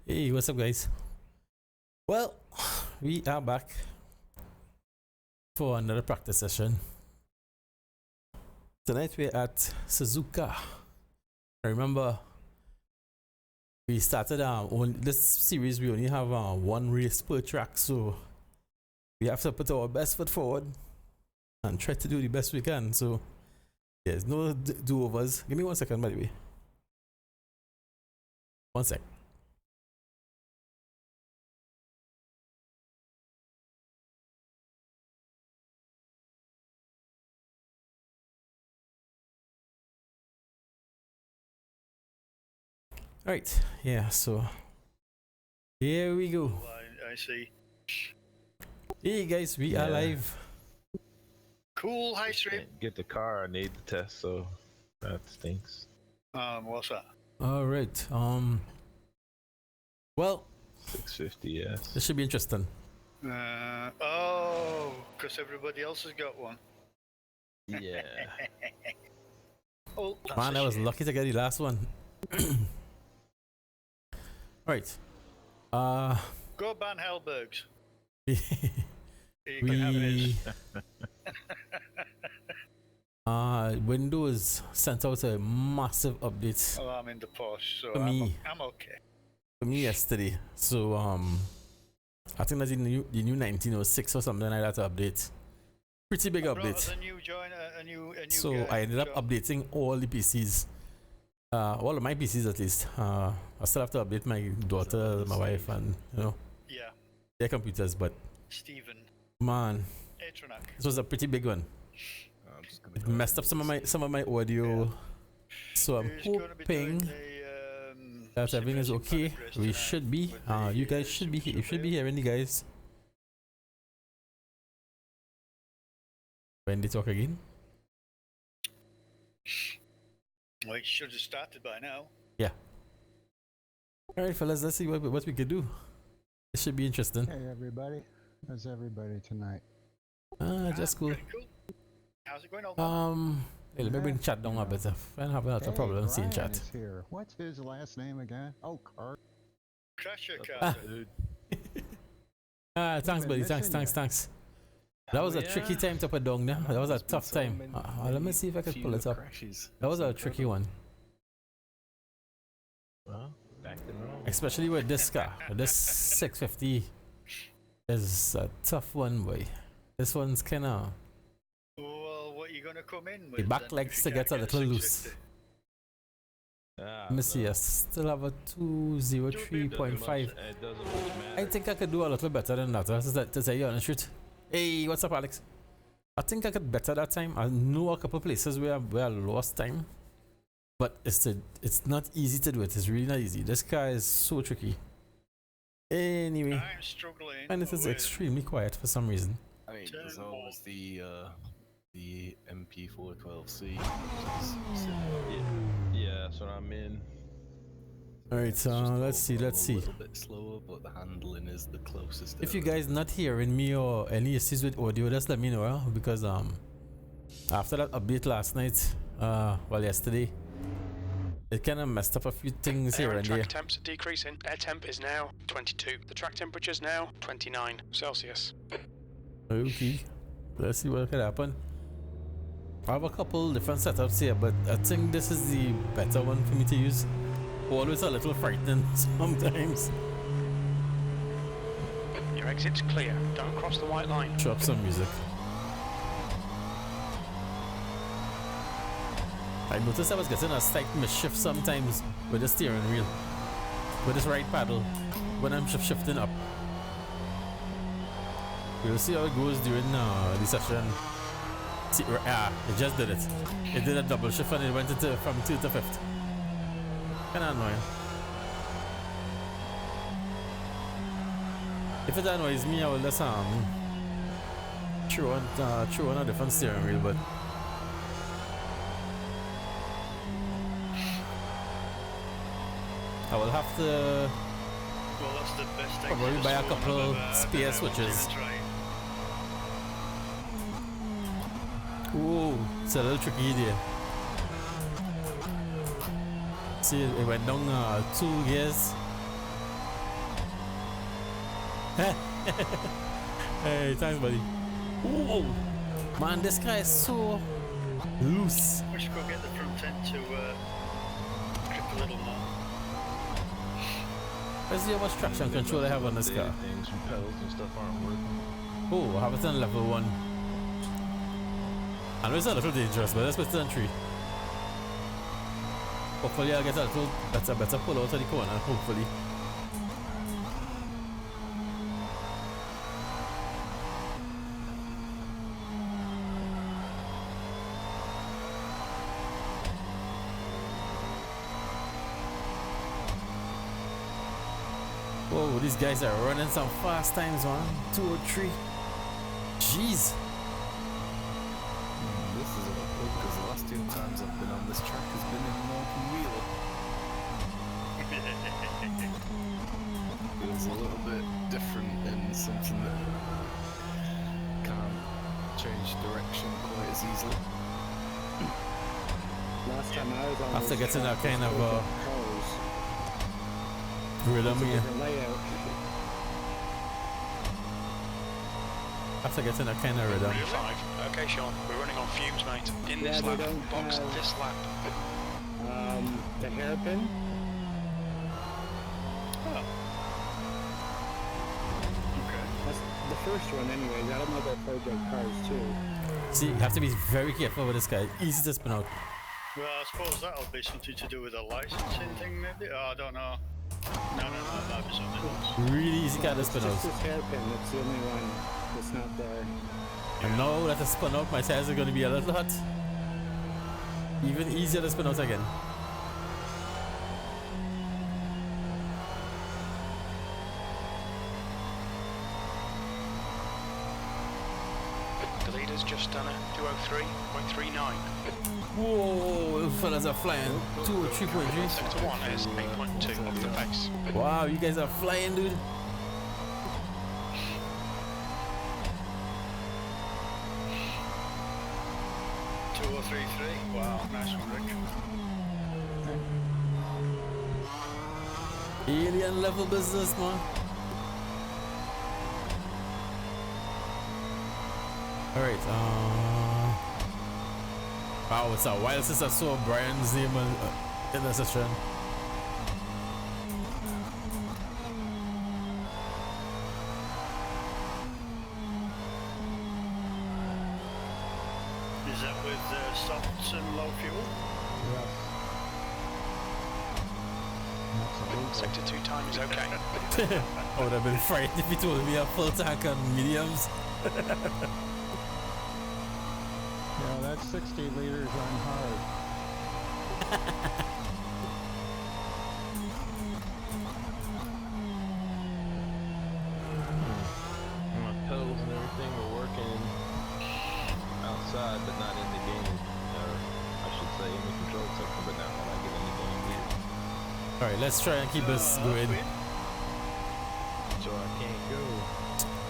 Hey, what's up, guys? Well, we are back for another practice session. Tonight we're at Suzuka. I remember we started on this series. We only have one race per track, so we have to put our best foot forward and try to do the best we can. So there's no do-overs. Give me 1 second, by the way. 1 sec. Right, yeah, so here we go. I see. Hey guys, we are live. Cool, high stream. Get the car, I need the test, so that stinks. What's that? Alright, well, 650, yes. this should be interesting. Oh, because everybody else has got one. Yeah. Oh, that's Man, a I was shame. lucky to get the last one. Right. Go ban Hellbergs. You can have it. Windows sent out a massive update Oh, I'm in the Porsche, so For me. I'm okay. for me yesterday. So I think that's the new 1906 or something like that update. Pretty big I brought update. a new joiner, a new So guy, I ended up so- updating all the PCs. All of my PCs at least. I still have to update my daughter, my wife, and Yeah, their computers. But Stephen. man, Atronac. this was a pretty big one. I'm just It messed up some of my audio. Yeah. So I'm Who's gonna be doing hoping that everything is okay. We should be. You guys should be. You should be hearing the guys when they talk again. Well, it should have started by now. All right, fellas. Let's see what we could do. It should be interesting. Hey everybody, how's everybody tonight? Just cool. Pretty cool. How's it going, old man? Hey, let me bring chat down a bit. I'm having a problem seeing Brian chat. is here. What's his last name again? Oh, Kurt. Crasher Carter. Thanks, buddy. Thanks. That was a tricky time to put down there. That was a tough time. Let me see if I can pull it up. That was a tricky one. Well, back to normal. Especially with this car. This 650 is a tough one, boy. This one's kinda... Well, what are you going to come in with? The back then, legs if to you get can't a little loose. 650? Let me see. I still have a 203.5. It doesn't much matter. I think I could do a little better than that. To tell you on the truth. Hey, what's up, Alex? I think I could better that time. I know a couple places where I lost time, but it's not easy to do it. It's really not easy. This car is so tricky. Anyway, I'm struggling. and it is extremely quiet for some reason. I mean, Turn there's one. always the MP412C. Yeah, that's what I'm in. All right, It's just let's see. overall a little bit slower, but the handling is the closest. If you guys not hearing me or any issues with audio, just let me know, because after that update last night, yesterday, it kind of messed up a few things here and there. Track temps are decreasing. Air temp is now 22. The track temperature is now 29 Celsius. Okay, let's see what could happen. I have a couple different setups here, but I think this is the better one for me to use. Always a little frightening sometimes. Your exit's clear. Don't cross the white line. Drop some music. I noticed I was getting a slight mischief sometimes with the steering wheel, with this right paddle, when I'm shifting up. We'll see how it goes during the session. See, it just did it. It did a double shift and it went into from 2 to 5th. Kinda annoying. If it annoys me, I will just throw on a different steering wheel, but I will have to Well, that's the best thing. probably buy a couple spare switches. Ooh, it's a little tricky there. See, it went down 2 gears. Hey, thanks, buddy. Whoa, man, this guy is so loose. We should go get the front end to grip a little more. Let's see how much traction control I have on this car. Things from pedals and stuff aren't working. Oh, I have it on level 1. I know it's a little dangerous, but let's put it on 3. Hopefully I'll get a little better pull out of the corner, hopefully. Whoa, these guys are running some fast times, man. 203. Jeez. This is a bit good because the last 2 times I've been on this track has been in an open wheel. Feels a little bit different and something that can't change direction quite as easily. Last time I was on After this getting track, that kind it of was cars. rhythm, It's a yeah. different layout. After getting that kind of rhythm. 5. Okay, Sean, we're running on fumes, mate. In this Yeah, they lap, don't box have- this lap. The hairpin. Oh. Okay. That's the first one, anyways. I don't know about project cars too. See, you have to be very careful with this guy. Easy to spin out. Well, I suppose that'll be something to do with a licensing thing, maybe? Oh, I don't know. No, that'll be something else. Really easy car to It's spin just out. this hairpin. That's the only one that's not there. And now that I spun out, my tires are going to be a little hot. Even easier to spin out again. The leader's just done a 203.39. Whoa, fellas are flying. 203.3. Sector 1 is 8.2 off the pace. Wow, you guys are flying, dude. Two or three. Wow, nice one, Rick. Alien level business, man. Alright, wow, it's a while since I saw Brian's name in the session. Is that with softs and low fuel? Yes. Absolutely. Sector 2 time is okay. I would have been frightened if you told me a full tank on mediums. Yeah, that's 60 liters on hard. My pedals and everything were working outside, but not in the game. Or I should say in the control section, but not when I get in the game weird. Alright, let's try and keep this going. So I can't go.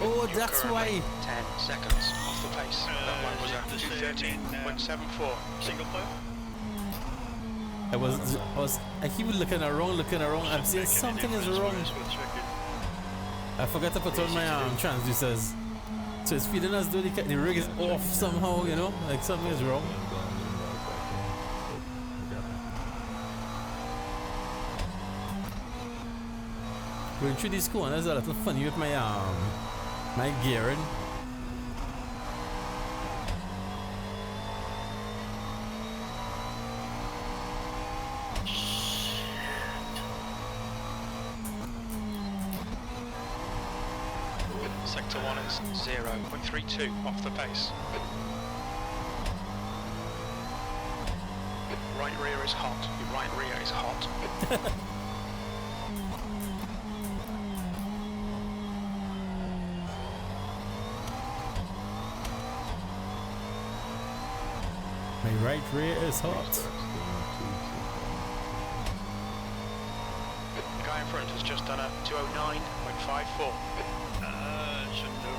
Oh, You're that's currently why. 10 seconds off the pace. That one was is it at the same in, 213.74. Single player? I keep looking around. I'm saying something is wrong. I forgot to put on my transducers. So it's feeling as though the rig is off somehow, you know? Like something is wrong. Going through these corners are a little funny with my my gearing. Sector 1 is 0.32 off the pace. Right rear is hot. Your right rear is hot. My right rear is hot. The guy in front has just done a 209.54. Shouldn't do.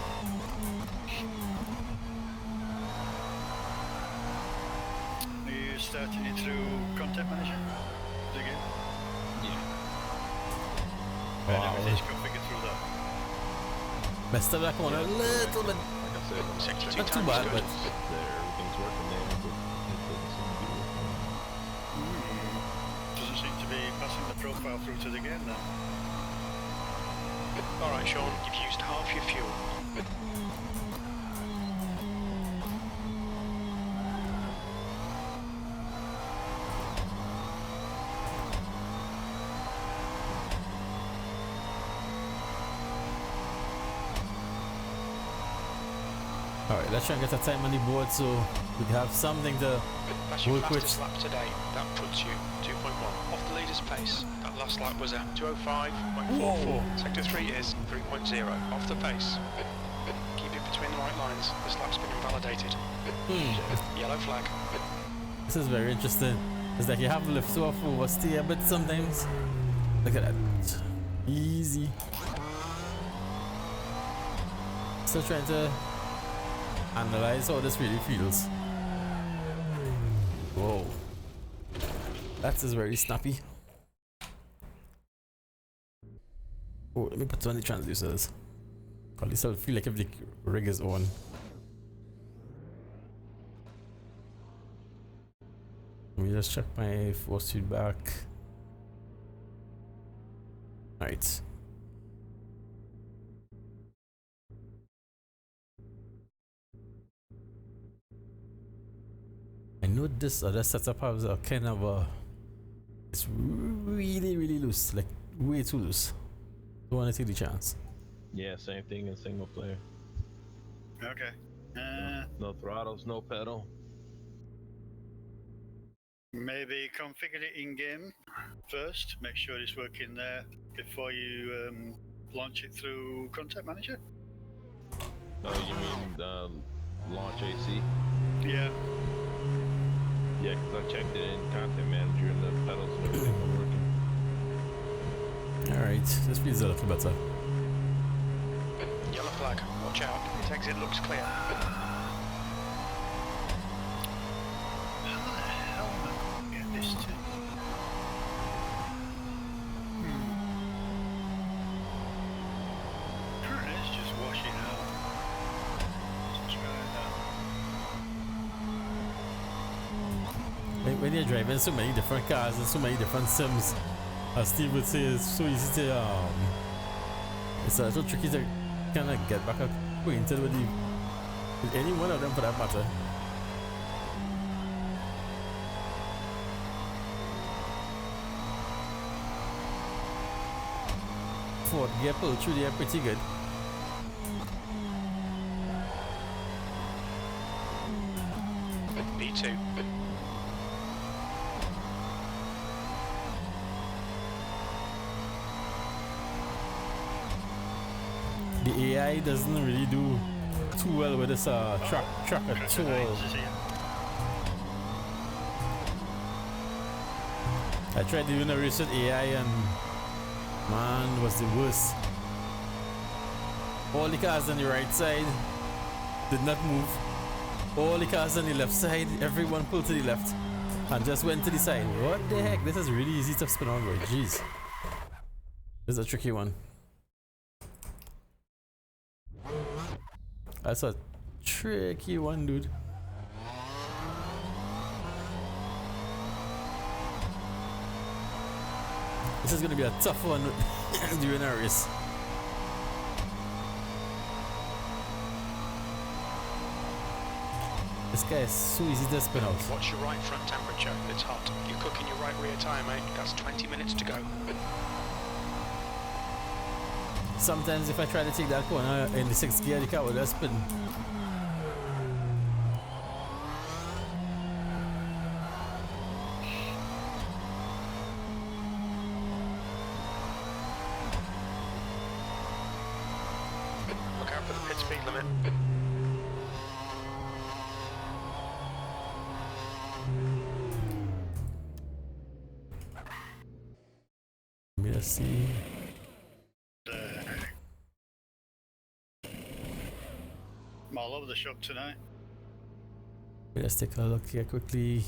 Are you starting it through Content Manager? Again? Yeah. Wow. Everything's configured through that. Messed up that corner a little bit. Like I said, when I 62 checked Not too times bad, good. but there, everything's working there, but it doesn't seem to be working. Doesn't seem to be passing the profile through to the game then. Alright, Sean, you've used half your fuel. alright, let's try and get a time on the board so we can have something to That's your work with. fastest lap today. That puts you 2.1 off the leader's pace. That last lap was at 2:05.44. Sector 3 is 3.0 off the pace. Keep it between the white lines. This lap's been invalidated. Yellow flag. This is very interesting. It's like you have to lift off oversteer a bit sometimes. Look at that. Easy. Still trying to analyze how this really feels. Whoa. That is very snappy. Oh, let me put on the transducers. At least I'll feel like if the rig is on. Let me just check my force feedback. Alright. I know this other setup has a kind of a... It's really loose, like way too loose. Don't want to take the chance. Yeah, same thing in single player. Okay. No throttles, no pedal. Maybe configure it in game first. Make sure it's working there before you launch it through Content Manager. Oh, you mean launch AC? Yeah. Yeah, because I checked it in Content Manager and the pedals and everything were working. Alright, this feels a little better. Yellow flag. Watch out. Its exit looks clear. How the hell am I going to get this to? Currently it's just washing out. Let's try that. When you're driving so many different cars and so many different sims, as Steve would say, it's so easy to it's a little tricky to kind of get back acquainted with any one of them for that matter. Ford gear pull through there pretty good. B2. The AI doesn't really do too well with this track at all. I tried doing a race with AI and man, it was the worst. All the cars on the right side did not move. All the cars on the left side, everyone pulled to the left and just went to the side. What the heck? This is really easy to spin on with. Jeez. This is a tricky one. That's a tricky one, dude. This is gonna be a tough one during our race. This guy is so easy to spin out. Watch your right front temperature. It's hot. You're cooking your right rear tyre, mate. That's 20 minutes to go. Sometimes if I try to take that corner in the 6th gear, the car will just spin. Look out for the pit speed limit. Let me just see. I'm all over the shop tonight. Let's take a look here quickly.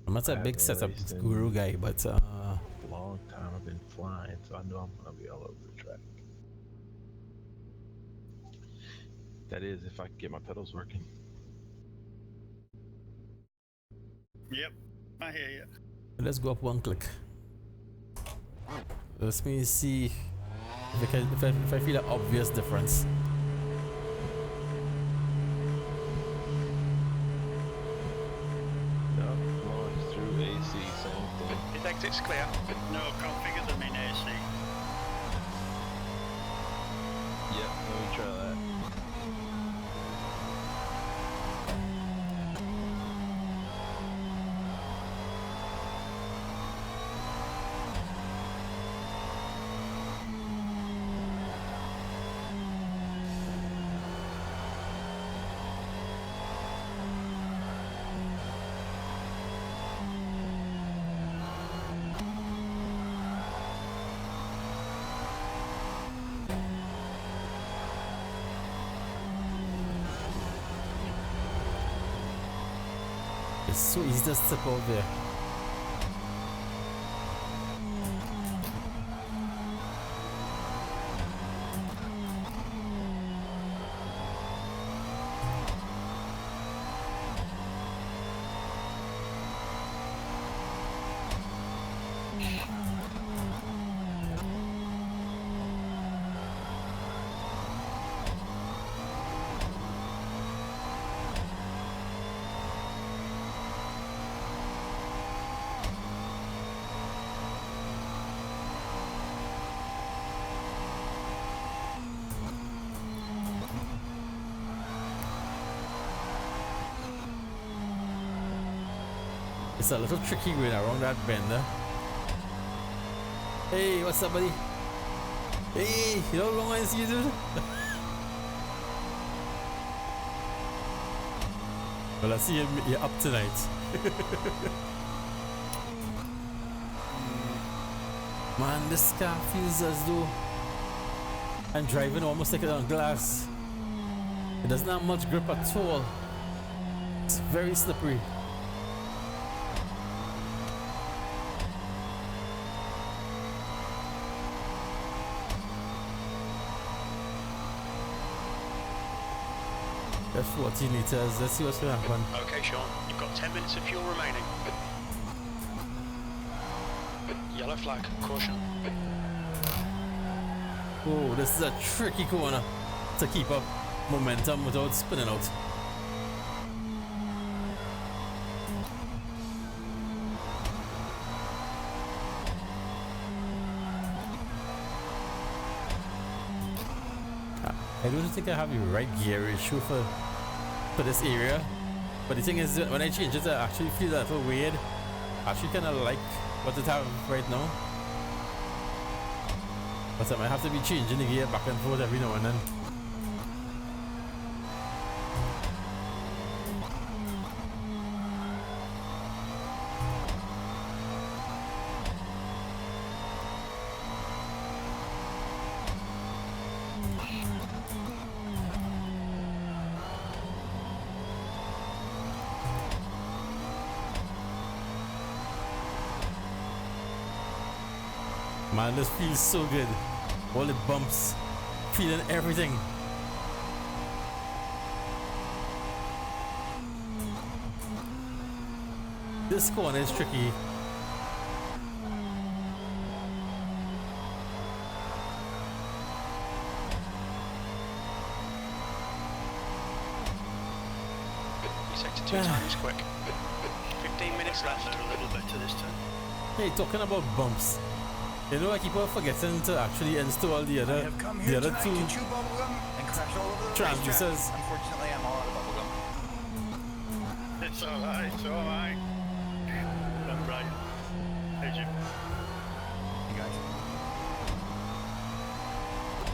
I'm not a big setup guru guy, but Long time I've been flying, so I know I'm gonna be all over the track. That is, if I can get my pedals working. Yep, I hear you. Let's go up one click. Let me see if I feel an obvious difference. No, launch through AC, same thing. His exit's clear. No, configure them in AC. Yep, let me try that. It's so easy to step out there. It's a little tricky going around that bender. Hey, what's up, buddy? Hey, you know how long I see you, dude? Well, I see you're up tonight. Man, this car feels as though I'm driving almost like it on glass. It doesn't have much grip at all. It's very slippery. That's 14 liters. Let's see what's going to happen. Okay, Sean, you've got 10 minutes of fuel remaining. Yellow flag, caution. Oh, this is a tricky corner to keep up momentum without spinning out. I don't think I have the right gear ratio for this area, but the thing is that when I change it, I actually feel a little weird. I actually kind of like what it have right now, but I might have to be changing the gear back and forth every now and then. Man, this feels so good. All the bumps, feeling everything. This corner is tricky. You sector 2 times quick. 15 minutes left. A little bit to this turn. Hey, talking about bumps. You know, I keep on forgetting to actually install the other two transducers. Unfortunately, I'm all out of bubblegum. It's alright, it's alright. I'm right. Hey, Jim. You guys.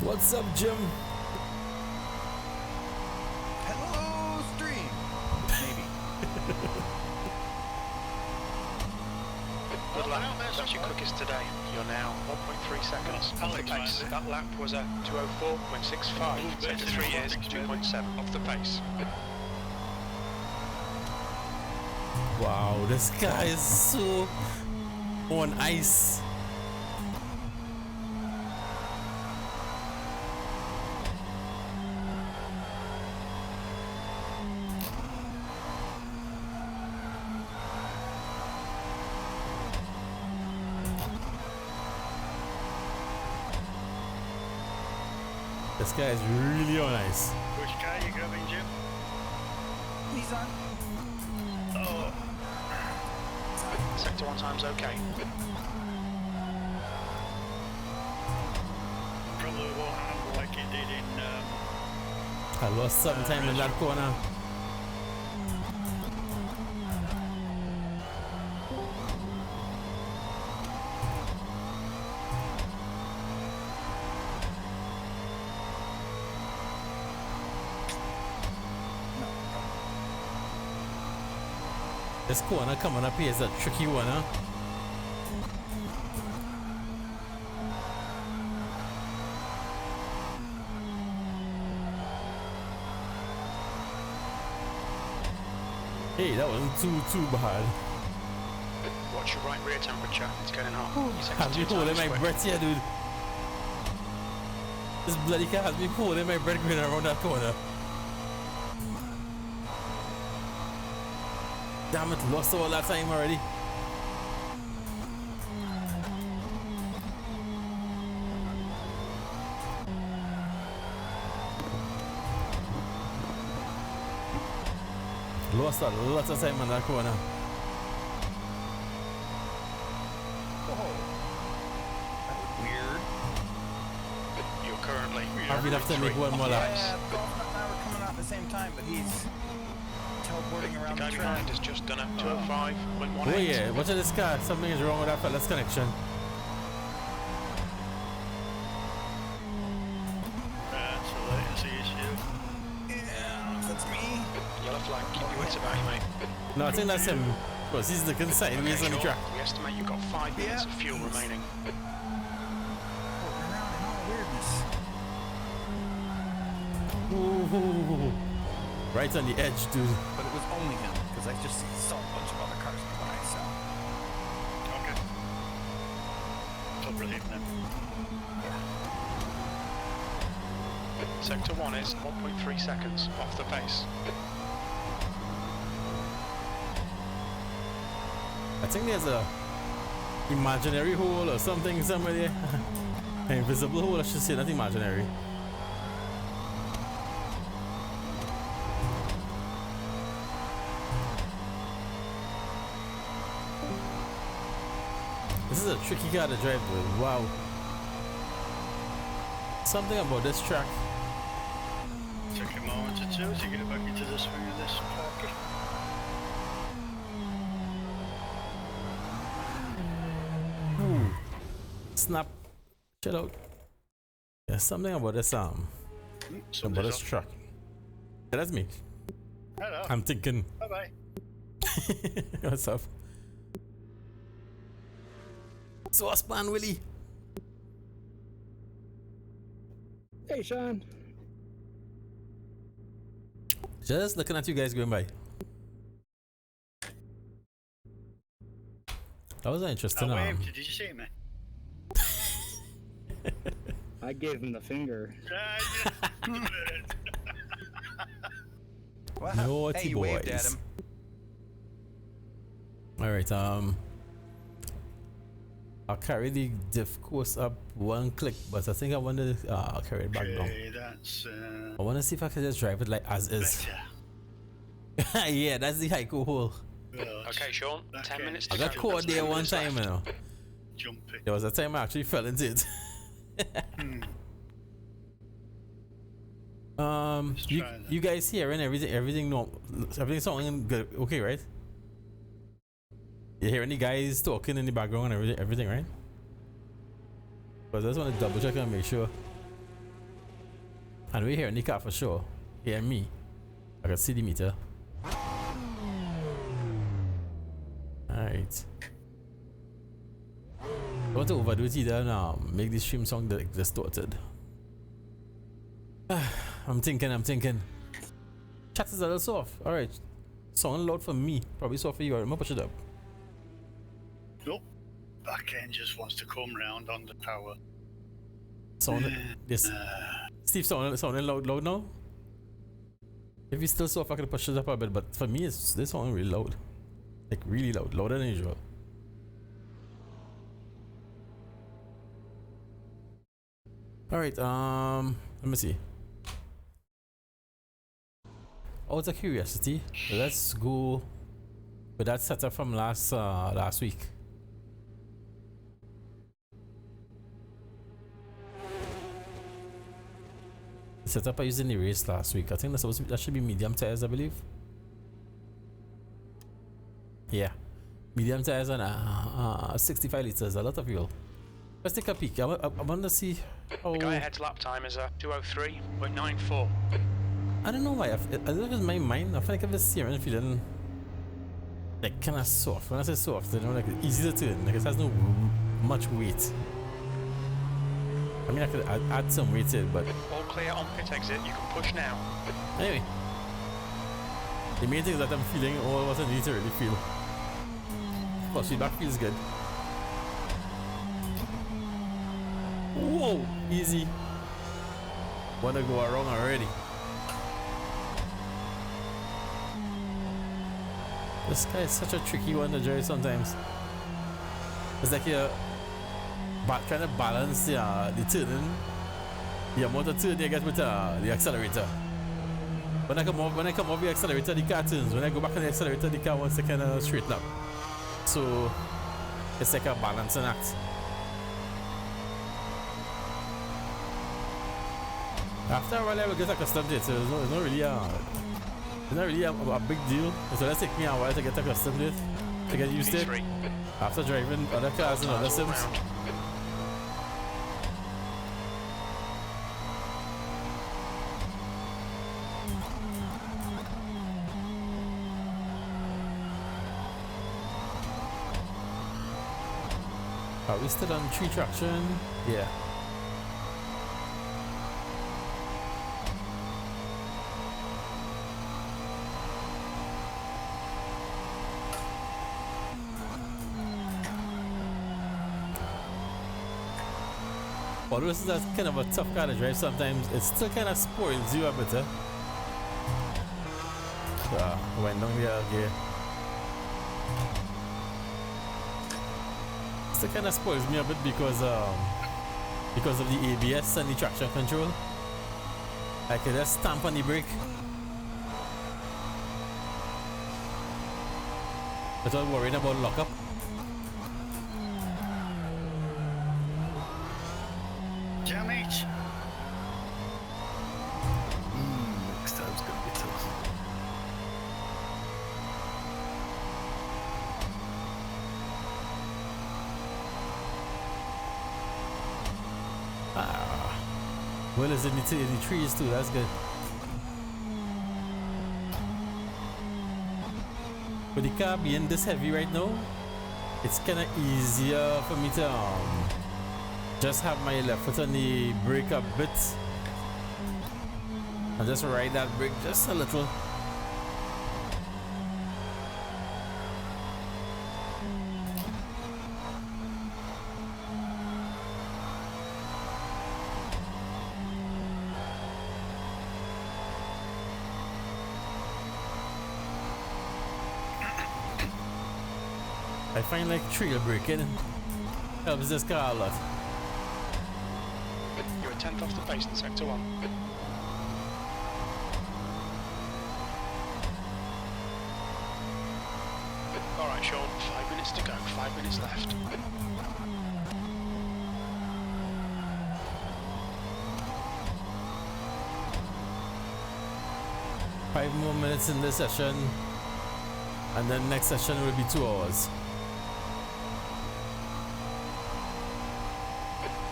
What's up, Jim? Hello, stream. Maybe. Good lap. That's your quickest today. You're now 1.3 seconds off the pace. That lap was a 2:04.65. Sector 3 is 2.7 off the pace. Wow, this guy is so on ice. This guy is really on ice. Which car are you grabbing, Jim? Nissan. Oh, Sector 1 time's okay. probably won't handle like it did in. I lost some time in that corner. This corner coming up here is a tricky one, huh? Hey, that wasn't too bad. Watch your right rear temperature. It's getting hot. Has me holding my breath here, dude. This bloody car has me holding my breath going around that corner. Damn it, lost all that time already. Lost a lot of time on that corner. Weird. You're currently. I'm gonna have to make one more lap. Yeah, Golf and I were coming out at the same time, but he's teleporting The around guy the behind track. has just done a 205.18. Oh yeah, watch out this car. Something is wrong with that fella's connection. That's a latency issue. Yeah, that's me. Yellow flag, keep your wits about you, mate. No, I think that's him. Because he's looking sideways on the Sean, track. we estimate you've got 5 minutes of fuel remaining. Floating around in all weirdness. Ooh, right on the edge, dude. But it was only him, because I just saw a bunch of other cars go by, so. Okay. So brilliant then. Sector 1 is 1.3 seconds off the pace. I think there's a imaginary hole or something somewhere there. An invisible hole, I should say, not imaginary. This is a tricky car to drive with. Wow. Something about this track. Took a moment or two to get back into the swing of this pocket. Ooh. Snap. Chill out. There's something about this about this track. Yeah, that's me. Hello. I'm thinking. Bye bye. What's up? Sauce man, Willie. Hey, Sean. Just looking at you guys going by. That was an interesting. I waved. Did you see me? I gave him the finger. Wow. Naughty hey, you waved at boys. him. All right. I'll carry the diff course up one click, but I think I want to carry it back down. Okay, that's I want to see if I can just drive it like as is. better. Yeah, that's the Heiko hole. Well, Okay, Sean, 10 minutes I to got go. caught That's there 10 one minutes time, you left. know. Jumping. There was a time I actually fell into it. try that. You guys hearing everything sounding good, okay, right? You hearing the guys talking in the background and everything, right? But I just want to double check and make sure. And we hearing the car for sure. Hear me. I can see the meter. Alright. I want to overdo it either and make the stream song distorted. I'm thinking. Chat is a little soft. Alright. Sound loud for me. Probably soft for you. I'm gonna push it up. Nope. Back end just wants to come round on the power. Sound this. Steve sounding loud now? If it's still soft, I could push it up a bit, but for me it's this sounding really loud. Like really loud. Louder than usual. All right. Let me see. Out of curiosity, let's go with that setup from last week. The setup I used in the race last week. I think that's supposed to be, that should be medium tires, I believe. Yeah, medium tires and 65 liters, a lot of fuel. Let's take a peek. I want to see how. The guy ahead's lap time is 2:03.94. I don't know why. I don't know if it's my mind. I feel like I'm just steering feeling like kind of soft. When I say soft, you know, like easy to turn. Like it has no much weight. I mean, I could add some weight to it, but All clear on pit exit. You can push now. anyway. The main thing is that I'm feeling all what I need to really feel. Plus, feedback feels good. Whoa, easy. Wanna go wrong already. This guy is such a tricky one to drive sometimes. It's like you're trying to balance the turning, the amount of turn you get with the accelerator. When I come off the accelerator, the car turns. When I go back on the accelerator, the car wants to kind of straighten up. So it's like a balancing act. After a while, I will get accustomed to it. So it's not really a big deal. So let's take me a while to get accustomed to it, to get used to it. After driving other cars and other sims. Are we still on 3 traction? Yeah. Although this is kind of a tough car to drive sometimes, it still kind of spoils you a bit. Went down the gear. Still kind of spoils me a bit because of the ABS and the traction control. I can just stamp on the brake without worrying about lockup. Damn it! Next time's gonna be tough. Well, is in the trees too, that's good. With the car being this heavy right now, it's kind of easier for me to just have my left foot on the brake a bit and just ride that brake just a little. I find like trail braking helps this car a lot. You're a 10th off the pace in sector 1. Alright, Sean, 5 minutes to go, 5 minutes left. Five more minutes in this session, and then next session will be 2 hours.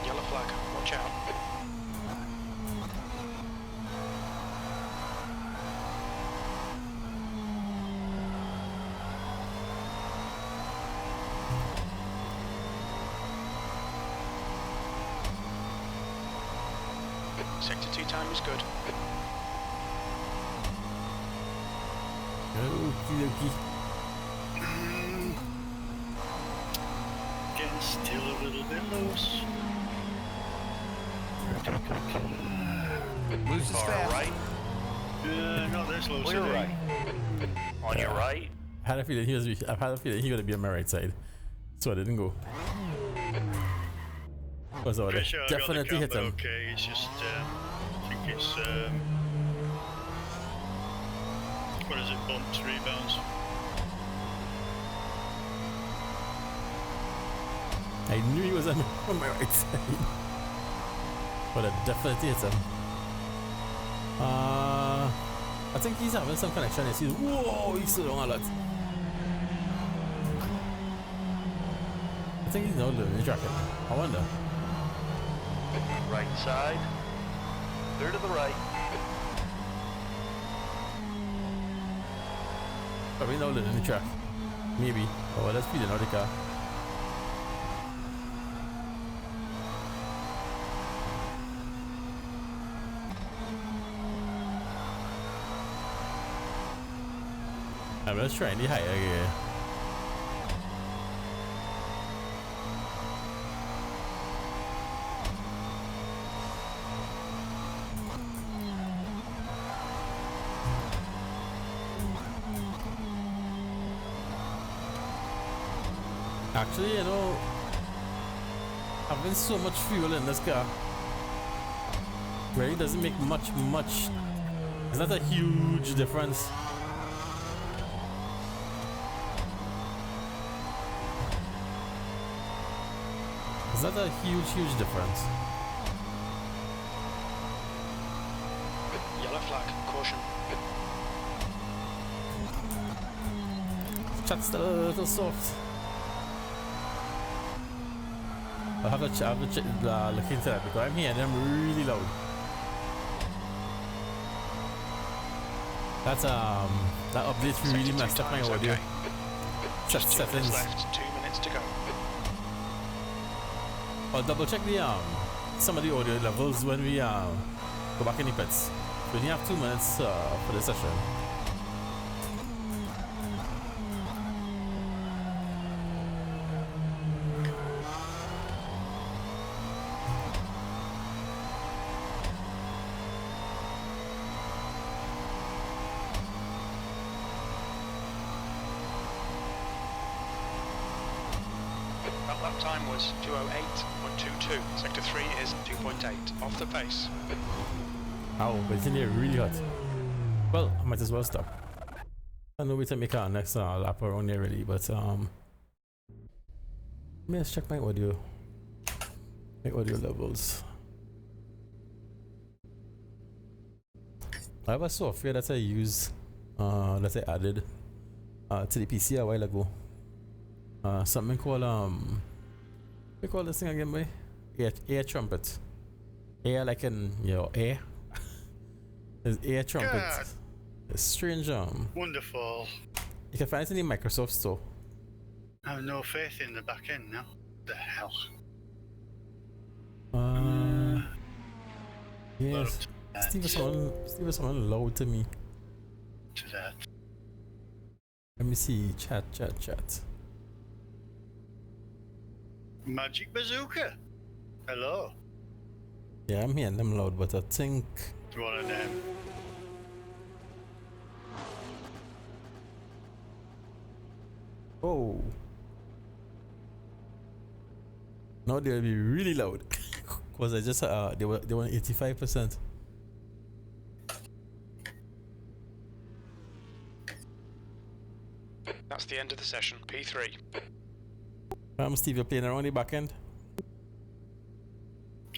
Yellow flag, watch out. Sector 2 time is good. Okie dokie. Getting still a little bit loose. Loose is fast. Right, Not this loose. clear right. On your right. I had a feeling he was gonna be on my right side, so I didn't go. Was all Pretty sure I got the definitely hit camber him. okay, it's just, I think it's, what is it, bumps, rebounds? I knew he was on my right side. But I definitely hit him. I think he's having some connection issues. Whoa, he's so long a lot. I think he's now learning the tracking. I wonder. Right side. Clear to the right. Probably now learning the track. Maybe. Oh, let's speed another car. I'm just trying the higher gear. Actually, you know, having so much fuel in this car really doesn't make much. It's not a huge difference. It's not a huge difference. Yellow flag, caution. Chat's still a little soft. I'll have to look into that because I'm hearing them really loud. That's that update really messed up my audio. Just 2 Settings. minutes left, 2 minutes to go. I'll double check the some of the audio levels when we go back in the pits. We only have 2 minutes for the session. That lap time was 2:08.22. Sector 3 is 2.8. Off the pace. Ow, but it's in here really hot. Well, I might as well stop. I know we to make our next lap around here really, but let me just check my audio. My audio levels. I have a software that I use, that I added to the PC a while ago. Something called what do you call this thing again, boy? Air trumpet. Air like in air. There's air trumpet. God. It's strange. Wonderful. You can find it in the Microsoft store. I have no faith in the back end now. The hell. Yes. Steve is someone loud to me. To that. Let me see. Chat. Magic Bazooka. Hello. Yeah, I'm hearing them loud, but I think One of them. oh. Now they'll be really loud. Cause I just they were 85%. That's the end of the session. P3. Steve, you're playing around the back end?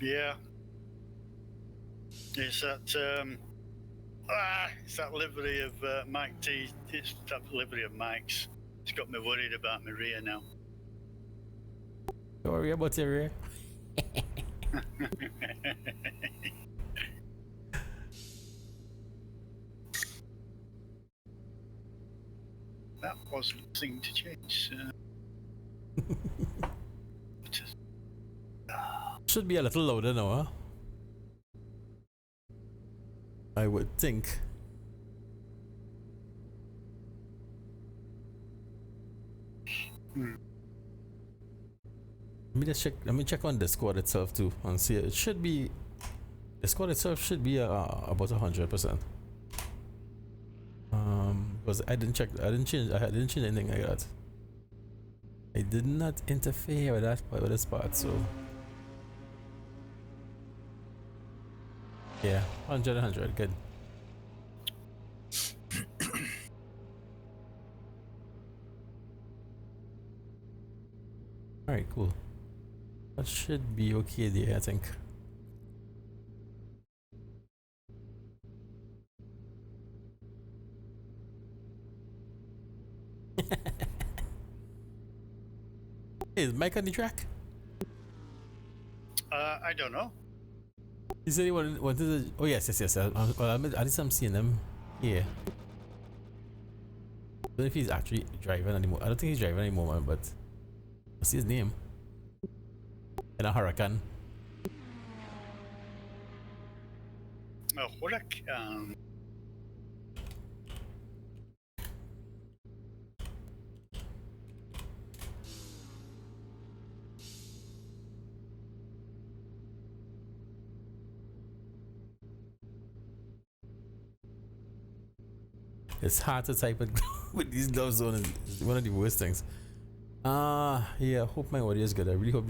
Yeah. It's that it's that livery of Mike T. It's that livery of Mike's. It's got me worried about my rear now. Don't worry about your rear. That wasn't a thing to change. Should be a little louder now, huh? I would think. Let me just check. Let me check on Discord itself too and see. It should be. Discord itself should be about 100%. Because I didn't check. I didn't change anything like that. I did not interfere with that part, with this part, so Yeah, 100, 100, good. Alright, cool. That should be okay there, I think. Is Mike on the track? I don't know. He said he wanted to. Oh, yes. At least I'm seeing him here. I don't know if he's actually driving anymore. I don't think he's driving anymore, but what's his name? In a Huracan. A Huracan. It's hard to type it with these gloves on. It's one of the worst things. Yeah, I hope my audio is good. I really hope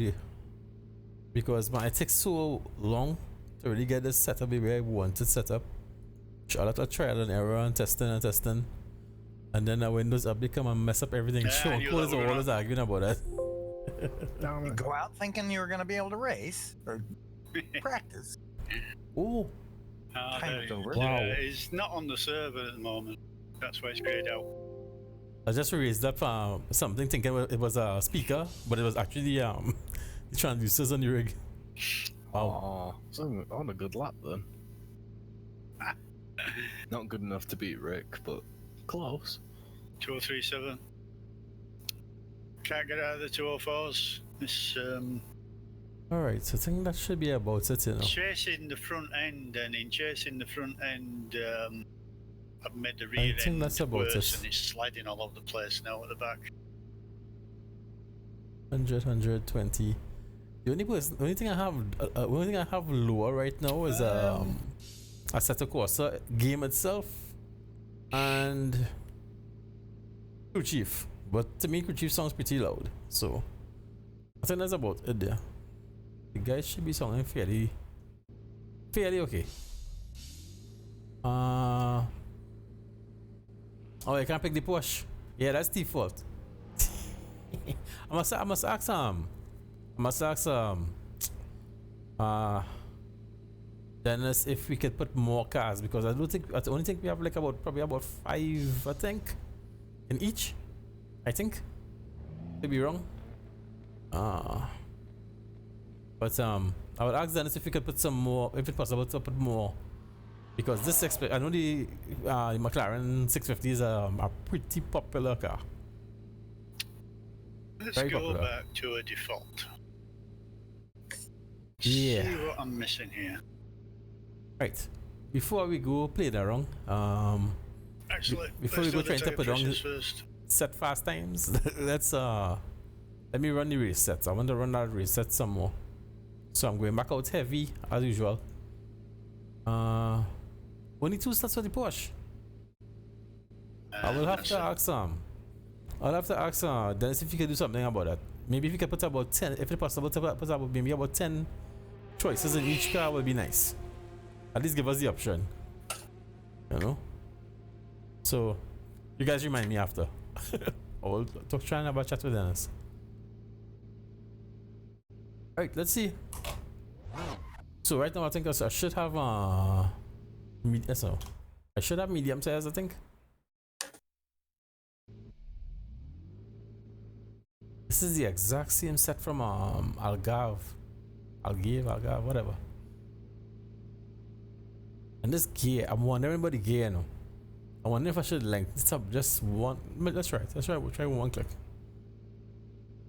because man, it takes so long to really get this set up the way I want it set up. A lot of trial and error and testing. And then the Windows update come and mess up everything. Sean Cole is always arguing about that. You go out thinking you were going to be able to race or practice. Oh. Time is over. Wow. It's not on the server at the moment. That's why it's grayed out. I just raised up something thinking it was a speaker, but it was actually the transducers on the rig. Wow. Oh, so on a good lap then. Not good enough to beat Rick, but close. 2037. Can't get out of the 204s. It's Alright, so I think that should be about it, you know. chasing the front end, and in chasing the front end, I've made the rear think end that's about worse, it. and it's sliding all over the place now at the back. 100, 120. The only thing I have lower right now is Assetto Corsa game itself and Crew Chief. But to me, Crew Chief sounds pretty loud, so I think that's about it there. The guys should be sounding fairly okay. Oh, I can't pick the Porsche. Yeah, that's default. I must ask Dennis if we could put more cars, because I only think we have like probably about 5, I think, in each. I think. Could be wrong. But I would ask Dennis if we could put some more, if it's possible to put more, because this I know the McLaren 650 is a pretty popular car. Let's Very go popular. back to a default. Yeah. See what I'm missing here. Right. Before we go play that wrong, Actually, before we let's go do trying the to tyre put on pressures first. set fast times, let me run the race sets. I want to run that race set some more. So I'm going back out heavy as usual. Only 2 slots for the Porsche. I will have to ask I'll have to ask Dennis if you could do something about that. Maybe if you could put about 10, if it's possible to put about maybe about 10 choices in each car would be nice. At least give us the option. You know? So you guys remind me after. I will try and have a chat with Dennis. Alright, let's see. So right now I think I should have I should have medium tires, I think. This is the exact same set from Algarve, whatever. And this gear, I'm wondering about the gear now. I wonder if I should lengthen this up just one. Let's try we'll try one click.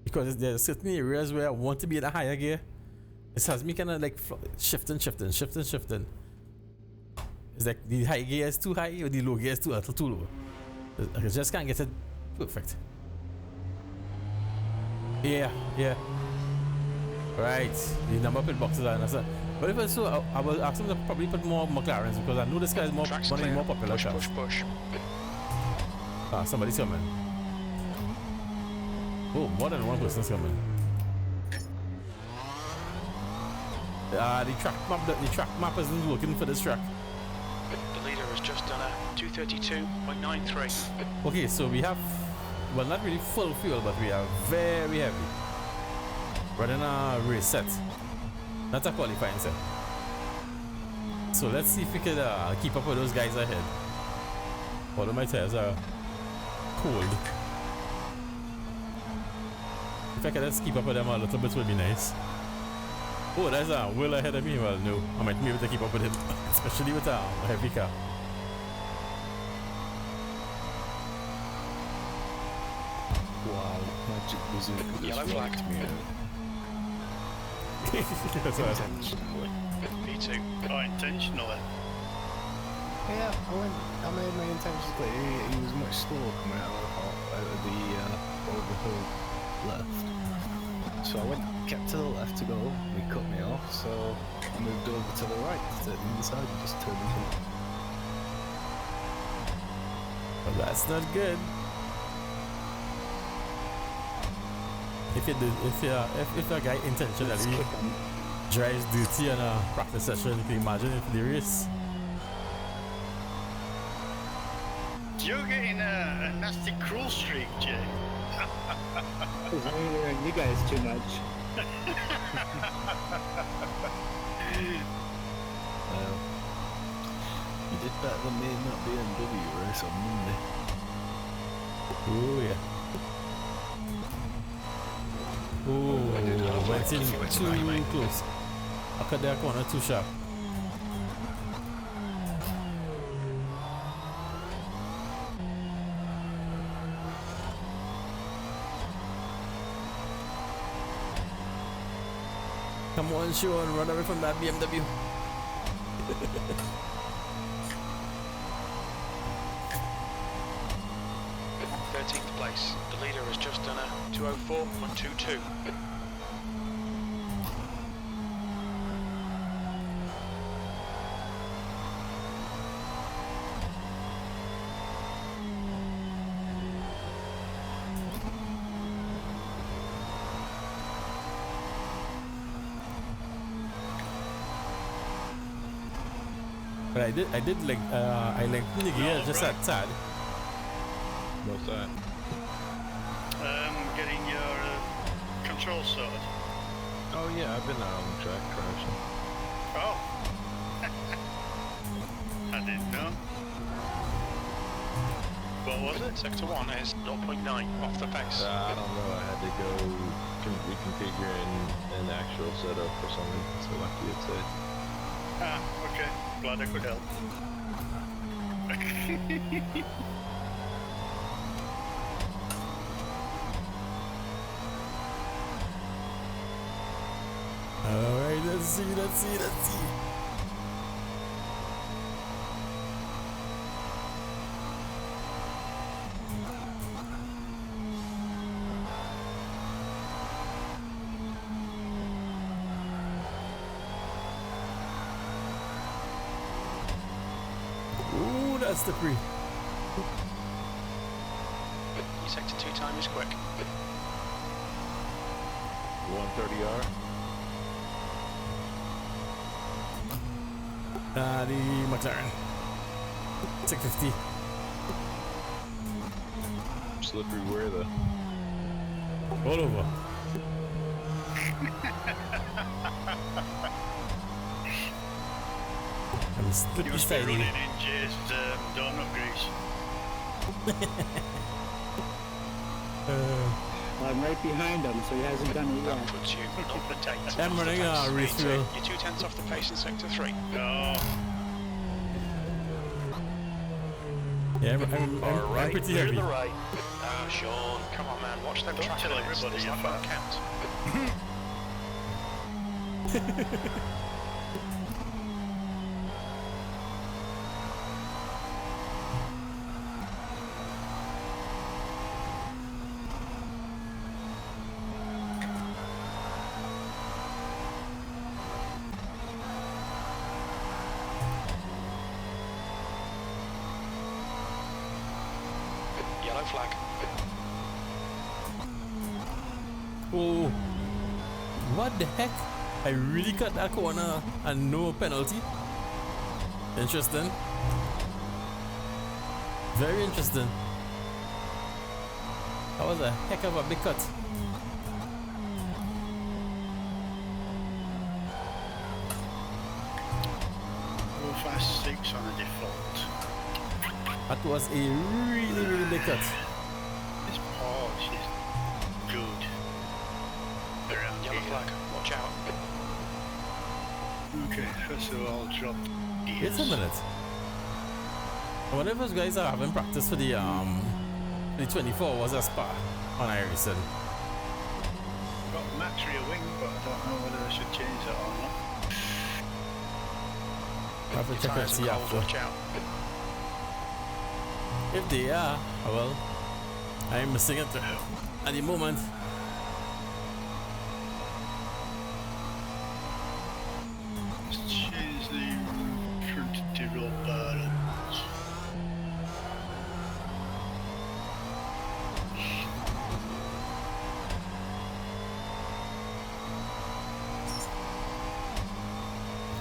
Because there's certain areas where I want to be in a higher gear. It has me kind of like shifting. It's like the high gear is too high or the low gear is too low. I just can't get it perfect. Yeah. Right, the number plate boxes are understand. But if it's so, I will ask them to probably put more McLarens, because I know this guy is one of the more popular cars. Push. Somebody's coming. Oh, more than one person's coming. The track map isn't working for this track. The leader has just done a 232.93. Okay, so we have, well, not really full fuel, but we are very heavy. Running a race set, not a qualifying set. So let's see if we could keep up with those guys ahead. Although my tires are cold. If I could just keep up with them a little bit would be nice. Oh, there's a Will ahead of me. Well, no, I might be able to keep up with him, especially with a heavy car. Wow, Magic Bazooka Yellow just flag. wiped me out. That's right. Intentionally. P2. Oh, intentionally. Yeah, I made my intentions clear. He was much slower coming out of the over the hill left. So I kept to the left to go. He cut me off, so I moved over to the right to the inside and just turned into it. Well, that's not good. If a guy intentionally drives dirty on a practice session, you can imagine if the race. You're getting a nasty cruel streak, Jay. He's angering you guys too much. Well, you did better than me in that BMW race on Monday. Oh yeah. Oh, went in too close. I cut that corner too sharp. Come on, Sean, run away from that BMW. 13th place. The leader has just done a 204.22. But I did like I lengthened the gear just a tad. What's that? Getting your control sorted. Oh yeah, I've been out on the track crashing. Oh. I didn't know. What was it? Sector 1 is 0.9 off the pace. I don't know, I had to go reconfigure an actual setup or something, so lucky it's it. Ah, okay. Glad I could help. Alright, let's see. Ooh, that's the free. Your sector 2 time is quick. 130R. The McLaren. 650. Slippery where though? All over. I'm You slippy must be sliding. running in Jay's donut grease. I'm right behind him, so he hasn't done it That yet. puts you 0.8. I'm running a race P2, wheel. You're 2/10 off the pace in sector 3. Oh, Yeah, I'm Alright, pretty clear heavy. the right. Ah, Sean, come on man, watch them Don't track tell limits. everybody This you're lap won't count. Yellow flag. Oh, what the heck? I really cut that corner and no penalty. Interesting. Very interesting. That was a heck of a big cut. Fast 6 on the default. That was a really big cut. This Porsche is good. Around Yellow here. flag, watch out. Okay, first of all, drop gears. Wait a minute. I wonder if those guys are having practice for the 24 was a spa on Harrison. Got max rear wing, but I don't know whether I should change that or not. I have to check and Tyres are see cold, after. watch out. If they are, well, I'm missing it at the moment. Let's change the front roll bar.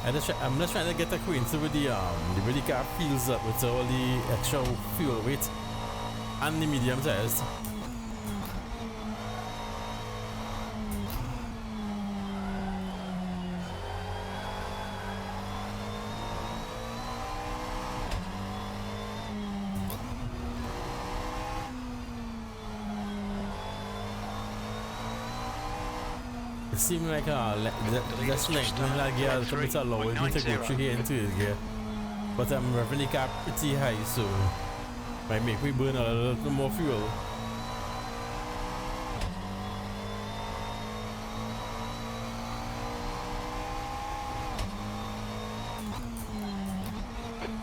I'm just trying to get acquainted with the way the car feels up with all the extra fuel weight and the medium tires. It seemed like just lengthening that gear a little bit allowing me to go through here into this gear. But I'm revving the car pretty high, so might make me burn a little more fuel.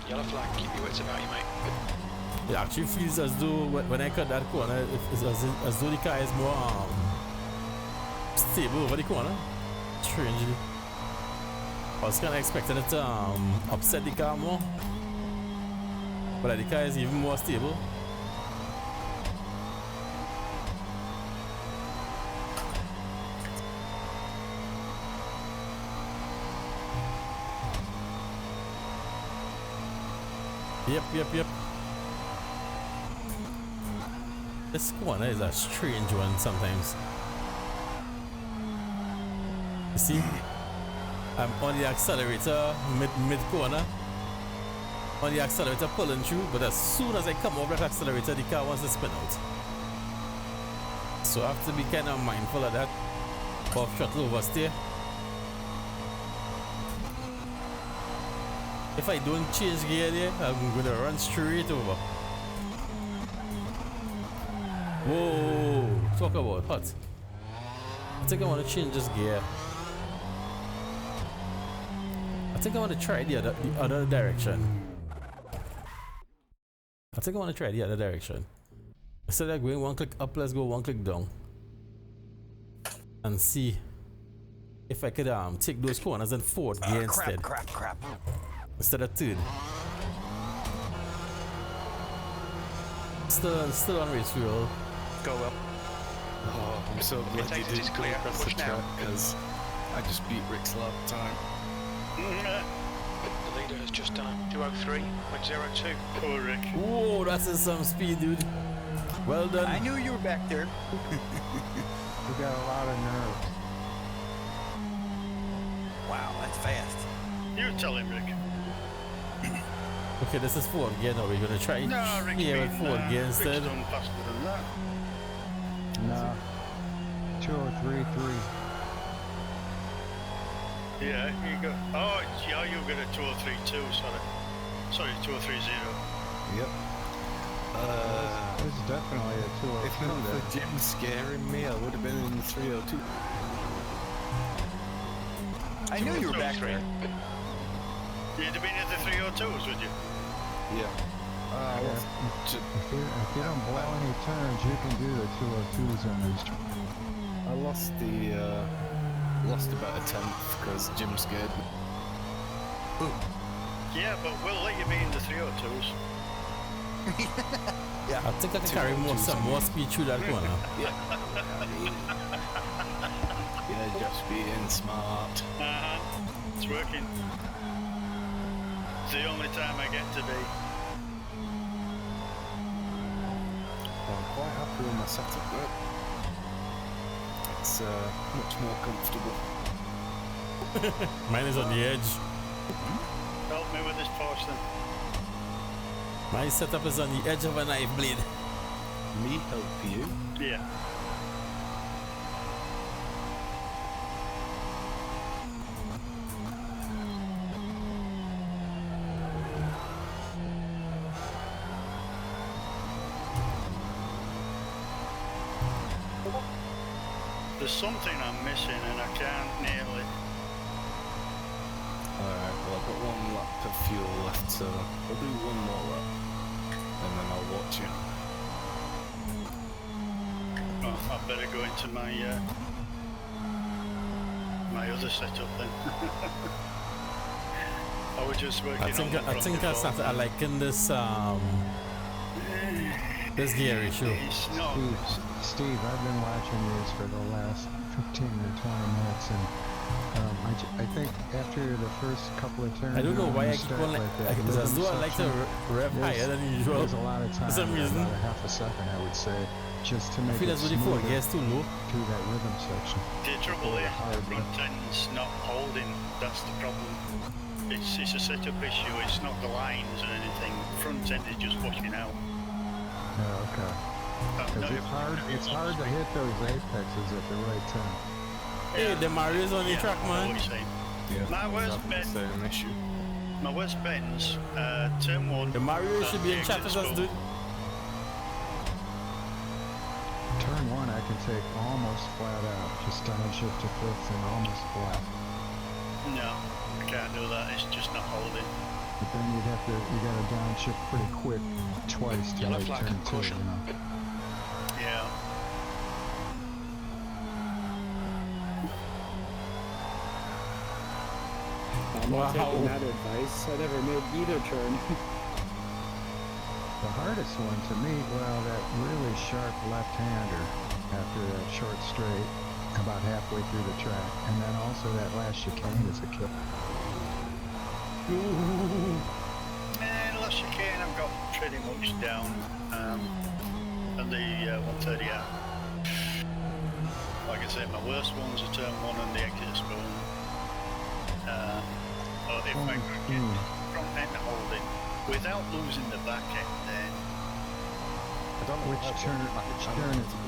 Yellow flag, keep your wits about you, mate. It actually feels as though when I cut that corner, it's as though the car is more stable over the corner. Strangely, I was kind of expecting it to upset the car more, but the car is even more stable. Yep. This corner is a strange one sometimes. You see, I'm on the accelerator mid corner, on the accelerator pulling through, but as soon as I come over that accelerator, the car wants to spin out. So I have to be kind of mindful of that. Off throttle oversteer. If I don't change gear there, I'm gonna run straight over. Whoa! Talk about hot. I think I want to change this gear. I think I want to try the other direction. Instead of going one click up, let's go one click down. And see if I could take those corners in fourth gear instead. Crap. Instead of third. Still on race fuel. Go well. Oh, I'm so glad you Exit is didn't go clear. across the Push now. track because I just beat Rick's lap time. The leader has just done a 203.02. Poor Rick. Whoa, that's some speed, dude. Well done. I knew you were back there. You got a lot of nerve. Wow, that's fast. You tell him, Rick. Okay, this is fourth gear now. We're gonna try No, Rick's here with been, fourth gear Rick's instead. done faster than that. No. 203.3. Yeah, you go. Oh, yeah, you got a 2032, sorry, 2030. Yep. It's definitely a If 203 not there. for Jim scaring me, I would have been in the 302. I knew you were back there. You'd have been at the 302s, would you? Yeah. If you don't blow any turns, you can do the 202s on these. I lost about a tenth because Jim scared me. Yeah, but we'll let you be in the 302s. Yeah. I think I can carry some more speed through that corner. Yeah. Yeah, just being smart. It's working. It's the only time I get to be. Well, I'm quite happy with my setup though. It's much more comfortable. Mine is on the edge. Help me with this Porsche then. My setup is on the edge of a knife blade. Me help you? Yeah. There's something I'm missing and I can't nail it. Alright, well I've got 1 lap of fuel left, so I'll do 1 more lap. And then I'll watch you. Oh, I better go into my my other setup then. I was just working on them from before. I liking this this gear ratio. It's not. Steve, I've been watching these for the last 15 or 20 minutes, and I think after the first couple of turns, I don't know why I keep start on it's as though I like to rev higher than usual. There's a lot of time, for some reason. about a half a second, I would say, just to make I feel it as though the 4 smoother gears too low. through that rhythm section. The trouble is the front end's not holding. That's the problem. It's a setup issue. It's not the lines or anything. Front end is just washing out. Yeah, okay. Because it's hard to hit those apexes at the right time. Hey, the Mario's on the track, I know man. what you're saying. Yeah, My worst that's bet. an issue. My worst Benz, turn 1. The Mario should be in chat with us, dude. Turn 1 I can take almost flat out, just downshift to fifth and almost flat. No, I can't do that. It's just not holding. But then you gotta downshift pretty quick twice to Yellow make flag, turn 2, caution. you know. Yeah. I'm not taking that advice. I never made either turn. The hardest one to me, well, that really sharp left-hander after that short straight, about halfway through the track, and then also that last chicane is a kill. Man, last chicane I've got pretty much down. And the 130 out. Like I said, my worst ones are turn 1 and the exit spoon. But if I could get the front end holding without losing the back end, then I don't know Which turn is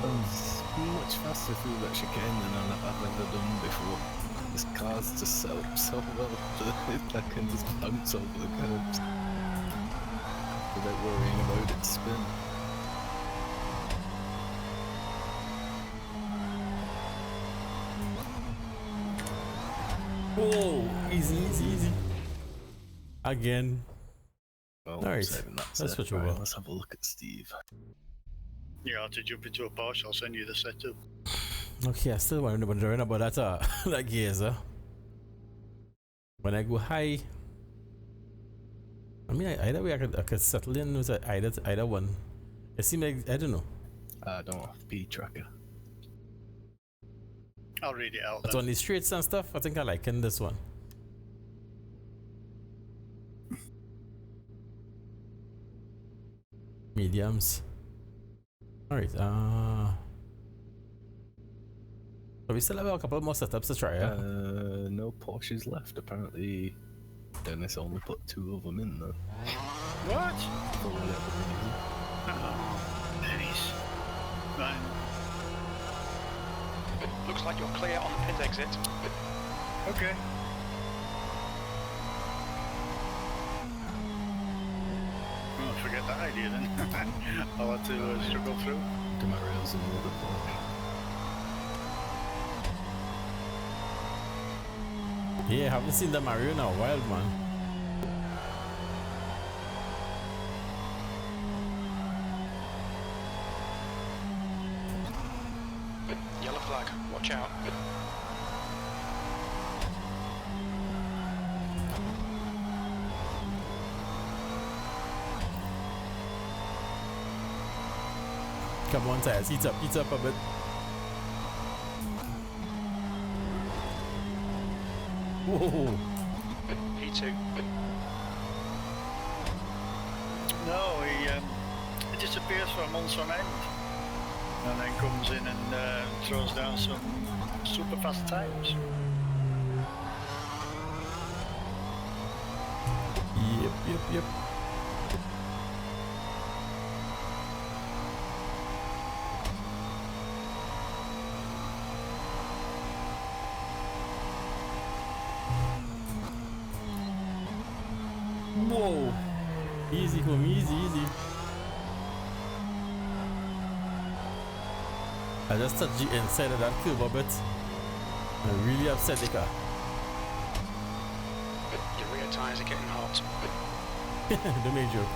goes much faster through that chicane than I've ever done before. This car's just set up so well that I can just bounce over the curbs without worrying about its spin. Whoa, easy. Again. Well, Alright, saving that let's set. switch Right, over. let's have a look at Steve. you have to jump into a Porsche. I'll send you the setup. Okay, I still wondering about that that gears, When I go high, I mean, either way I could settle in with either one. It seems like, I don't know. I don't have P tracker. I'll read it out But then. on the straights and stuff, I think I like in this one. Mediums. Alright, so we still have a couple more setups to try, yeah? No Porsches left apparently. Dennis only put 2 of them in though. What? For whatever reason. Oh, Dennis. Right. Looks like you're clear on the pit exit. Okay. Oh, forget that idea then. I'll have to struggle through. Gamario's in the other Porsche. Yeah, I haven't seen the Mario in a while, man. Yellow flag, watch out. Come on, Taz, heat up a bit. Whoa. P2. No, he disappears for months on end, and then comes in and throws down some super fast times. Yep. Whoa. Easy, home, easy. I just touched the inside of that curve a bit. I'm really upset the car. Your rear tyres are getting hot. Don't make joke.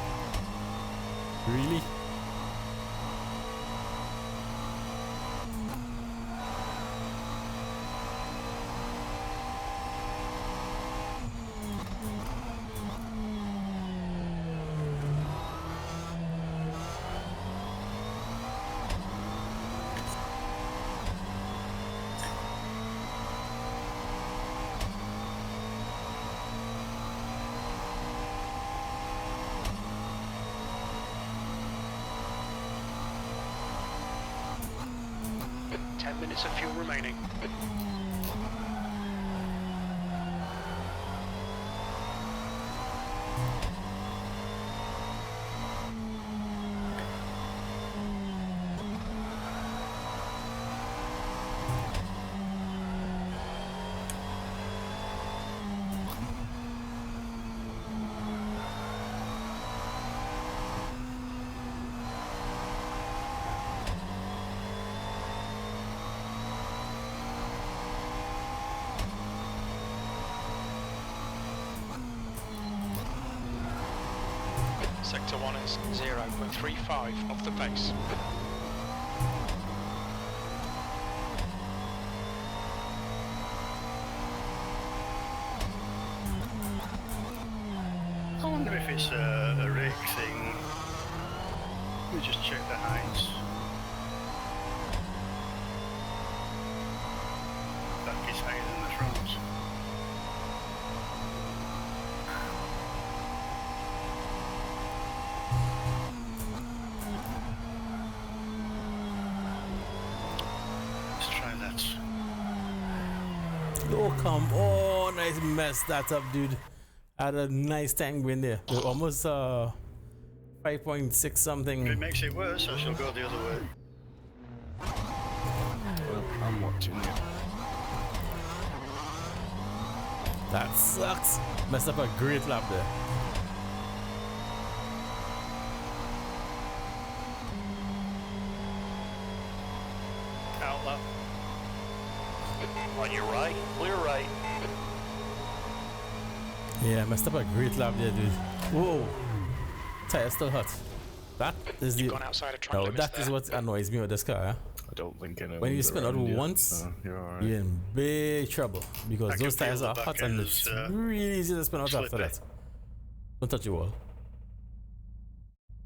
Really? Minutes of fuel remaining. Sector 1 is 0.35 off the pace. I wonder if it's a rig thing. We just check the heights. Back is higher than the front. Oh, come on. I messed that up, dude. I had a nice time going there. They're almost 5.6 something. If it makes it worse, I shall go the other way. Well, I'm watching you. That sucks. Messed up a great lap there. Out lap. On your right, clear right. Yeah, messed up a great lap there, dude. Whoa. Tire still hot. That is the... Gone outside of track No, limits that is there. what annoys me with this car. Huh? I don't think anyone. When you spin out once, you're alright. you're in big trouble because I those can tires feel are the hot back and end it's is, really easy to spin out after slippy. that. Don't touch the wall.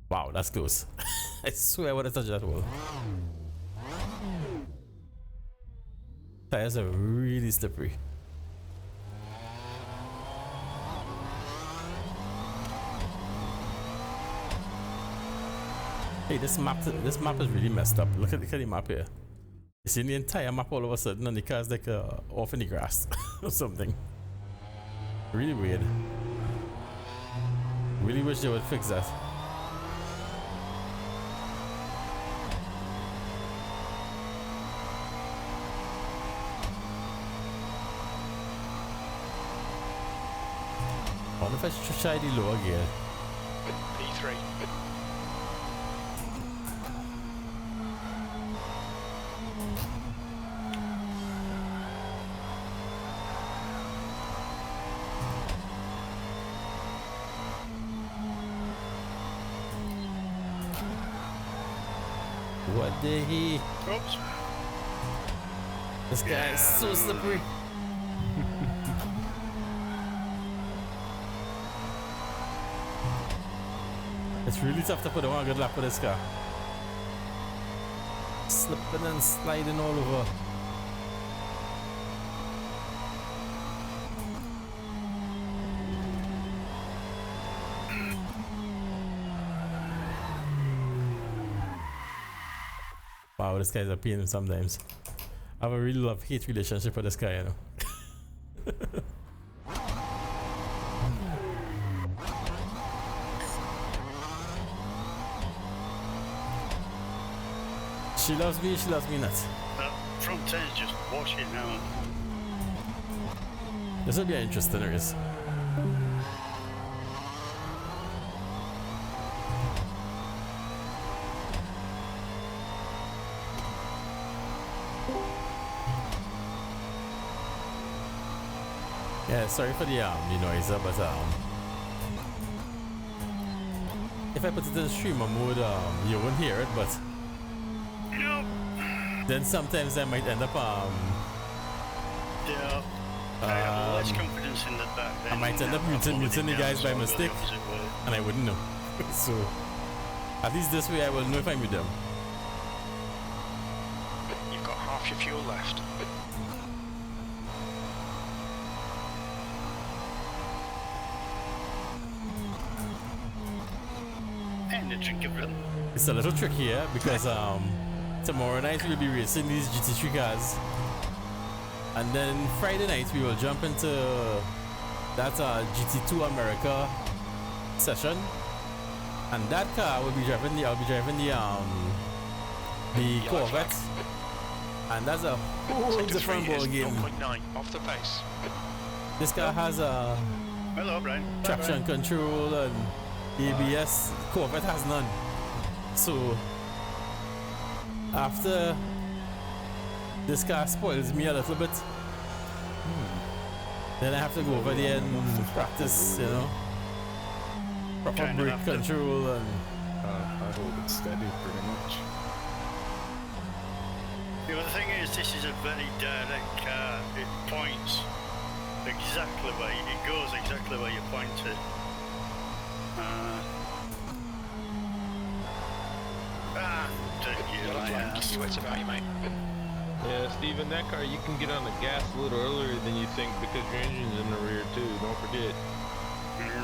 Wow, that's close. I swear I would have touched that wall. Tires are really slippery. Hey, this map is really messed up. Look at the map here. You see the entire map all of a sudden and the car's like off in the grass or something. Really weird. Really wish they would fix that. I wonder if I should try the lower gear. P3. What the he? Oops. This guy is so slippery. It's really tough to put on a good lap with this car. Slipping and sliding all over. Wow, this guy's a pain sometimes. I have a really love-hate relationship with this guy, you know. She loves me not. That front end's just washing out. This will be an interesting race. Yeah, sorry for the noise, but if I put it in streamer mode, you wouldn't hear it, but No. then sometimes I might end up Yeah. I have less confidence in that back then. I might end up muting the guys by mistake, and I wouldn't know. So at least this way I will know if I mute them. You've got half your fuel left. And a drink of rum. It's a little tricky here because tomorrow night we'll be racing these GT3 cars, and then Friday night we will jump into that GT2 America session, and that car will be driving I'll be driving the Corvette, and that's a whole different ball game. 0.9 off the pace. This car has a Hello, Brian. traction control and ABS. Corvette has none. So after this car spoils me a little bit, then I have to go over there and practice, you know, proper Kinda brake have to. control and I hold it steady pretty much. The other thing is, this is a very direct car. It points exactly where it goes exactly where you point it. Yellow flag. See what's about you, mate. Yeah, Steven, that car you can get on the gas a little earlier than you think because your engine's in the rear too. Don't forget.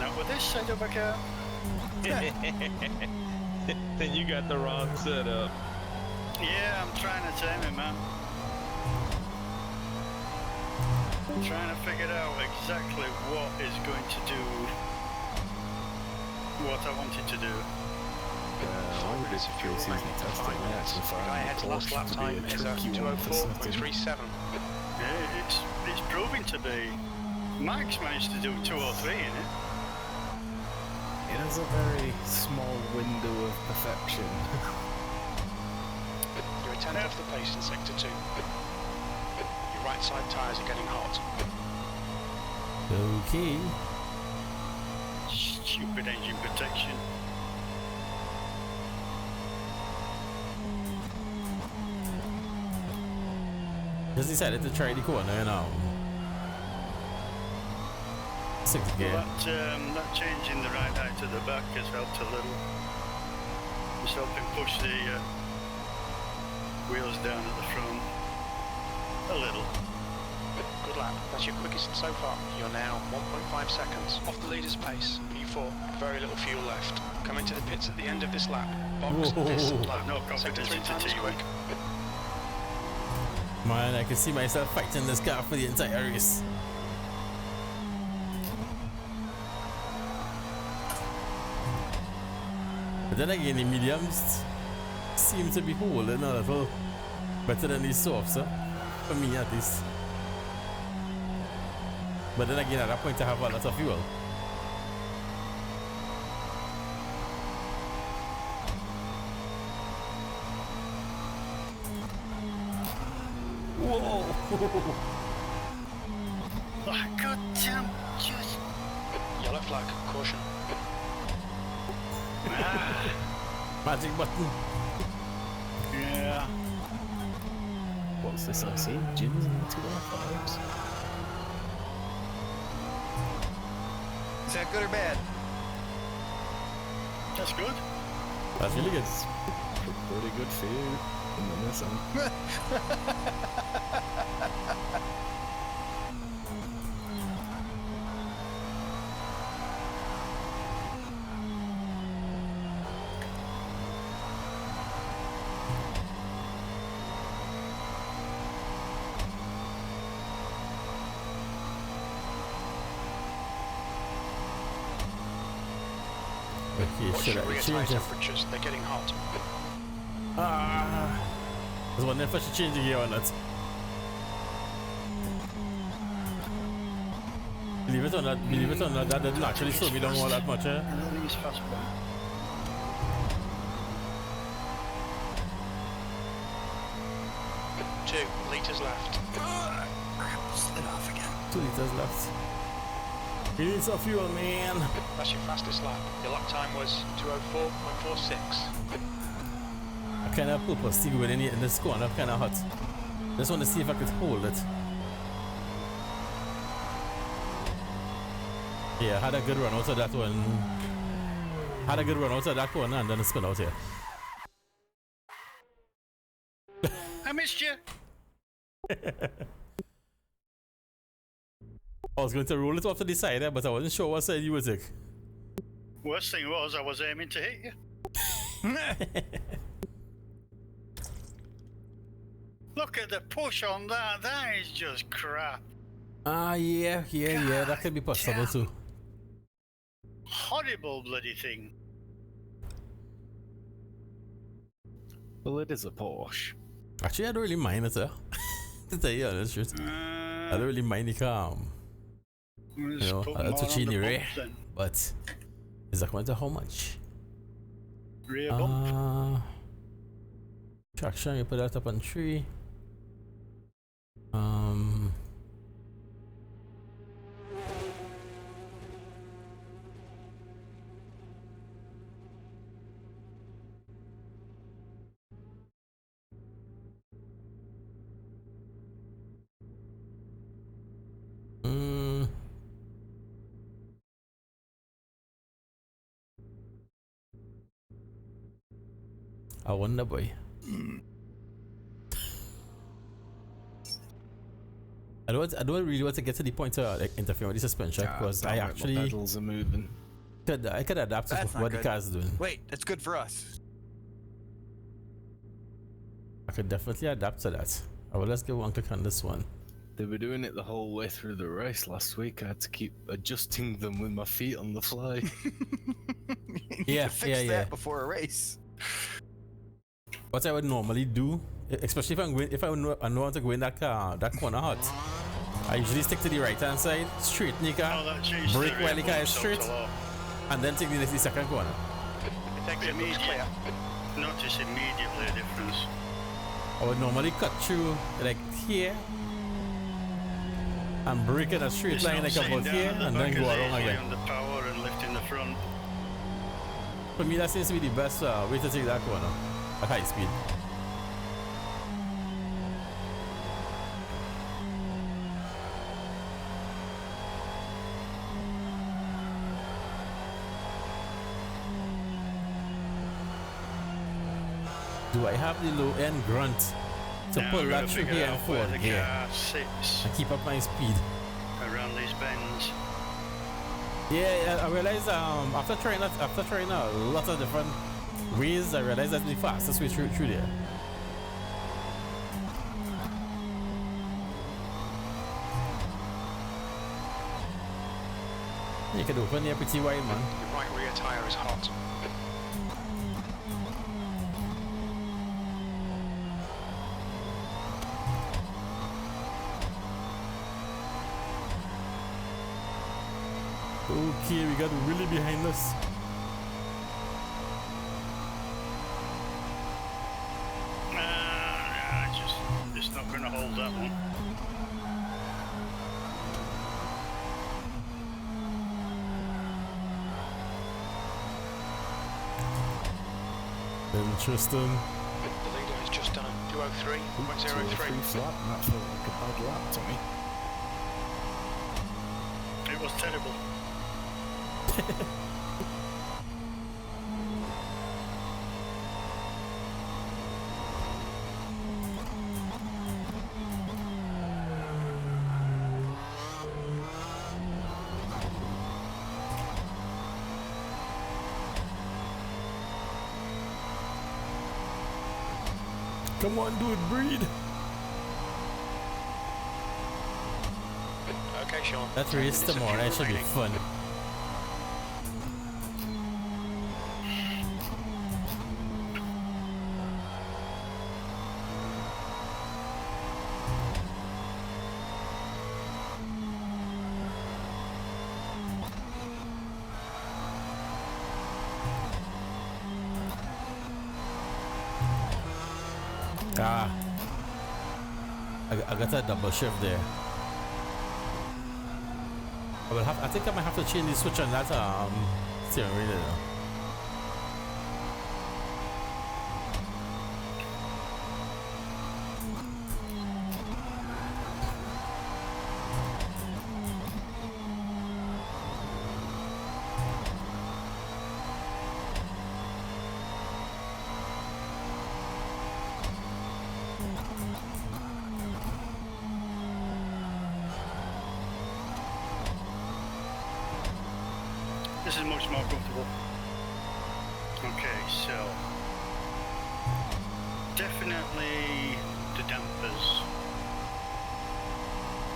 Not with this side of a car. Then you got the wrong setup. Yeah, I'm trying to time it, man. I'm trying to figure out exactly what is going to do what I wanted to do. Forward is a fuel season lane for testing 5 minutes. that, so The guy ahead to last lap time is at 204.37. Yeah, it's proving to be. Max managed to do 203 in it. It has a very small window of perfection. You're a tenth off the pace in sector 2. Your right side tyres are getting hot. okay. Stupid engine protection. Just decided to try the corner and 6th gear. That change in the right eye to the back has helped a little. It's helping push the wheels down at the front a little. Good lap. That's your quickest so far. You're now 1.5 seconds off the leader's pace. P4. Very little fuel left. Come into the pits at the end of this lap. Box this lap. No Sector confidence 3 in time is T-Way. quick. Man, I can see myself fighting this car for the entire race. But then again, the mediums seem to be holding a little better than the softs, huh? For me at least. But then again, at that point I have a lot of fuel. Whoa! Oh, God damn, just... Yellow flag. Caution. Magic button. Yeah. What's this I see? Gins and 205s. Is that good or bad? That's good. That's really good. Pretty good for you in the Nissan. you Watch should your have rear tyre changed it. temperatures, they're getting hot. I was wondering if I should change the gear or not. Believe it or not, that didn't actually slow me down all that much, eh? I don't think it's fast, but 2 litres left. Slid off again. 2 liters left. We need some fuel, man. That's your fastest lap. Your lap time was 2:04.46. I kind of purposely going in this corner, kind of hot. Just want to see if I could hold it. Yeah, I had a good run out of that one. Had a good run out of that corner and then a spin out here. I missed you. I was going to roll it off to the side there, but I wasn't sure what side you would take. Worst thing was I was aiming to hit you. Look at the push on that. That is just crap. Yeah, that could be possible too. Horrible bloody thing. Well, it is a Porsche. Actually, I don't really mind it, to tell you the honest truth. I don't really mind the car. You know, to change the rear, but is that going to how much? Rear bump. Traction, you put that up on 3. I wonder, boy. I don't really want to get to the point of like, interfering with the suspension because I actually pedals are moving. I could adapt to what the car's doing. Wait, that's good for us. I could definitely adapt to that. Well, let's give one click on this one. They were doing it the whole way through the race last week. I had to keep adjusting them with my feet on the fly. You fix that before a race. What I would normally do, especially if I know I want to go in that corner hot, I usually stick to the right hand side, straighten the car, brake while the car is straight, and then take the second corner. Notice immediately a difference. I would normally cut through like here and brake in a straight line like about here and then go along again. Under power and lifting the front. For me, that seems to be the best way to take that corner at high speed. Do I have the low end grunt to pull that through here and forward here and keep up my speed around these bends? Yeah, I realized after trying a lot of different ways, I realized that's the fastest way through there. You can open here pretty wide, man. Your right rear tyre is hot. Okay, we got really behind us. Just not going to hold that one. Interesting. The leader has just done a 2:03.03 flat, and that felt like a bad lap to me. It was terrible. Come on, dude, breathe. Okay, Sean. That race tomorrow, that should be fun. Ah, I got a double shift there. I think I might have to change the switch on that steering wheel now. This is much more comfortable. Okay, so definitely the dampers.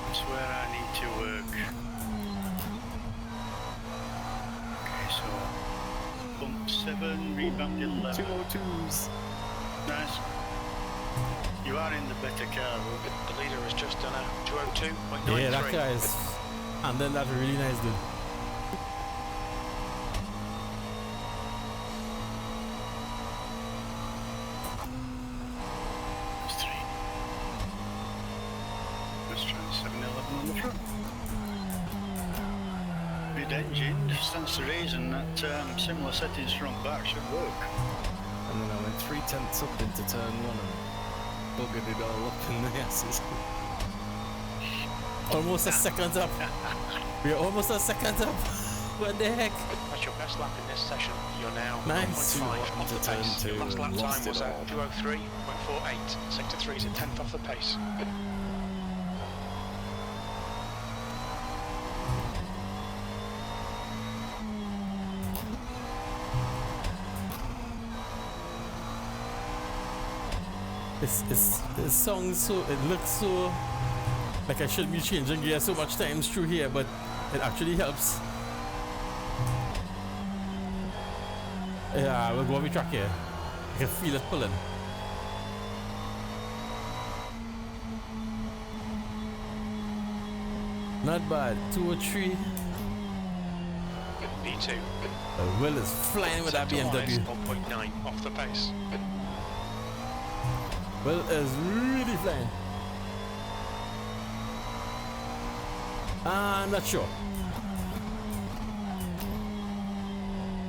That's where I need to work. Okay, so bump 7, rebound 11. 202s. Nice. You are in the better car, though. The leader has just done a 202.93. Yeah, that guy is, and then that's really nice, dude. Engine stands to reason that similar settings front back should work. And then I went 3/10 up into turn 1 and buggered it all up in the asses. Almost a second up. We're almost a second up. What the heck? That's your best lap in this session. You're now Nice. 1.5 off the Turn pace. 2 Your last lap and lost time was it at all. 203.48. Sector 3 is a 10th off the pace. It sounds so, it looks so like I shouldn't be changing gear so much times through here, but it actually helps. Yeah, we'll go on the track here. I can feel it pulling. Not bad. 203. B2. The Will is flying with that BMW. 1.9 off the pace. Will is really flying. I'm not sure.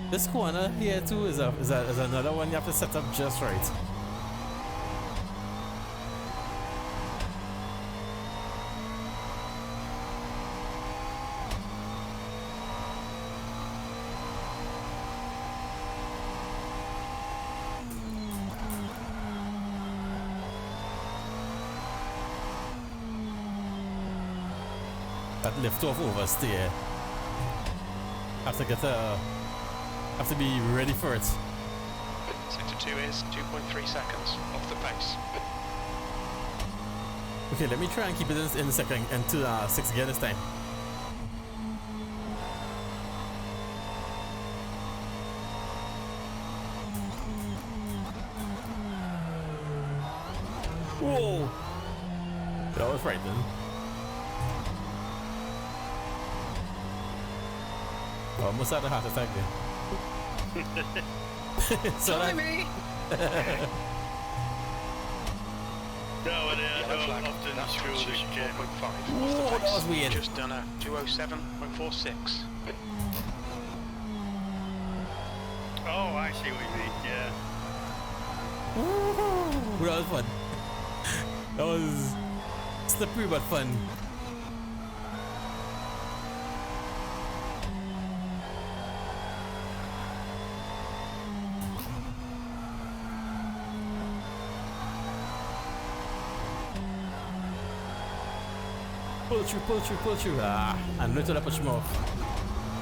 This corner here too is another one you have to set up just right. That lift off oversteer. Have to be ready for it. Sector 2 is 2.3 seconds off the pace. Okay, let me try and keep it in the second into 6 gear this time. Whoa! That was frightening. Almost had a heart attack there. So Join me! No, I don't often screw the chicane. 4.5 Whoa, that was weird. Just done a 207.46. Oh, I see what you mean, yeah. Woo, that was fun. That was slippery but fun. Pull through. And little push him off.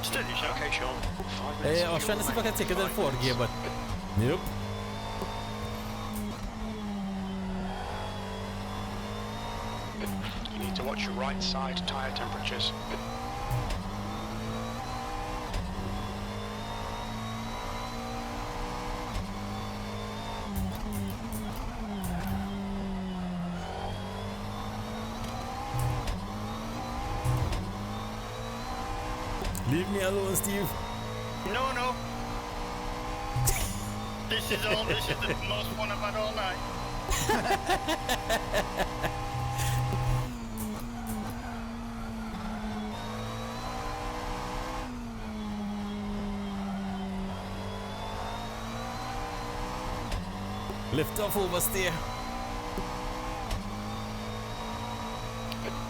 Steady, Sean. Okay, Sean. 5 minutes. Hey, I was trying to see if I can take it in 4th gear, but nope. You need to watch your right side tyre temperatures. Leave me alone, Steve. No. This is the most fun I've had all night. Lift off oversteer.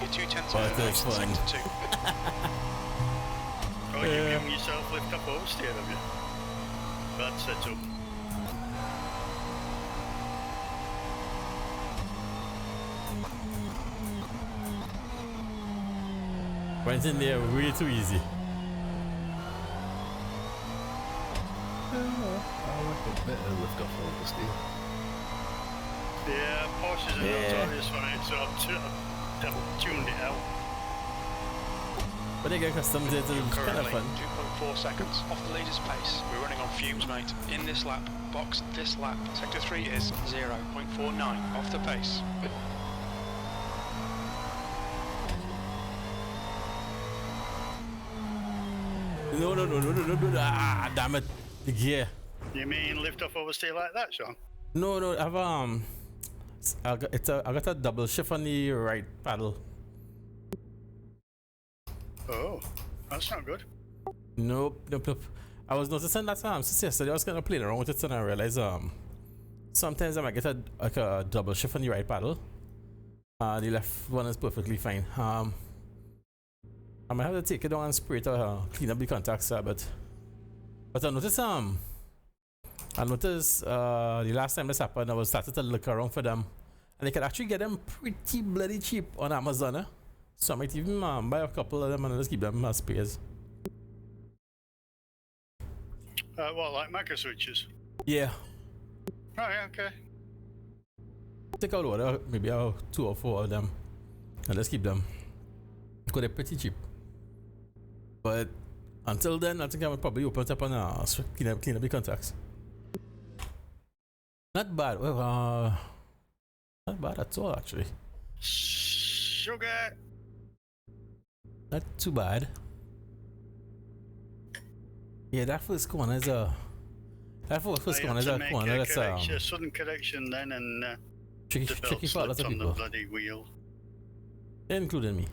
You're 2/10 Oh, over that's sector fun. 2. Oh, you've given yourself lift up oversteer, have you? Bad setup. Went in there way too easy. I like a bit of lift off oversteer. Yeah, Porsches are notorious for it, so I've tuned it out. But they get accustomed to it, it's kind of Currently, fun. 2.4 seconds off the leader's pace. We're running on fumes, mate. In this lap, box this lap. Sector 3 is 0.49 off the pace. No. Ah, damn it. The gear. You mean lift off oversteer like that, Sean? No, I got a double shift on the right paddle. Oh, that's not good. Nope. I was noticing that since yesterday I was kind of playing around with it and I realized sometimes I might get a double shift on the right paddle. The left one is perfectly fine. I might have to take it down and spray it to clean up the contacts a bit. But I noticed the last time this happened I was started to look around for them and they could actually get them pretty bloody cheap on Amazon. So I might even buy a couple of them and just keep them as spares. What, like micro switches? Yeah. Oh, yeah, okay. Take out maybe 2 or 4 of them and just keep them because they're pretty cheap. But until then, I think I would probably open it up and clean up the contacts. Not bad. Well, not bad at all, actually. Sugar. Not too bad. Yeah, that first corner is a. That first corner is a corner that's a sudden correction then, and tricky for a lot of on people, the bloody wheel, including me.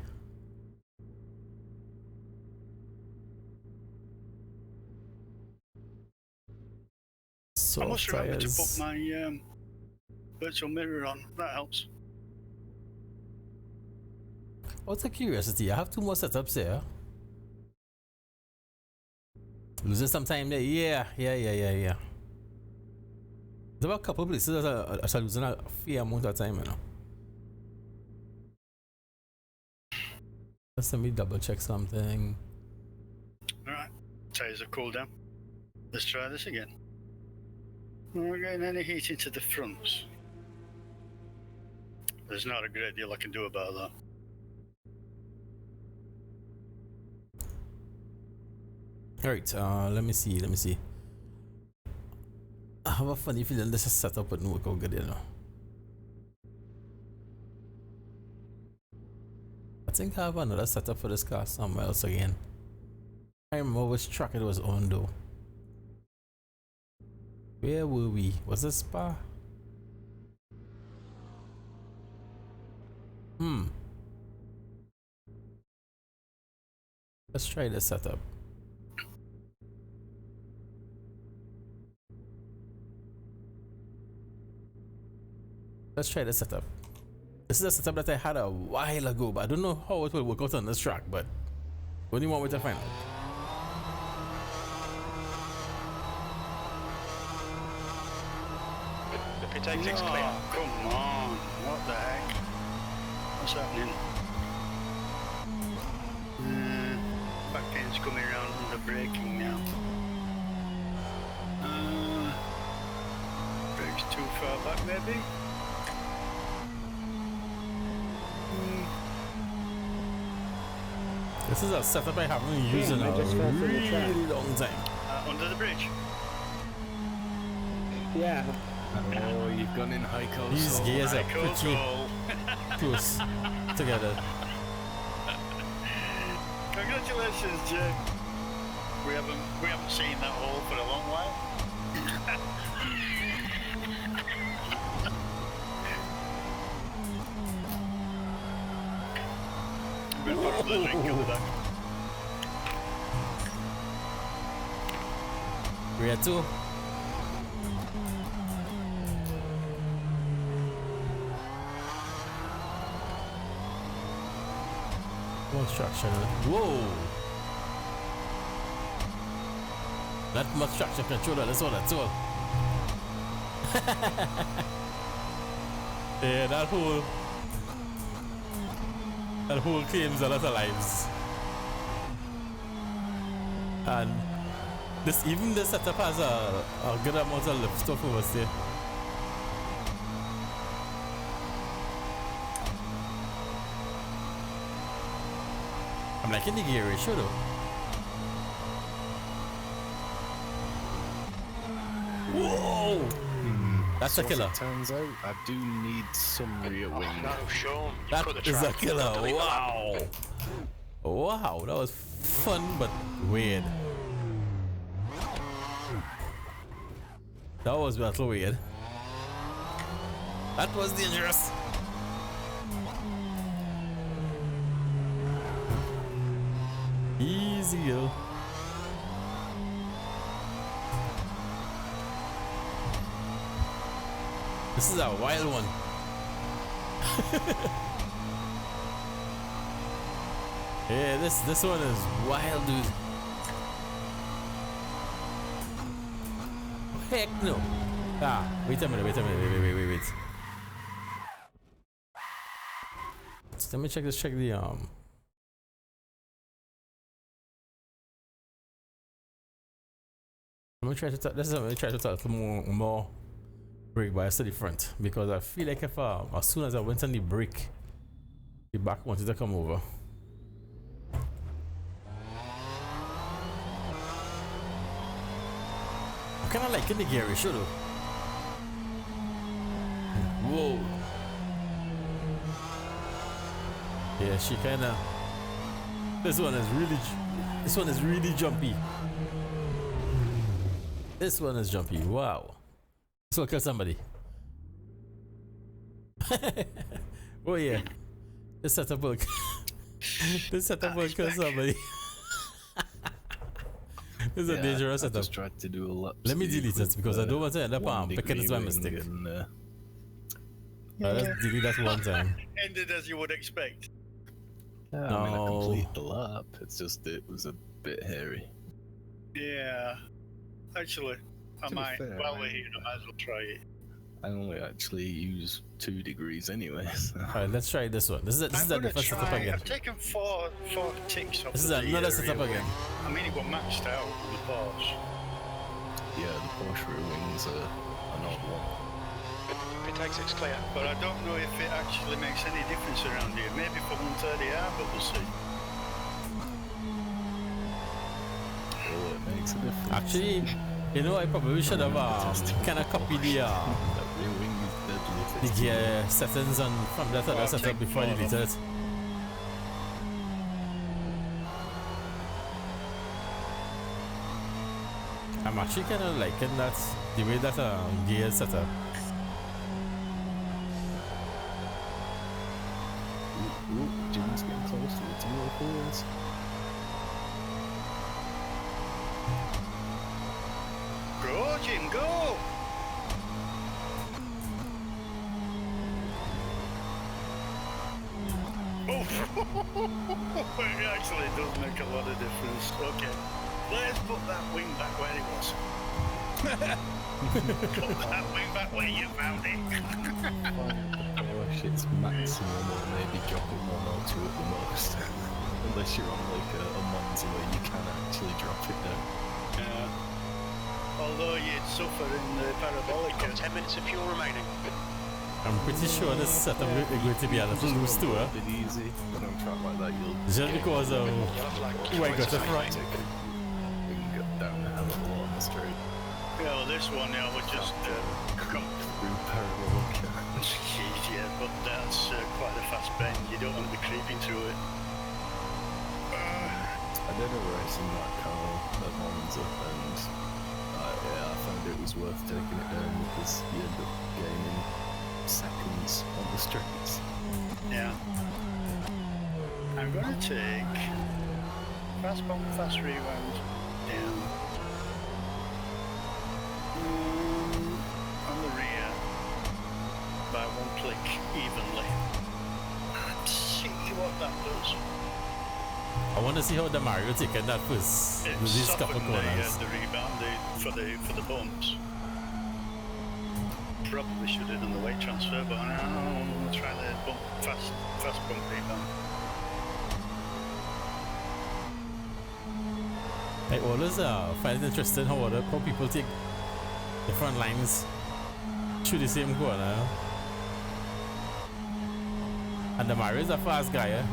So I must remember to put my virtual mirror on. That helps. Out of curiosity, I have 2 more setups here. Losing some time there. Yeah. There's about a couple of places that are losing a fair amount of time, you know. Just let me double check something. Alright, tires have cooled down. Let's try this again. We're not getting any heat into the fronts. There's not a great deal I can do about that. Alright, let me see. I have a funny feeling this is set up wouldn't work out good, you know. I think I have another setup for this car somewhere else again. I remember which track it was on though. Where were we? Was this Spa? Let's try this setup. Let's try the setup. This is a setup that I had a while ago, but I don't know how it will work out on this track, but only one way to find out. The pit exit's clear. Come on, what the heck? What's happening? Back end's coming around and they're braking now. Brakes too far back maybe? This is a setup I haven't used in a really long time. Under the bridge? Yeah. Oh, you've gone in high coast. These gears are Cool, pretty cool. close together. Congratulations, Jay. We haven't seen that hole for a long while. Pour up the drink at the back. Rear 2. Much traction. Whoa! Not much traction controller, that's all that's all. Yeah, that hole claims a lot of lives. And even this setup has a good amount of lift stuff over there. I'm liking the gear ratio though. Whoa! That's a killer. As it turns out, I do need some rear wing. No, Sean. That is a killer. Wow. Wow, that was fun but weird. That was a little weird. That was dangerous. Easy yo. This is a wild one. Yeah, this one is wild, dude. Heck no. Ah, wait a minute. Let me check the let me try to talk. Let me try to talk more brake bias to the front, because I feel like if as soon as I went on the brake, the back wanted to come over. I kind of like in the gear ratio though. Whoa. Yeah, she kind of. This one is really jumpy. This one is jumpy. Wow. This will kill somebody. Oh yeah. This setup will kill somebody. This is a dangerous setup. I just tried to do a lap. Let me delete it because I don't want to end up picking this by mistake. Let's delete that one time. Ended as you would expect. Yeah, I mean, I completed the lap. It's just it was a bit hairy. Yeah. Actually, while we're here, I might as well try it. I only actually use 2 degrees anyway. So. Alright, let's try this one. This is a different setup again. I've taken four ticks off. This is another setup again. I mean, it got maxed out with the Porsche. Yeah, the Porsche rear wings are an odd one. Pit exit's clear. But I don't know if it actually makes any difference around here. Maybe for 130R, but we'll see. Oh, it makes a difference. Actually, you know, I probably should have kind of copied the gear settings on from that other setup before I deleted it. I'm actually kind of liking that, the way that gear is set up. Ooh, Jim's getting close to the 204s. Go, Jim, go! Oh, it actually does make a lot of difference. Okay, let's put that wing back where it was. Put that wing back where you found it. Gosh, it's maximum, or maybe dropping 1 or 2 at the most. Unless you're on like a Monza where you can actually drop it down. Yeah. Although you'd suffer in the parabolic. 10 minutes of fuel remaining. I'm pretty sure this setup is going to be a little loose too, a bit easy, but on a track like that you'll just because of who I got it from. You can get down a hell of a lot on the straight. Yeah, well, this one, yeah, would just come through parabolic. Yeah, but that's quite a fast bend. You don't want to be creeping through it. I did a race in that car at Monza, and I found it was worth taking it down because you end up gaining seconds on the straights. Yeah. I'm gonna take fast bump, fast rewind down. On the rear by 1 click evenly. See what that does. I want to see how the Mario taking that first. It These couple softened corners. the rebound for the bumps. Probably should have done the weight transfer, but I'm gonna try the fast bump rebound. I always find it interesting how people take different lines through the same corner. And the Mario is a fast guy, eh?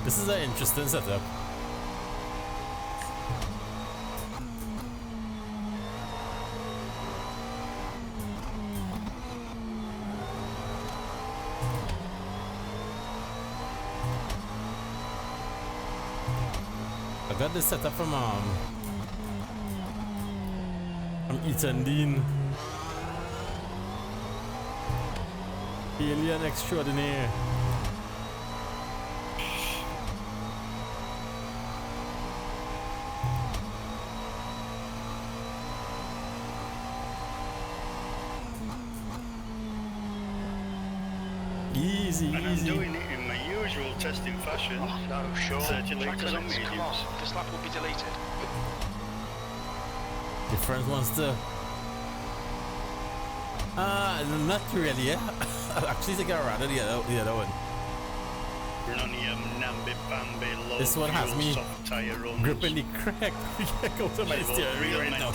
This is an interesting setup. I got this setup from Ethan Dean, alien extraordinaire. Easy, and easy. I'm doing it in my usual testing fashion. Oh, no, sure. 30 litres on Come mediums. on, this lap will be deleted. The friend wants to. Not really, yeah. I actually think I'd rather the other one. This one has me gripping the crack. Go to my steering wheel right now.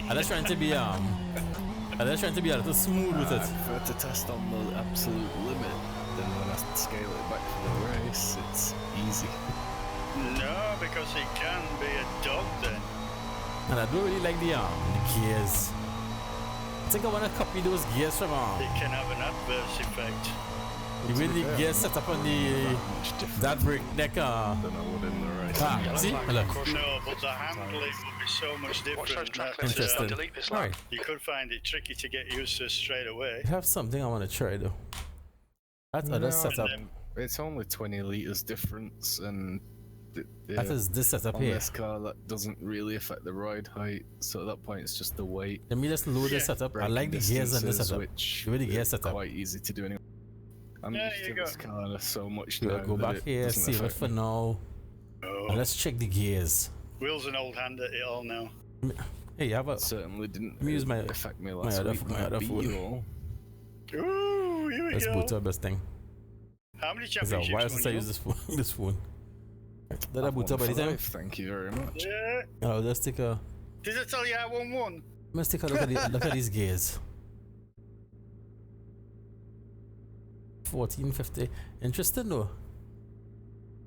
I'm just trying to be I'm just trying to be a little smooth with it. I prefer to test on the absolute limit than when I scale it back for the race. It's easy. No, because it can be a dog then. And I don't really like the gears. I think I want to copy those gears from It can have an adverse effect. the way the gears set up on the that breakneck Than I would in the race. see? No, but the handling would be so much different. Interesting. Delete this Right. You could find it tricky to get used to straight away. I have something I want to try though. That's other setup. It's only 20 litres difference, and That is this setup on here. this car that doesn't really affect the ride height. So at that point, it's just the weight. Let me just load this setup. I like the gears on this setup. Which The way the gears set up. quite easy to do anyway. I'm There used you to go. this car so much We'll now go that back it here, doesn't save it affect for me. now. Oh. And let's check the gears. Will's an old hand at it all now. Hey, you have a. Certainly didn't me use my- affect me my last other- week. my when I other beat phone. you all. Ooh, here we Let's go. boot up this thing. How many It's championships? a while since I won used this phone. This phone. Did I I've boot won up anytime? 5, thank you very much. you? Yeah. Oh, let's take a. Did I tell you I won one? Let's take a look at look at these gears. 1450. Interesting though.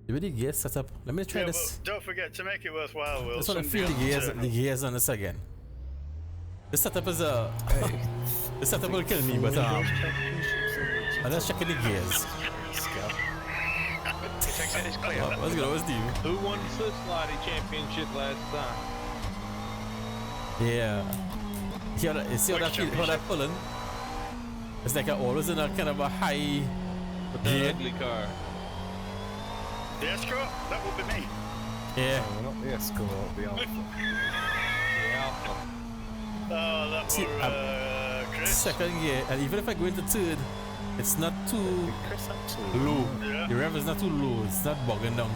The way the gears set up. Let me try Yeah, this. but don't forget to make it worthwhile, Will. I just want to feel somebody else the gears on this again. This setup is a. This setup will kill me, but I'm just checking the gears. Exit is clear. What's good? What's Steve? Who won the Slotty Championship last time? Yeah. See how that, how that pulling? It's like I'm always in a kind of a high With the gear. ugly car. The escort? That would be me. Yeah. No, not the Escort, the Alpha. The Alpha. Oh, that See, were Chris. Second gear, and even if I go into third, it's not too Chris actually. low. Yeah. The rev is not too low. It's not bogging down.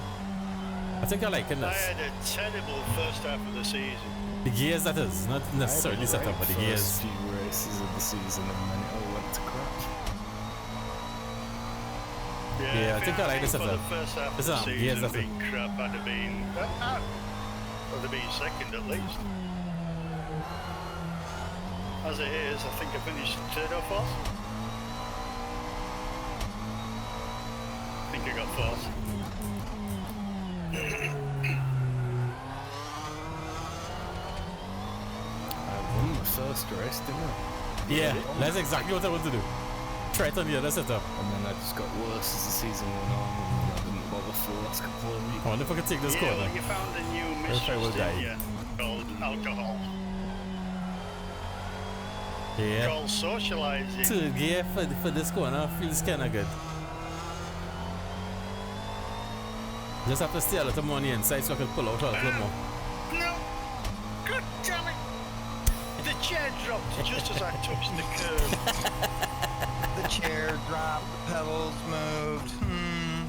I think I like it. I had a terrible first half of the season. The gears, that is not necessarily set up, but the gears. First few races of the season, and then it all went to crap. Yeah, I think I like this for the setup. first half of This the is gears, season that's being crap, I'd have been I'd have been second at least. As it is, I think I finished third or fourth. I think I got fourth. I won the first race, didn't I? Yeah, that's exactly what I want to do. Try it on the other setup. And then I just got worse as the season went on, and I didn't bother for the last couple of weeks. I wonder if I can take this corner. Well, you found a new mistress, didn't you? Called alcohol. Yeah. Called socializing. Third gear for this corner feels kind of good. Just have to stay a little more on the inside so I can pull out a little more. No! God damn it! The chair dropped just as I touched the curb. The chair dropped, the pedals moved.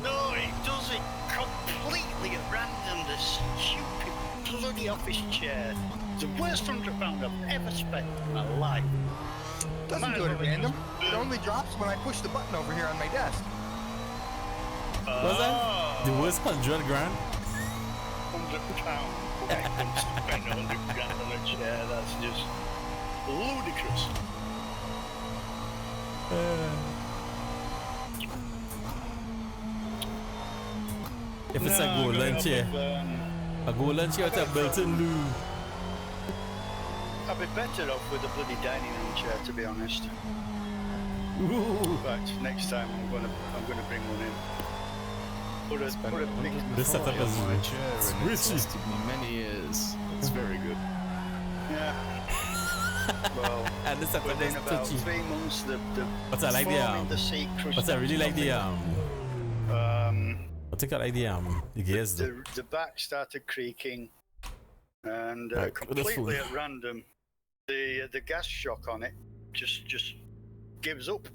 No, it does it completely at random, this stupid bloody office chair. It's the worst £100 I've ever spent in my life. Doesn't do it at random. It only drops when I push the button over here on my desk. What's that? The worst $100 grand? £100. I can spend £100 on a chair. That's just ludicrous. If it's a golden chair, a golden chair with a built-in loo. I'd be better off with a bloody dining room chair, to be honest. Ooh. But next time I'm gonna bring one in. Put a big This setup is my chair, and rich. it's lasted me many years. It's very good. yeah. Well, And this setup within is about touchy. 3 months, the But I like the foam in the seat crushed. but I really like the I think I like the gears though. the back started creaking, and Right, completely at random, the gas shock on it just gives up.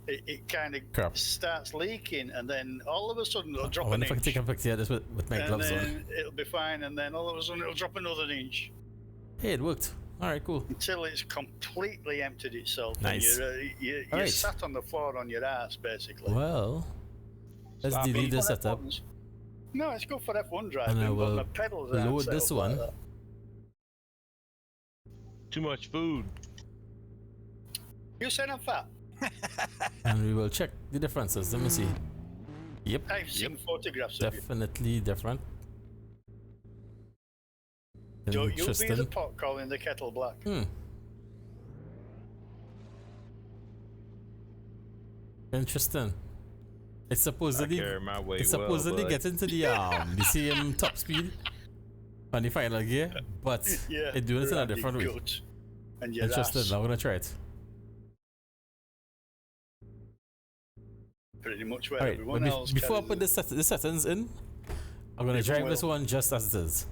It kind of starts leaking, and then all of a sudden it'll drop I wonder an if I can inch. take a picture of this with my And gloves on. then it'll be fine, and then all of a sudden it'll drop another inch Hey, it worked. Alright, cool. until it's completely emptied itself. Nice. And you're Alright. sat on the floor on your ass, basically. Well, let's So delete I've this got setup. F1s. No, it's good for F1 driving, And I but will my pedals aren't load set this up one. like that. Too much food. You said I'm fat. And we will check the differences. Let me see. Yep. I've seen photographs of you. Definitely different. You'll be the Interesting. pot calling the kettle black. Interesting. It's supposedly carry my weight it's well, supposedly bud. getting to the same top speed on the final gear, but Yeah, it doing it in a right, different way. your gut and your Interesting. ass. I'm gonna try it. Pretty much where Alright, everyone but else before I carries put the settings in, I'm gonna drive this one just as it is.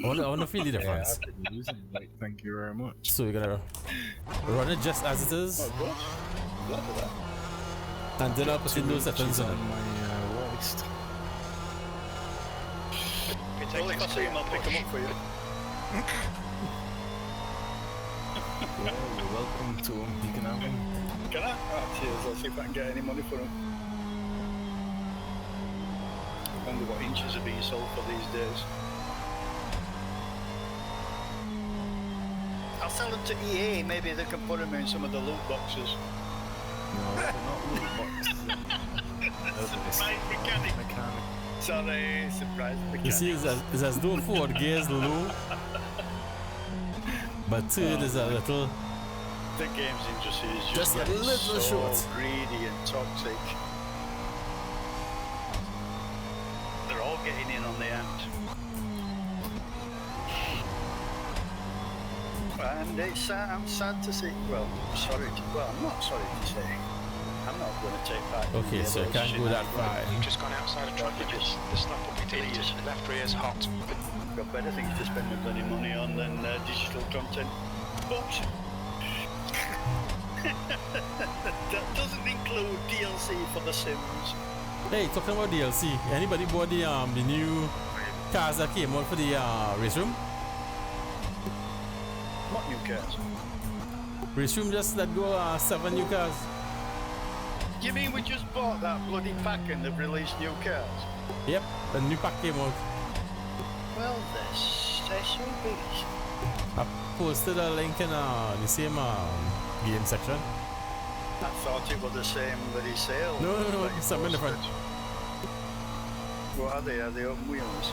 I wanna feel the difference. Yeah, I've been using it. Thank you very much. So we're gonna run it just as it it. is, Oh, good. Glad of that. and then I'll put in those settings in on it. my waist. Well, if I see him, I'll pick him up for you. Yeah, you're welcome to him. You can have him. Can I? Oh, cheers. I'll see if I can get any money for him. I wonder what inches are being sold for these days. I'll sell them to EA. Maybe they can put them in some of the loot boxes. No, they're not loot boxes. Surprise mechanic. Sorry, surprise mechanic. You see, it's as though forward gear is low, but third is a little. The games industry is Just a getting little so short. greedy and toxic. They're all getting in on the act. And it's I'm sad to see. Well, I'm not sorry to say. I'm not going to take part. in Okay, the so I can't go that far. You've just gone outside of track limits. The snap will be deleted. Left rear's hot. Got better things to spend my bloody money on than digital content. But that doesn't include DLC for The Sims. Hey, talking about DLC, anybody bought the new cars that came out for the race room? What new cars? Race room just let go 7 new cars. You mean we just bought that bloody pack and they've released new cars? Yep, the new pack came out. Well, they're so big. I posted a link in the same game section. I thought it was the same bloody sale. No, that you something different. posted. What are they? Are they open wheels?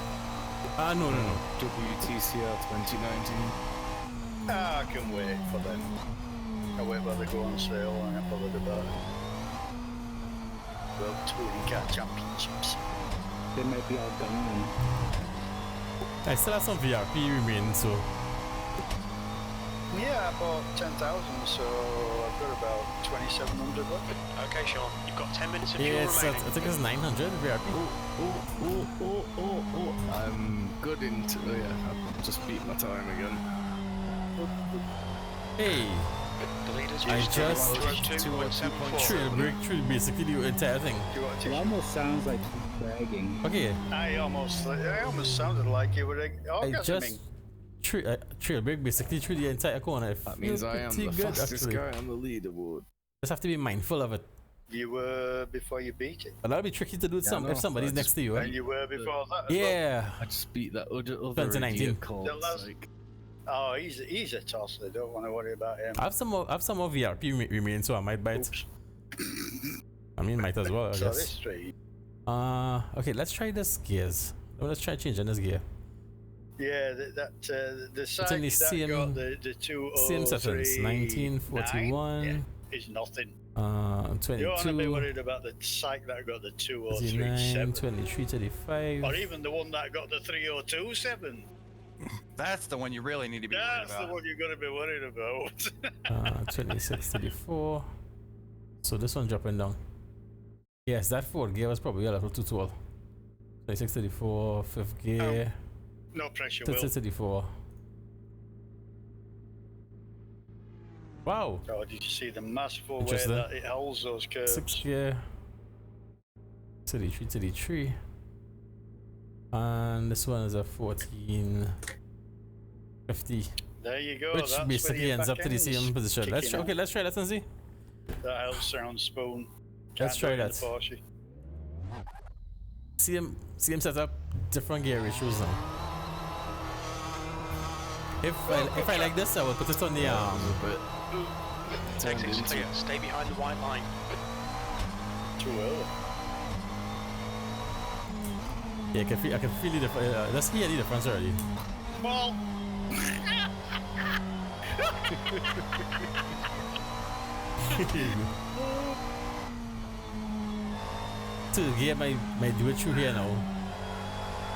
No. WTCR 2019. I can wait for them. I wait while they go on sale. I ain't bothered about it. World Touring Car Championships. They might be all gone. I still have some VRP remaining, so Yeah, I bought 10,000, so I've got about 2,700 left. Okay, Sean, you've got 10 minutes of fuel yeah, it's, I remaining. think it's 900 VRP. I'm good into. Oh yeah, I've just beat my time again. Hey, The leaders I use just 202.74. trail break through basically the entire thing. Do you want It to almost sounds like bragging. Okay, I almost sounded like you were I orgasming. just trail break basically through the entire corner. That means I am the fastest guy on the leaderboard. Just have to be mindful of it. You were before you beat it. But that'll be tricky to do with Yeah, if somebody's next to you. And you were before that as Yeah. I just beat that other 2019. idiot called The last- like, well. Oh, he's a tosser. Don't want to worry about him. I have some more VRP remaining, so I might buy it. Oops. I mean, might as well, I So this guess. street. Okay, let's try this gears. Let's try changing this gear. Yeah, the site only that same- got the 203 Same settings. 1941. yeah, is nothing. 22. You don't want to be worried about the site that got the 29, 2037, 23, 35. or even the one that got the 3027. That's the one you really need to be worried That's about. the one you got to be worried about. 26, 34. So this one dropping down. Yes, that fourth gear was probably a little too tall. 26, 34, fifth gear. No pressure, Will. 34. Wow. Oh, did you see the masterful way Interesting. that it holds those curves? Sixth gear. 33, 33. And this one is a 1450. There you go. Which that's basically where your ends up to the back end's same position. Let's kicking try, okay, out. let's try that and see. That helps round spoon. Let's Can't do try it in that. the Porsche. Same setup, different gear ratios now. If I like this, I will put it on the Exit's clear. Stay behind the white line. Too early. Yeah, I can feel the difference. Let's hear the difference already. Well, So the gear might do it through here now.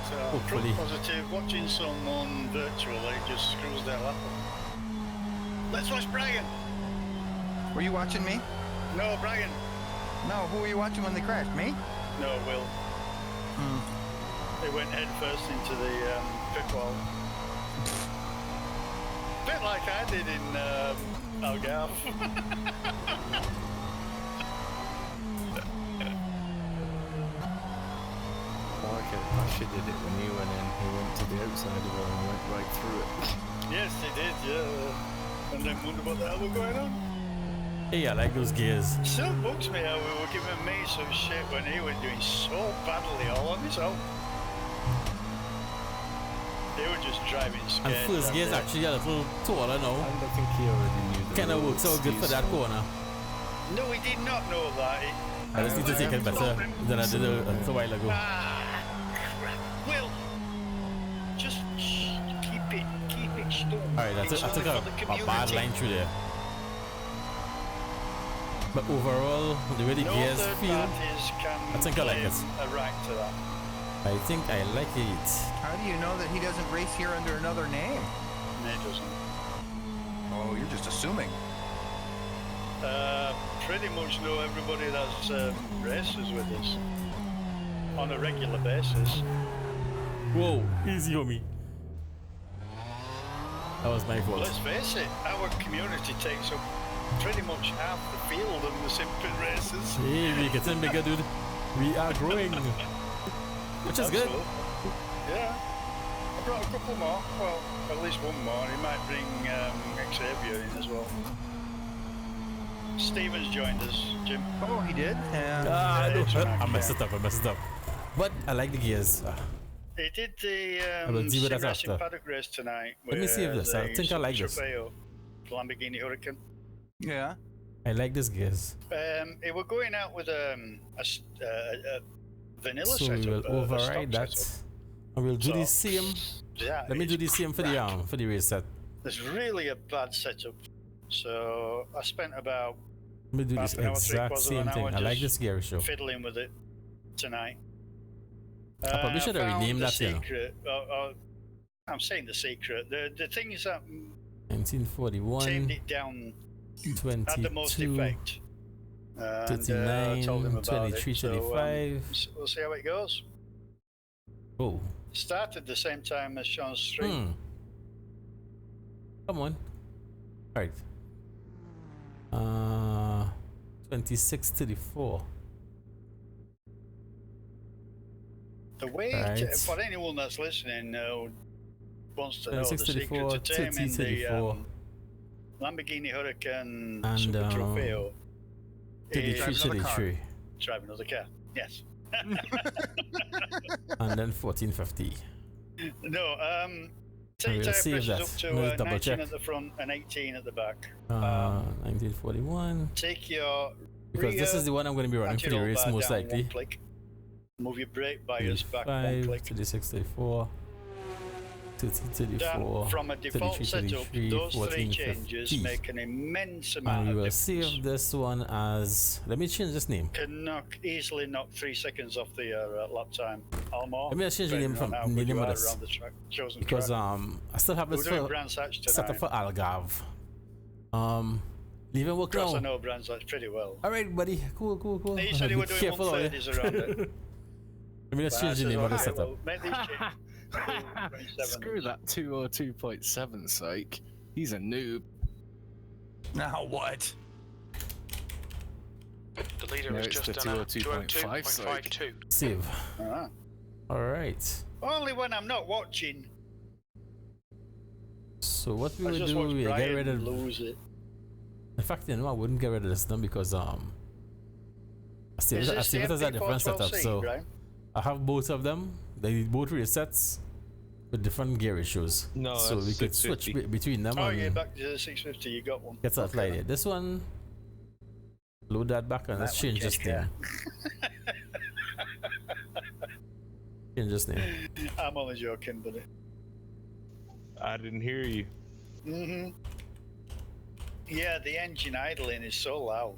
so Hopefully. proof positive. Watching someone virtually just screws their lap up. Let's watch Brian. Were you watching me? No, Brian. No, who were you watching when they crashed? Me? No, Will. They went head first into the pit wall. Bit like I did in Algarve. Asher did it when he went in. He went to the outside of it and went right through it. Yes, they did, yeah. And then wonder what the hell was going on. Hey, I like those gears. Still bugs me how we were giving me some shit when he was doing so badly all on his own. They were just driving scared. And first gear's actually a little taller now. I don't think he already knew the Kind of roads, works out good for that so- corner. No, he did not know that. I just need to take it better than I did a little while ago. Ah, crap. Will, just keep it still. Alright, I It's took only a for the bad community. line through there. But overall, the way the No gears third feel, parties can I think I like claim it. a right to that. I think I like it. How do you know that he doesn't race here under another name? No, it doesn't. Oh, you're just assuming. Pretty much know everybody that's races with us on a regular basis. Whoa, easy on me. That was my fault. Let's face it, our community takes up pretty much half the field of the Simpit races. Hey, we're getting bigger, dude. We are growing. Which is good. Absolutely. Yeah. I brought a couple more. Well, at least one more. He might bring Xavier in as well. Steven's joined us, Jim. Oh, he did? Yeah. Ah, no. it's fine, I messed it up. But I like the gears. He did the will deal with that sim racing after. paddock race tonight. Let me see if this. I think I like this. Trofeo, Lamborghini Huracan. Yeah. I like this gears. He were going out with a vanilla So setup. we will a override stock that. setup. And we'll do So, the same. Yeah, Let me do the same for the race set. It's really a bad setup. So I spent about Let me do half this an hour, exact three-quarters of same an thing. hour, I like just this gear show. fiddling with it tonight. I probably should have found renamed the that, you know. secret. I'm saying the secret. The things that 1941, tamed it down 22, had the most effect. And, 39, I told him about 23, it. So, 25. we'll see how it goes. Oh. Started the same time as Sean's stream. Come on. Alright. 26 to the 4. The way, for anyone that's listening wants to know the secret to taming the Lamborghini Huracan Super Trofeo is drive another car. Yes. And then 1450. No, We'll tire save pressures that. up to Let's double 19 check. at the front and 18 at the back. 1941. Take your Because this is the one I'm going to be running for the race most likely. One click. Move your brake bias back 1 click. 36, 34, 34, from a default 33, setup, 33, those 14, three changes 50. make an immense And amount we of will difference. save this one as, let me change this name. Can easily knock 3 seconds off the lap time or more. Let me change the name from the name of this. Because I still have this for set up for Algarve. Leave it work now. I know Brands Hatch pretty well. Alright, buddy. Cool. He said he would do 130s around it. Let me just change the name of the setup. Make these changes. Screw that 202.7 sake. He's a noob. Now what? The leader No, has it's just the done a 202.5 202.52. Save. Ah. Alright. Only when I'm not watching. So what we I will just do, watch we'll get Brian rid of. lose it. In fact, you know, I wouldn't get rid of this one because I see Is it this as the a different setup. MP412C, So Brian? I have both of them. They both resets with different gear ratios. No, so that's we could switch 650. between them. Oh and yeah, back to the 650. You got one. get that light. This one, load that back and let's That change one, this yeah. name. Change this name. I'm only joking, buddy. I didn't hear you. Yeah, the engine idling is so loud.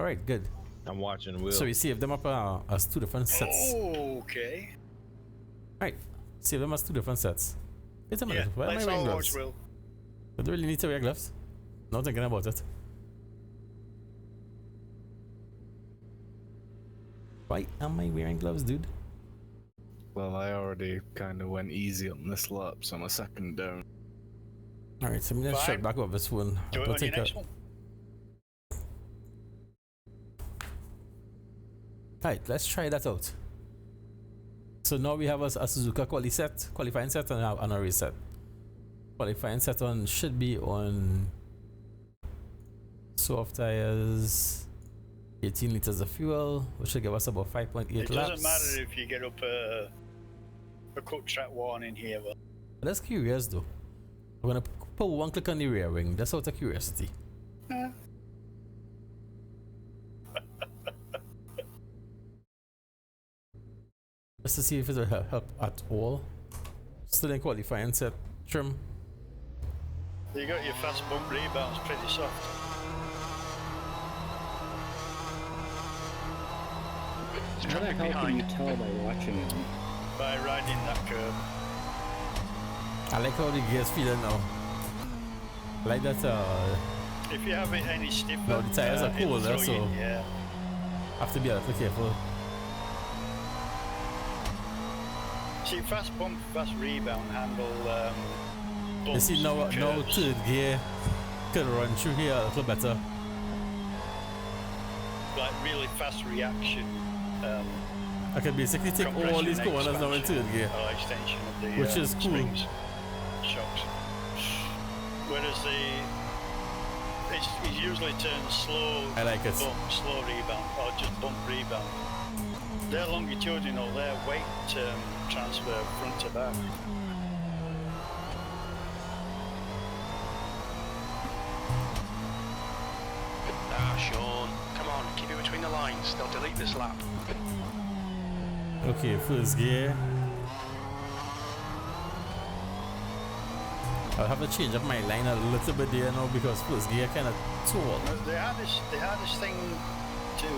All right, good. I'm watching Will. So we save them up as two different sets. Oh, okay. Right, save them as two different sets. Wait a minute, Yeah, why am I let's wearing all gloves? watch Will. I don't really need to wear gloves. Not thinking about it. Why am I wearing gloves, dude? Well, I already kind of went easy on this lap, so I'm a second down. Alright, so I'm gonna shut back over this one. Do it on your next one. Alright, let's try that out. So now we have a Suzuka qualifying set and a race set. Qualifying set on should be on soft tires, 18 liters of fuel, which should give us about 5.8 It laps. doesn't matter if you get up a cut track warning here, but That's curious though. I'm gonna put one click on the rear wing, just out of curiosity. Just to see if it'll help at all. Still in qualifying set trim. you got your fast bump rebounds pretty soft. How the hell can you tell by watching it? By riding that curve. I like how the gears feeling now. I like that If you have it any stiffer, no, the tires are it'll colder, throw so you, yeah. have to be a little careful. See, fast bump, fast rebound handle. You Bumps, see now curves. third gear could run through here a little better. Like really fast reaction. I can basically take all these corners now in third gear, or extension of the which is cool. springs, shocks. Whereas it usually turns slow. I like it. Bump, slow rebound, or just bump rebound. They're longitudinal. They're weight transfer front to back. Sean, come on, keep it between the lines. They'll delete this lap. Okay, first gear. I'll have to change up my line a little bit there now because first gear kind of tall. The hardest thing to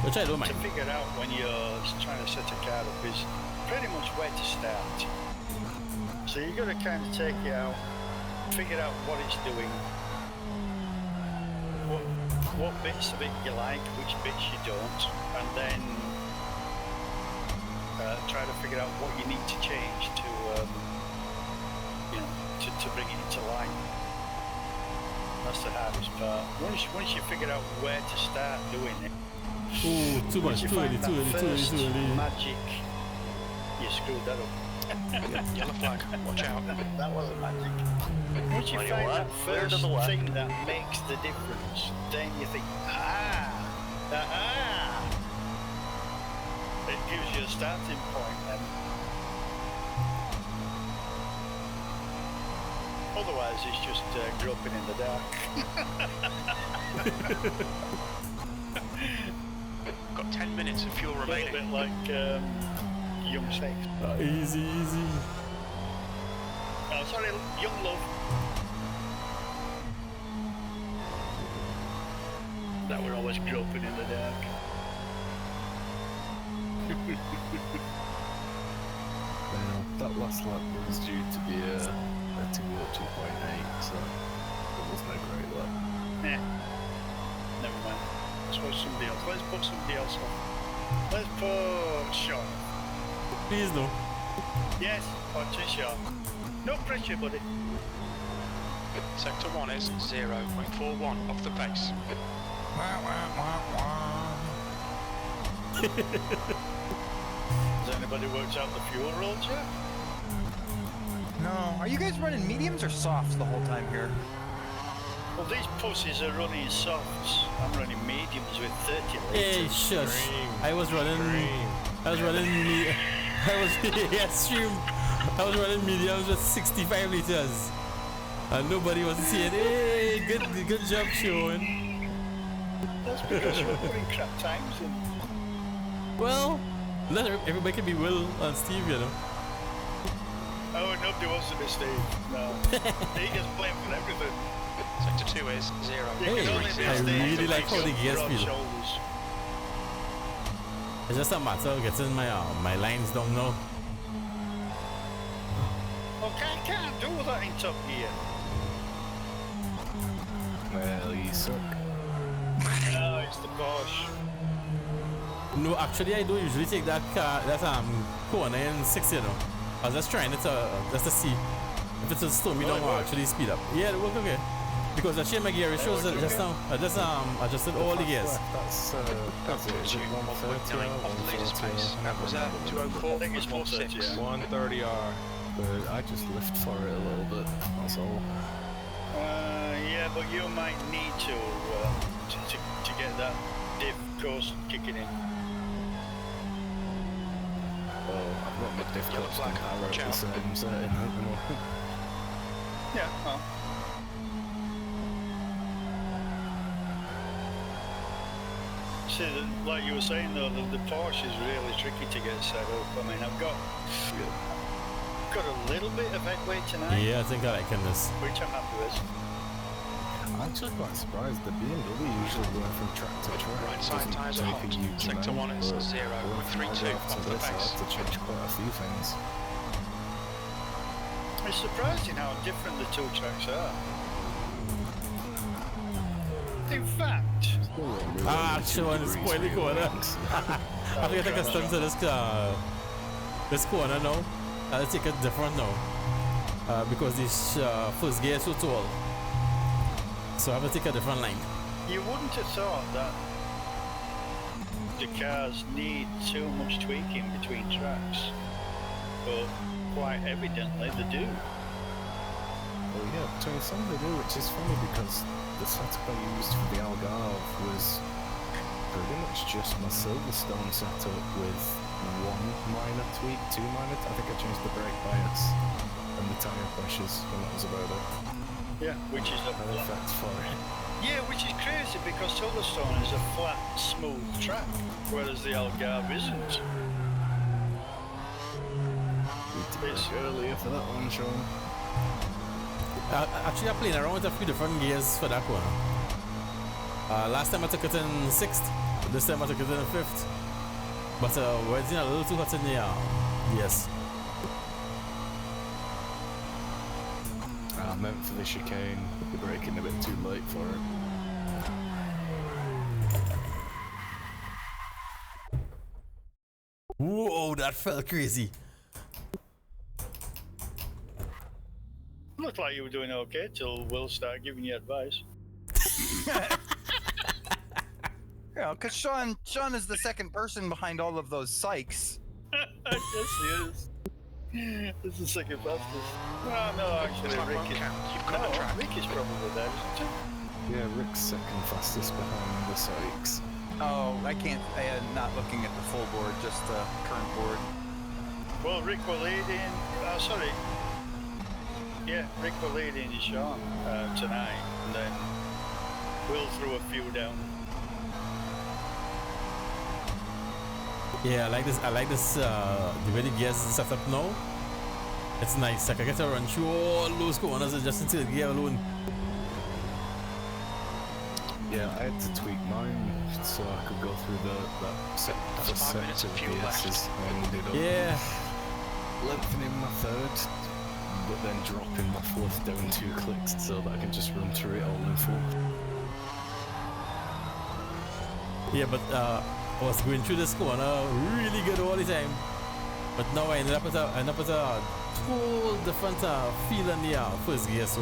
which I don't mind. To figure out when you're trying to set a car up is pretty much where to start. So you've got to kind of take it out, figure out what it's doing, what bits of it you like, which bits you don't, and then try to figure out what you need to change to, to bring it into line. That's the hardest part. Once you figure out where to start doing it, too much, too early. Magic, you screwed that up. Yellow flag, watch out. That wasn't magic. Once you find that first thing that makes the difference, then you think, it gives you a starting point then. Otherwise, it's just groping in the dark. Got 10 minutes of fuel remaining. A little bit like Young Snakes. Easy. Oh, sorry, Young Love. That we're always groping in the dark. Well, that last lap was due to be a 2.8, so it was no great lap. Yeah. Never mind. Let's put somebody else. Let's put somebody else on. Let's put Sean. Please no. Yes, put Sean. No pressure, buddy. Sector 1 is 0.41 off the pace. Has anybody worked out the fuel roads yet? No. Are you guys running mediums or softs the whole time here? Well, these pussies are running softs. I'm running mediums with 30 litres. Hey, shush. I was running mediums with 65 liters. And nobody was saying, hey, good job, Sean. That's because you're putting crap times in. Well, not everybody can be Will and Steve, you know. Oh, nobody wants to be Steve. No. He gets blamed for everything. Sector 2 is 0. Hey, I really like how the gears feel. It's just a matter of getting my lines down now. Okay, I can't do that in top gear. Well, you suck. No, it's the Porsche. No, actually, I do usually take that corner in 6, you know. I was just trying it just to see if it will slow me down or actually speed up. Yeah, it worked okay. Because I changed my gear ratios just now. I just adjusted all the gears. That's it. 1.9 off the leader's pace. That was at 204. I think it's 130. 130R. But I just lift for it a little bit. That's all. Yeah, but you might need to get that diff course kicking in. Well, I've got my diff Yellow flag, watch out. same setting at the moment. Yeah, well. See, like you were saying though, the Porsche is really tricky to get set up. I mean, I've got a little bit of headway tonight. Yeah, I think I like this. Which I'm happy with. I'm actually quite surprised the BMW usually going from track to track. Right side tyres are hot. Sector 1 is 0.32 off the I have pace. to change quite a few things. It's surprising how different the two tracks are. In fact, Sean is spoiling the corner. I think I take a step to this corner now. I'll take it different now. Because this first gear is so tall. So I have to take a different line. you wouldn't have thought that the cars need too much tweaking between tracks, but quite evidently they do. Well, yeah, between some they do, which is funny because the setup I used for the Algarve was pretty much just my Silverstone setup with one minor tweak, two minor. I think I changed the brake bias and the tyre pressures, and that was about it. Yeah, which is a No effect for it. yeah, which is crazy because Silverstone is a flat, smooth track, whereas the Algarve isn't. Need to break earlier for that one, Sean. Actually, I'm playing around with a few different gears for that one. Last time I took it in 6th, this time I took it in 5th. But we're in a little too hot in the yes. I meant for the chicane, we're braking a bit too late for it. Whoa, that felt crazy. Looked like you were doing okay till Will started giving you advice. Yeah, because Sean is the second person behind all of those psychs. Yes, he is. This is the second fastest. No, actually, Rick is. Rick is probably there, isn't he? Yeah, Rick's second fastest behind the Sykes. Oh, I can't. I am not looking at the full board, just the current board. Well, Rick will lead in. Sorry. Yeah, Rick will lead in Sean tonight, and then Will threw a few down. Yeah, I like this. The way the gears is set up now. It's nice. Like I get to run through all those corners just into the gear alone. Yeah, I had to tweak mine so I could go through that set. That's 5 minutes of fuel left. I ended up lengthening my third, but then dropping my fourth down 2 clicks so that I can just run through it all in full. Yeah, but I was going through this corner really good all the time. But now I ended up with a whole different feel in the first gear, so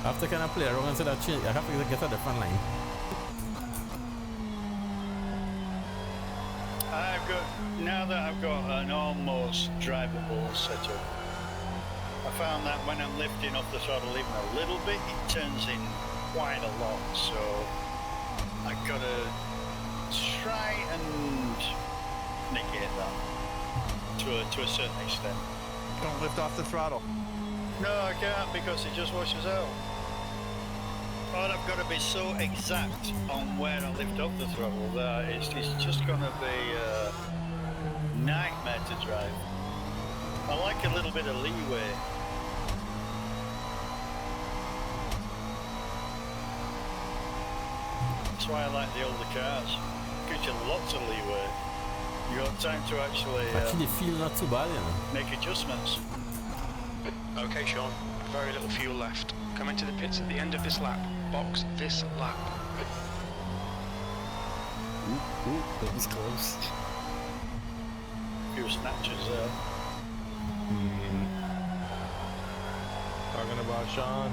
I have to kind of play around until I change. I have to get a different line. Now that I've got an almost drivable setup, I found that when I'm lifting off the throttle even a little bit, it turns in quite a lot. So I gotta try and negate that to a certain extent. Don't lift off the throttle. No, I can't because it just washes out. But I've got to be so exact on where I lift off the throttle that it's just going to be a nightmare to drive. I like a little bit of leeway. That's why I like the older cars. Gives you lots of leeway. You got time to actually feel not too bad, you know. Make adjustments. Okay, Sean. Very little fuel left. Come into the pits at the end of this lap. Box this lap. Ooh, that was close. Few snatches there. Talking about Sean.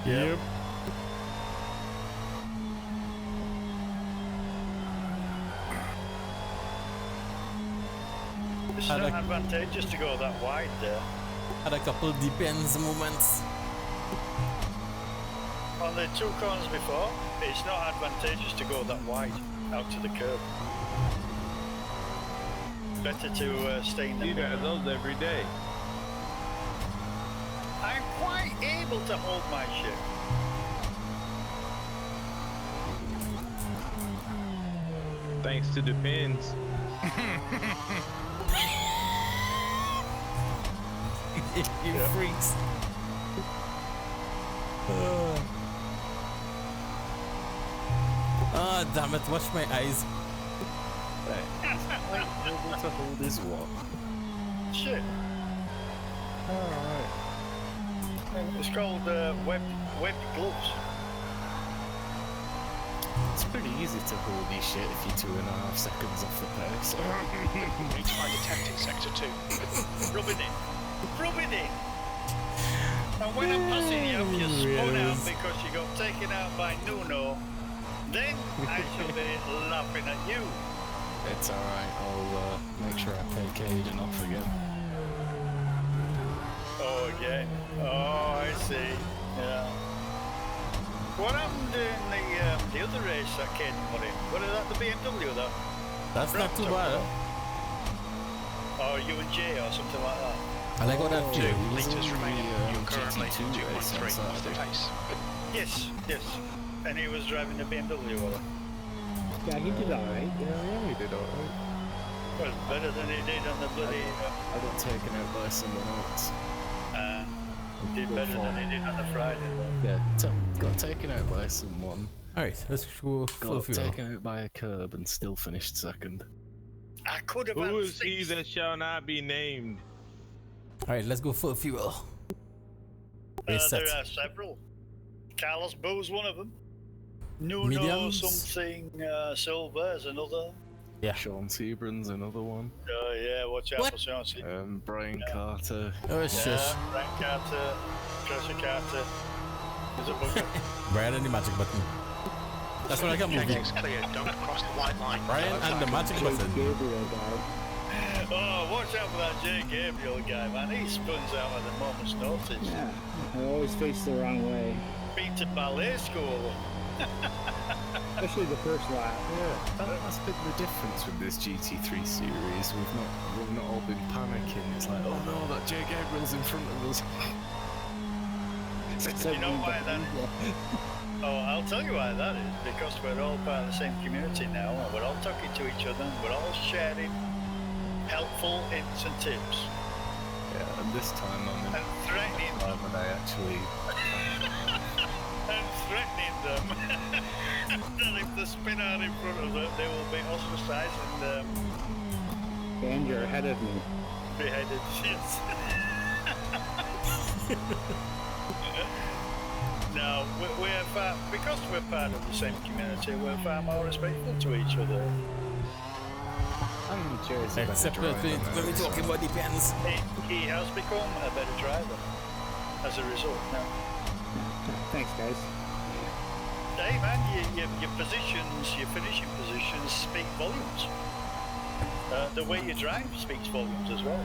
Yep. It's not advantageous to go that wide there. Had a couple deep ends moments. On the 2 corners before, it's not advantageous to go that wide out to the curb. Better to stay in the You middle. got those every day. I'm quite able to hold my ship. Thanks to the pins. You freaks. Ah, damn it, watch my eyes. Able to hold his what? Shit. Alright. It's called webbed gloves. It's pretty easy to hold your shit if you're 2.5 seconds off the pace. Need to find detecting sector 2. Rub it in. Rub it in. And when I'm passing you, you spun out because you got taken out by Nuno. Then I shall be laughing at you. It's alright, I'll make sure I pay Caden off again. Oh, again. Oh, I see. Yeah. What happened in the other race that Caden won in? What is that, the BMW though? That's not too bad. Or U&J or something like that. I like what that 2 feels. litres remaining. You're currently GT3 2.3 off the pace. Yes. And he was driving the BMW, was he? Yeah, he did alright. Yeah, he did alright. Well, better than he did on the bloody... I got taken out by someone else. Did better than he did on the Friday. Yeah, got taken out by someone. Alright, let's go full Got fuel. taken out by a curb and still finished second. I could have Who had is he that shall not be named? Alright, let's go full fuel. Reset. There are several. Carlos Boo's one of them. Nuno Mediums? something Silva is another. Yeah. Sean Sebron's another one. Oh yeah, watch out What? for Sean Sebron. Brian Carter. Oh, shush. Yeah, Frank Carter, Trisha Carter. There's a bugger. Brian and the magic button. That's what I can move. Checking's clear. Don't cross the white line. Brian and the magic button. Gabriel guy. Oh, watch out for that Jay Gabriel guy, man. He spuns out at the moment's notice. Yeah, I always face the wrong way, Been to ballet school. especially the first lap. Yeah, that's been the difference with this GT3 series. We've not all been panicking. It's like, oh no, that Jay Gabriel's in front of us. You know why that is? Oh, I'll tell you why that is. Because we're all part of the same community now, and we're all talking to each other, and we're all sharing helpful hints and tips. Yeah, and this time I'm in And threatening them. and I actually And threatening them. That if they spin out in front of them, they will be ostracized and And you're ahead of me. beheaded. Yes. No, we're far, because we're part of the same community, we're far more respectful to each other. I'm curious about Except when we're talking about depends. He has become a better driver as a result now. Thanks, guys. Hey man, your positions, your finishing positions speak volumes. The way you drive speaks volumes as well.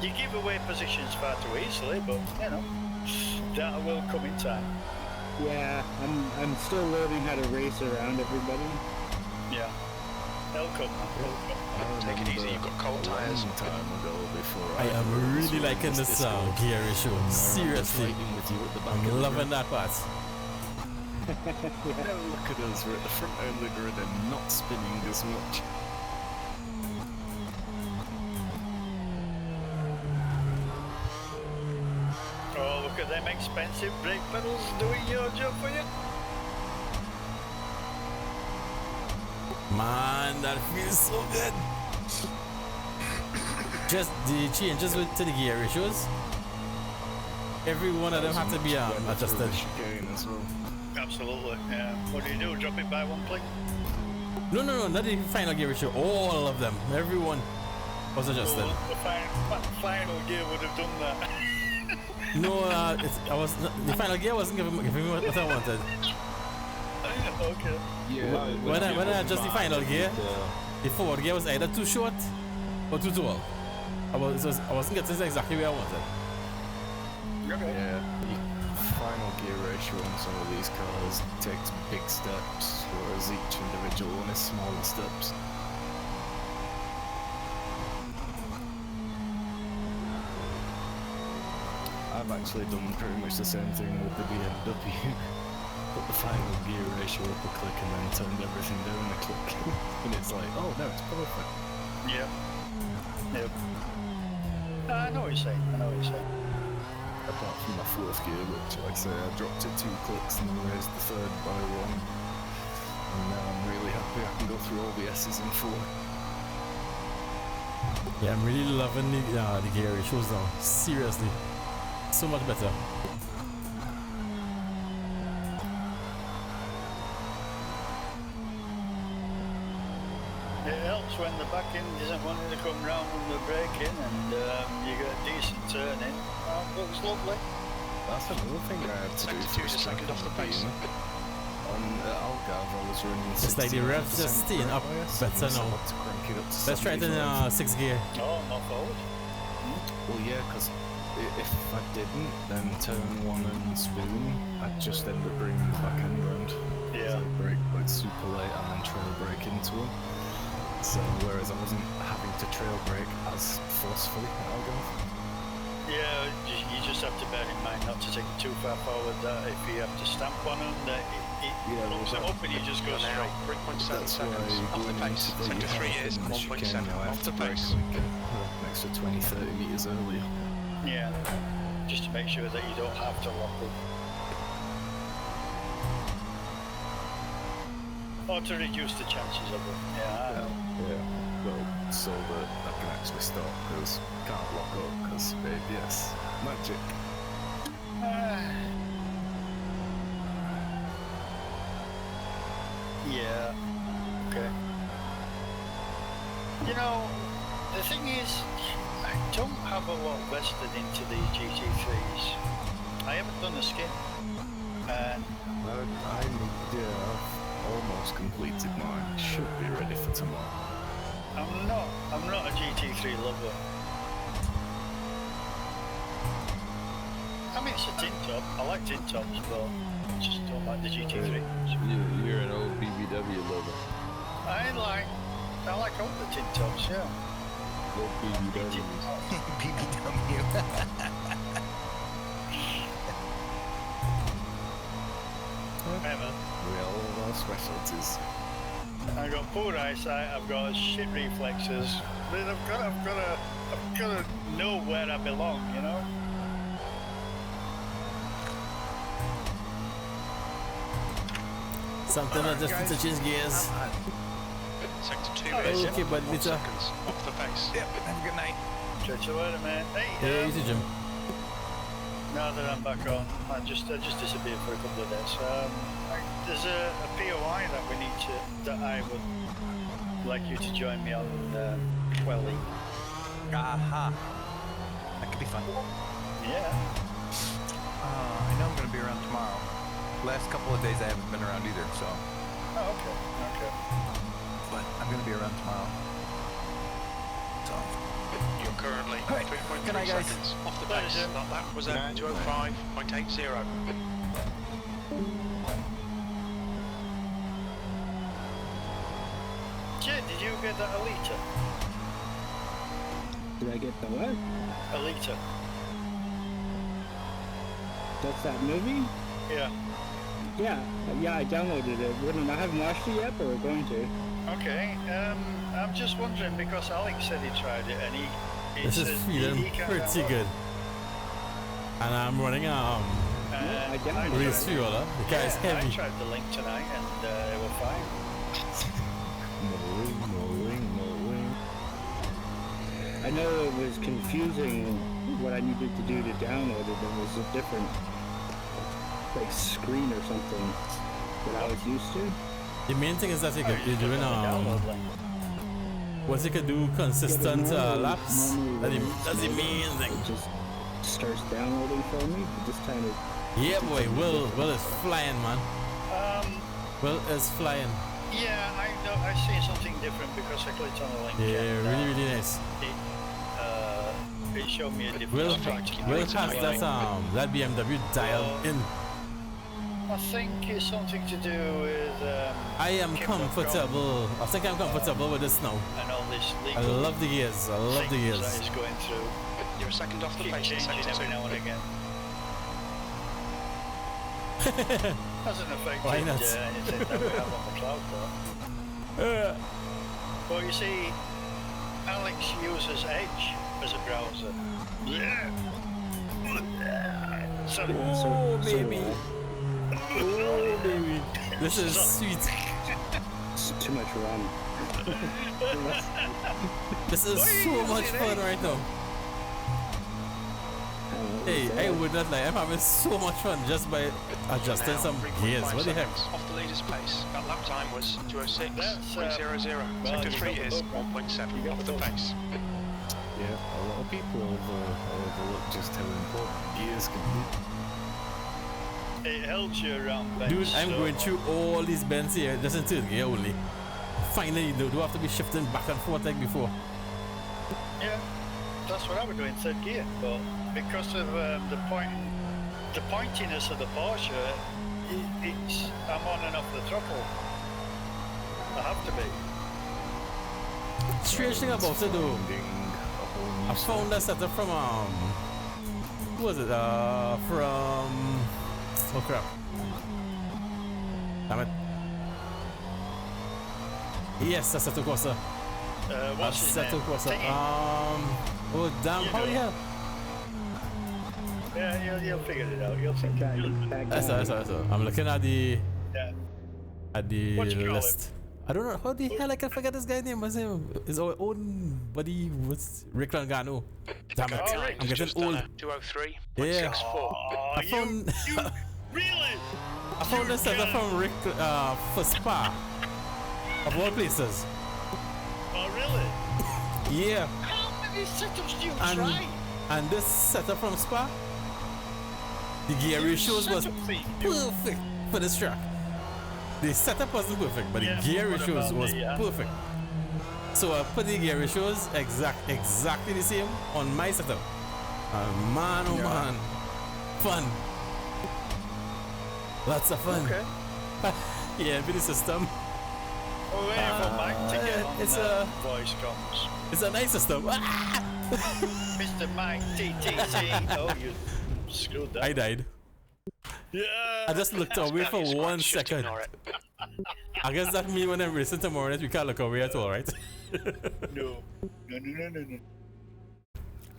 You give away positions far too easily, but you know, that will come in time. Yeah, I'm still learning how to race around everybody. Yeah. They'll come, man. They'll come. Take it easy. You've got cold tires. time ago before I am really liking this gear ratio. Seriously. With you at the back I'm loving that part. Look at us, we're at the front end of the grid and not spinning as much. Oh, look at them expensive brake pedals doing your job for you. Man, that feels so good. Just the changes to the gear ratios. Every one of them have to be adjusted. As well. Absolutely, yeah. What do? Drop it by one click? No, not the final gear ratio. All of them, everyone was adjusted. Oh, the final gear would have done that. No, the final gear wasn't giving me what I wanted. Okay. Yeah. When I adjust the final gear, the forward gear was either too short or too tall. I wasn't getting exactly where I wanted. Okay. Yeah. The final gear ratio on some of these cars takes big steps, whereas each individual one is smaller steps. I've actually done pretty much the same thing with the BMW. Put the final gear ratio up a click and then turned everything down a click. And it's like, oh no, it's perfect. Yep. I know what you're saying. Apart from my fourth gear, which, like I say, I dropped it 2 clicks and then raised the third by 1. And now I'm really happy I can go through all the S's in 4. Yeah, I'm really loving the gear ratios now. Seriously, so much better. It helps when the back end isn't wanting to come round when we're braking and you get a decent turn in. Looks lovely. That's another thing I had to do for a second off the pace. On Algarve, I was running. It's like the revs just staying up better now. Let's try it in 6th gear. Oh, more forward. Well, yeah, because if I didn't, then turn 1 and spoon, I'd just end up bringing the back end round. Yeah. So I'd brake like super late and then trail brake into them. So whereas I wasn't having to trail brake as forcefully at Algarve. Yeah, you just have to bear in mind not to take it too far forward. That if you have to stamp on them, that it looks them up and you just go Now, straight. 3.7 seconds off the pace. Sector 3 is 1.7 off the pace. An extra 20-30 meters earlier. Yeah. just to make sure that you don't have to lock up. Or to reduce the chances of it. Yeah. Well, so that I can actually stop, because can't lock up, because ABS. Magic. Yeah. Okay. You know, the thing is, I don't have a lot vested into these GT3s. I haven't done a skin. And I've almost completed mine. Should be ready for tomorrow. I'm not a GT3 lover. I mean, it's a tin top. I like tin tops, but I just don't like the GT3. You're an old BBW lover. I like all the tin tops, yeah. Old BBW. BBW. Whatever. We all have our specialties. I got poor eyesight. I've got shit reflexes. But I've got to know where I belong, you know. Something that just touches gears. Sector 2 Oh, is okay, but 1 it's a- seconds off the pace. Yep, have a good night. Catch you later, man. Hey, Yeah, easy, Jim. now that I'm back on, I just disappeared for a couple of days. There's a POI that I would like you to join me on, Quelly. Aha. That could be fun. Yeah. I know I'm going to be around tomorrow. Last couple of days I haven't been around either, so. Oh, okay. But I'm going to be around tomorrow. So. You're currently Alright, 3.3 good night, guys. seconds off the Bye, pace. Jim. That lap was Good at night. 205.80. Jay, did you get that Alita? Did I get the what? Alita. That's that movie? Yeah. Yeah, I downloaded it. I haven't watched it yet, but we're going to. Okay. I'm just wondering because Alex said he tried it and he This is says feeling he can't pretty download good. And I'm running it. I And downloaded race it. fueler. The guy's I heavy. tried the link tonight and it was fine. Mowing. I know it was confusing what I needed to do to download it. There was a different screen or something that I was used to. The main thing is that you're doing Download link. once you can do consistent laps. Normally That's the main thing. It just starts downloading for me. But this time it. Yeah, boy. Will is flying, man. Will is flying. Yeah, I see something different because I clicked on the link. Yeah, and, really nice. It showed me a different Will structure. has that BMW dialed in. I think it's something to do with. I am comfortable. I think I'm comfortable with this now. And all this I legal love the gears. I love the things that gears. is going through. You're a second off the Keep pace in changing sector 2. every now and again. Hasn't affected Why not? anything that we have on the cloud though. Well, you see, Alex uses Edge as a browser. So, Oh, baby. Oh, baby. This is sweet. It's too much rum. This is so much fun right now. Hey, I would not lie. I'm having so much fun just by adjusting Now, some 3.5 gears. What the heck? seconds off the leader's pace. That lap time was 206.00. well, Sector 3 you've got is the book, 1.7 off the pace. Yeah, a lot of people overlook just how important gears can be. it helps you around bends. Dude, I'm so going through all these bends here just in third gear only. Finally, you do have to be shifting back and forth like before. Yeah, that's what I would do in third gear. But because of the pointiness of the Porsche, I'm on and off the throttle. I have to be. Strange thing about it though, I found that setup from who was it? From oh crap. Damn it. Yes, Assetto Corsa. What's his name? Assetto Corsa. Thingy. Oh damn, You how know. the hell? Yeah, you'll figure it out. You'll figure it out. That's I'm looking at the What you call list. I don't know how the hell I can forget this guy's name. What's his name? His own buddy was Rick Langano. Damn it! Oh, I'm getting old. 203.64. Yeah. Oh, I found really? I found this setup from Rick for Spa, of all places. Oh, really? Yeah. How many setups do you And try? and this setup from Spa, the gear ratios was perfect for this track. The setup wasn't perfect, but the gear ratios was perfect. So I put the gear ratios exactly the same on my setup. Man, oh man, fun. Lots of fun. Okay. Yeah, with the system. Oh, wait for Mike to get on it's voice comms. It's a nice system. Mr. Mike TTC. Oh, you screwed that. I died. Yeah. I just looked away for 1 second. I guess that means when I'm racing tomorrow night, we can't look away at all, right? No.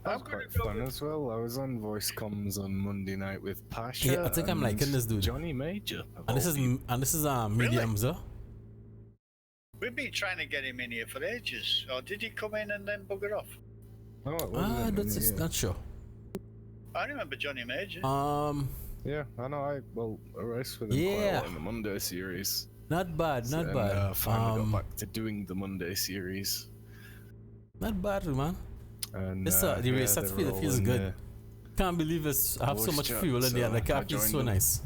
That was quite fun as well. I was on voice comms on Monday night with Pasha. Yeah, I think I'm liking this dude. Johnny Major. And this is mediums, huh? We've been trying to get him in here for ages. Or did he come in and then bugger off? Oh, it wasn't That's not sure. I remember Johnny Major. Yeah, I know. I raced with him quite a lot in the Monday series. Not bad, not bad. Finally got back to doing the Monday series. Not bad, man. And the race that feels good. Can't believe I have so much fuel in there. The car feels so nice.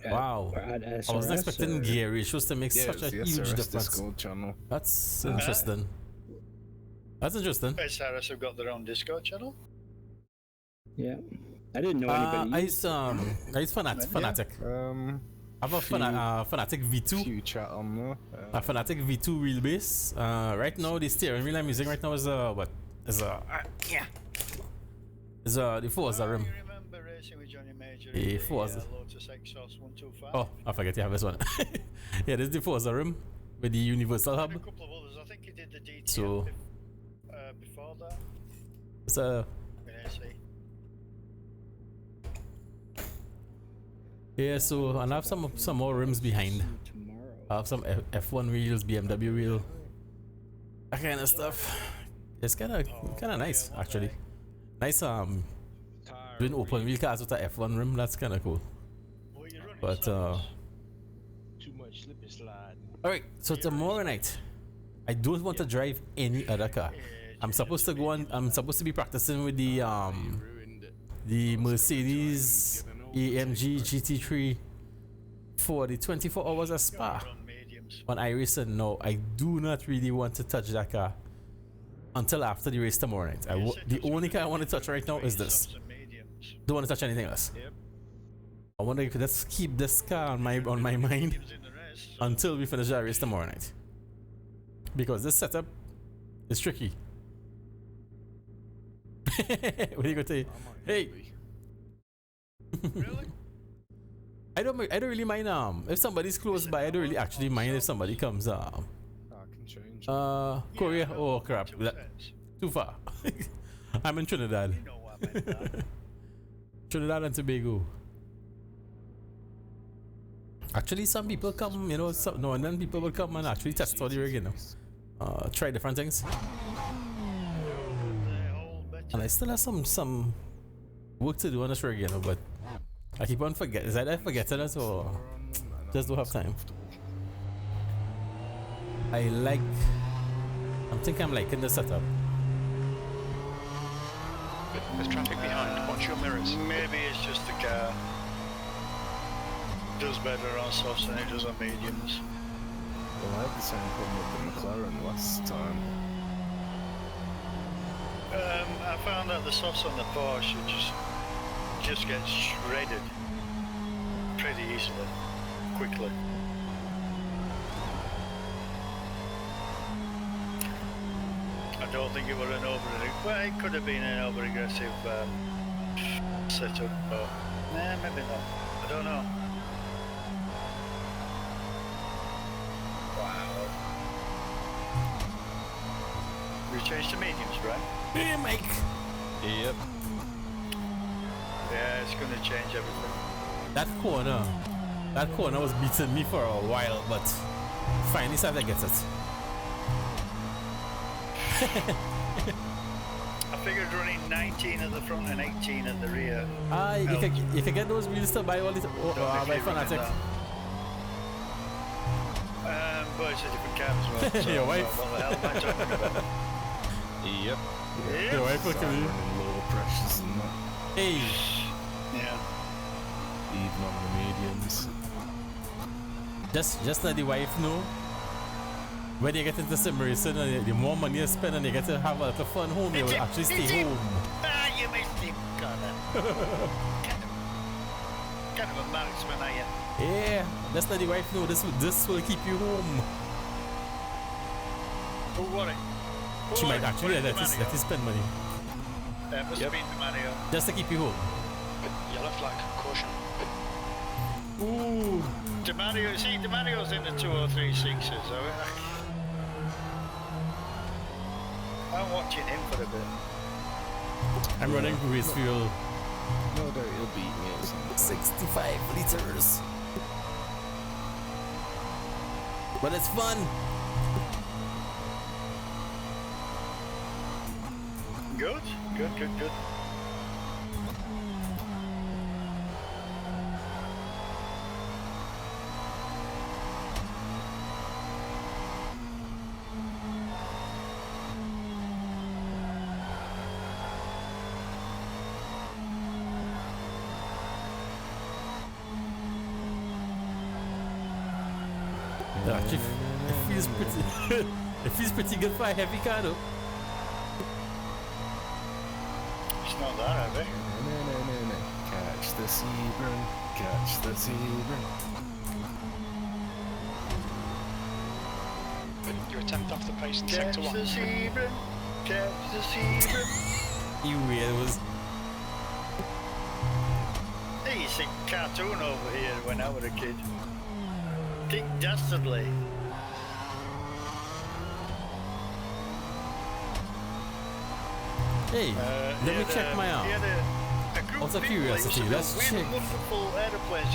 Wow. I wasn't expecting gear ratios to make such a huge difference. That's interesting. That's interesting. SRS have got their own Discord channel. Yeah, I didn't know anybody. I use FANATEC. I have a FANATEC V2. Chat on there. A FANATEC V2 wheelbase. Right now, the steering wheel I'm using right now is the Forza rim. You remember racing with Johnny Major? The Forza. Lotus Exhaust 125. Oh, I forget you have this one. Yeah, this is the Forza rim with the universal hub. A couple of others. I think he did the DTM So before that. it's a. Yeah, so and I have some more rims behind. I have some F1 wheels, BMW wheel, that kind of stuff. It's kind of nice actually. Nice doing open wheel cars with a F1 rim. That's kind of cool. But too much slip and slide. all right, so tomorrow night, I don't want to drive any other car. I'm supposed to go on. I'm supposed to be practicing with the Mercedes AMG GT3 for the 24 hours of Spa on iRacing. No, I do not really want to touch that car until after the race tomorrow night. The only car I want to touch right now is this. Don't want to touch anything else. I wonder if I could just keep this car on my mind until we finish our race tomorrow night, because this setup is tricky. What are you gonna say? Hey. Really? I don't really mind if somebody's close by. I don't really actually mind if somebody comes Korea. Oh crap, too far. I'm in Trinidad. You know what I meant. Trinidad and Tobago. Actually, some people come, you know, and then people will come and actually test for the rig, you know, try different things. And I still have some work to do on this rig, you know, but I keep on forgetting. Is that I forgetting it or just don't have time? I think I'm liking the setup. There's traffic behind. Watch your mirrors. Maybe it's just the car. Does better on softs than it does on mediums. Well, I had the same problem with the McLaren last time. I found that the softs on the Porsche just get shredded pretty easily, quickly. I don't think it was an well, it could have been an over-aggressive setup, but nah, maybe not. I don't know. Wow. We changed to mediums, right? Hey, Mike. Yep. Yeah, it's going to change everything. That corner was beating me for a while, but finally started to get it. I figured running 19 at the front and 18 at the rear. You can get those wheels to buy all this by FANATEC. But it's a different cab as well. So Your wife. What the hell am I talking about? Yep. Yep. Your wife looking at me. Lower pressures and that. Hey, Yeah. Even on the mediums. just let the wife know when you get into sim racing and the more money you spend and you get to have a little fun home, you will actually stay home. Ah, you missed him. Kind of a marksman, are you? Yeah, just let the wife know this will keep you home. Who won it? She might actually let you spend money Must have been the Mario. just to keep you home. Yellow flag, caution. Ooh. DeMario, see, DeMario's in the 2036s. I'm watching him for a bit. I'm running race fuel. No doubt he'll beat me at some point. 65 liters. But it's fun. Good. Actually, it feels pretty. It feels pretty good for a heavy car, though. It's not that heavy. No. Catch the Sebring. Catch the Sebring. You're a tenth off the pace in Catch sector 1. the zebra. Catch the zebra. You weirdos. Hey, you see cartoon over here when I was a kid. Dick Dastardly. Hey, let me check my arm. Out of curiosity, let's check.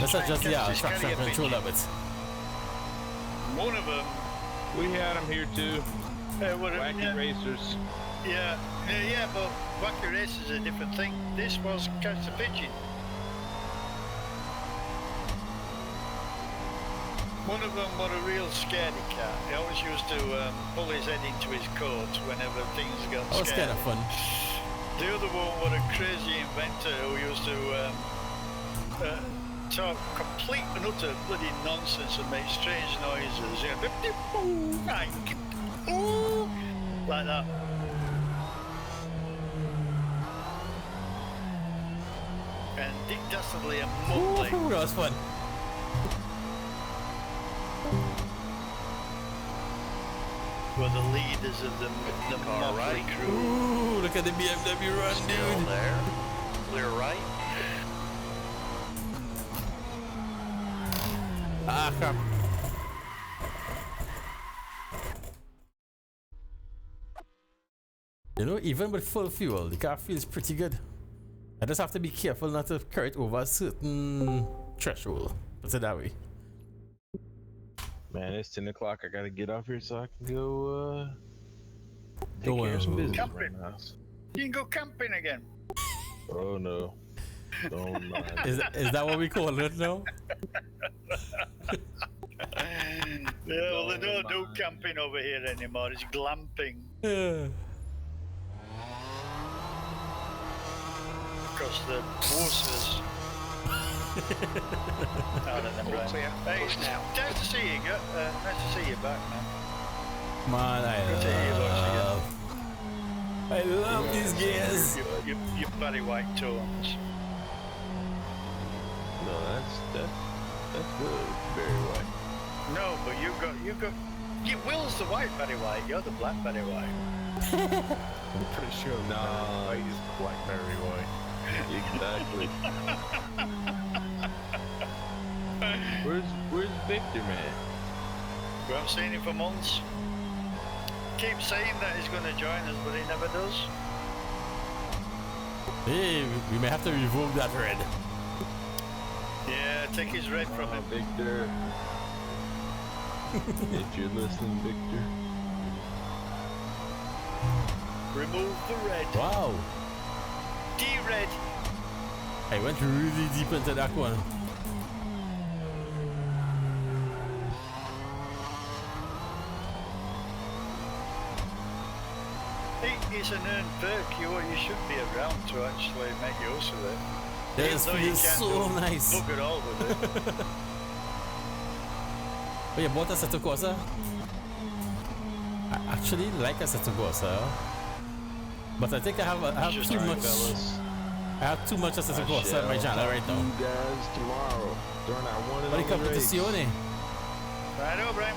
Let's adjust the traction control of it. One of them. We had them here too. Wacky racers. Yeah, but wacky race is a different thing. This was catch the pigeon. One of them was a real scaredy cat. He always used to pull his head into his coat whenever things got That was kind scary. of fun. The other one was a crazy inventor who used to talk complete and utter bloody nonsense and make strange noises. You know, like that. And Dick Dastardly and Muttley. Ooh, that was fun. Were the leaders of the Motley crew. Ooh, look at the BMW run, Still dude. there. Clear right. Ah, crap. You know, even with full fuel, the car feels pretty good. I just have to be careful not to carry it over a certain threshold. Put it that way. Man, it's 10 o'clock. I gotta get off here so I can go take Go care of some on. business Camping. right now. You can go camping again. Oh no. Don't mind. Is that what we call it now? Yeah, well, they don't do camping over here anymore. It's glamping. Yeah. Because the wussers. Out of them, right? Clear. Hey, Push now. nice to see you. Nice to see you back, man. Man, I love these gears. Your Barry White tones. No, that's good. Very white. No, but you got. Will's the white Barry White. You're the black Barry White. I'm pretty sure Nah. white is blackberry white. Exactly. Where's Victor, man? We haven't seen him for months. Keeps saying that he's going to join us, but he never does. Hey, we may have to revoke that red. Yeah, take his red from him. Victor. If you're listening, Victor. Remove the red. Wow. D-red. I went really deep into that one. It's an earned perk. You should be around to actually make use of it. This feels so nice. Look at all with it. Oh, you bought a Assetto Corsa? I actually like a Assetto Corsa, but I think I have too much. I have too much Assetto Corsa in my channel right now. You guys tomorrow during our one and What only race. competizione? Right over, Brian.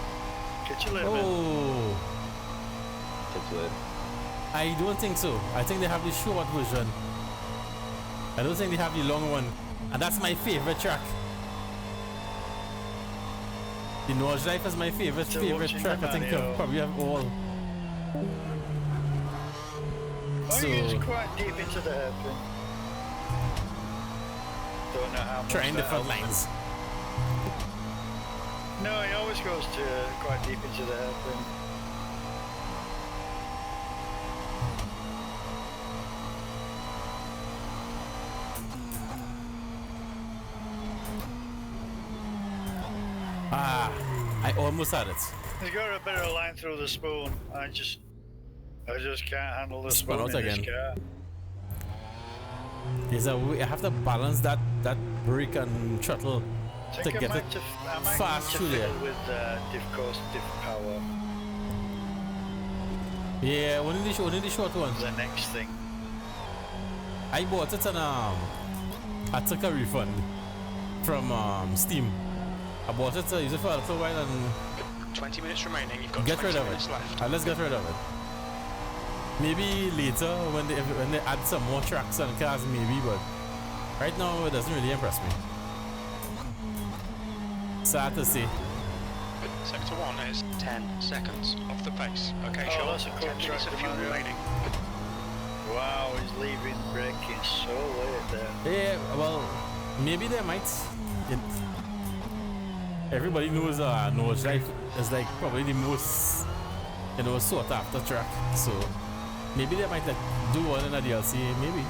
Catch you later, man. Oh, Catch you later. I don't think so. I think they have the short version. I don't think they have the long one, and that's my favorite track. The Norge Life is my favorite track. I think I probably have all. Oh, he's quite deep into the hairpin. Don't know how much. Trying different lines. No, he always goes to quite deep into the hairpin. Ah, I almost had it. He's got a bit of a line through the spoon. I just can't handle the spoon out in again. this car. There's a way I have to balance that brake and throttle to get it fast through there. With diff course, diff power. Yeah, only the short ones. The next thing. I bought it and I took a refund from Steam. I bought it, use it for a little while and 20 minutes remaining. You've got get 20 rid of minutes it. left. Let's get rid of it. Maybe later when they add some more tracks and cars, maybe, but right now it doesn't really impress me. Sad to see. Sector 1 is 10 seconds off the pace. Okay, Oh, Sean, that's a cool 10 minutes track, of fuel Mario. remaining. Wow, he's leaving braking so late there. Yeah, well, maybe they might. Everybody knows Norge Life is like probably the most, sought after track. So maybe they might do one in a DLC. Maybe.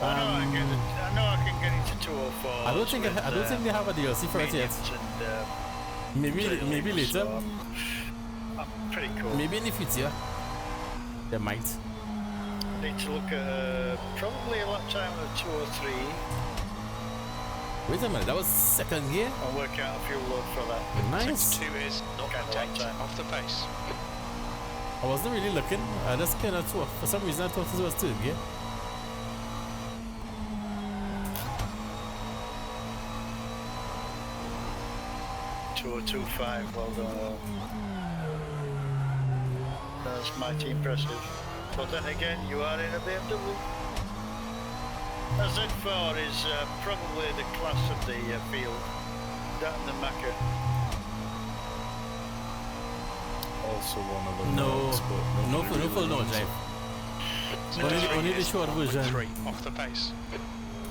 I know I can get into 204. I don't think they have a DLC for it yet. And, Maybe later. So I'm pretty cool. Maybe in the future. They might. Need to look at probably a lap time of 203 Wait a minute, that was second gear? and work out a fuel load for that. Nice. Sector 2 is 0.8 off the pace. I wasn't really looking. I just kind of thought, for some reason I thought this was third gear. .205, well done. That's mighty impressive. But then again, you are in a BMW. A Z4 is probably the class of the field. That and the Macca. Also one of them. No full Norge Life. Only the short version. 3 off the pace.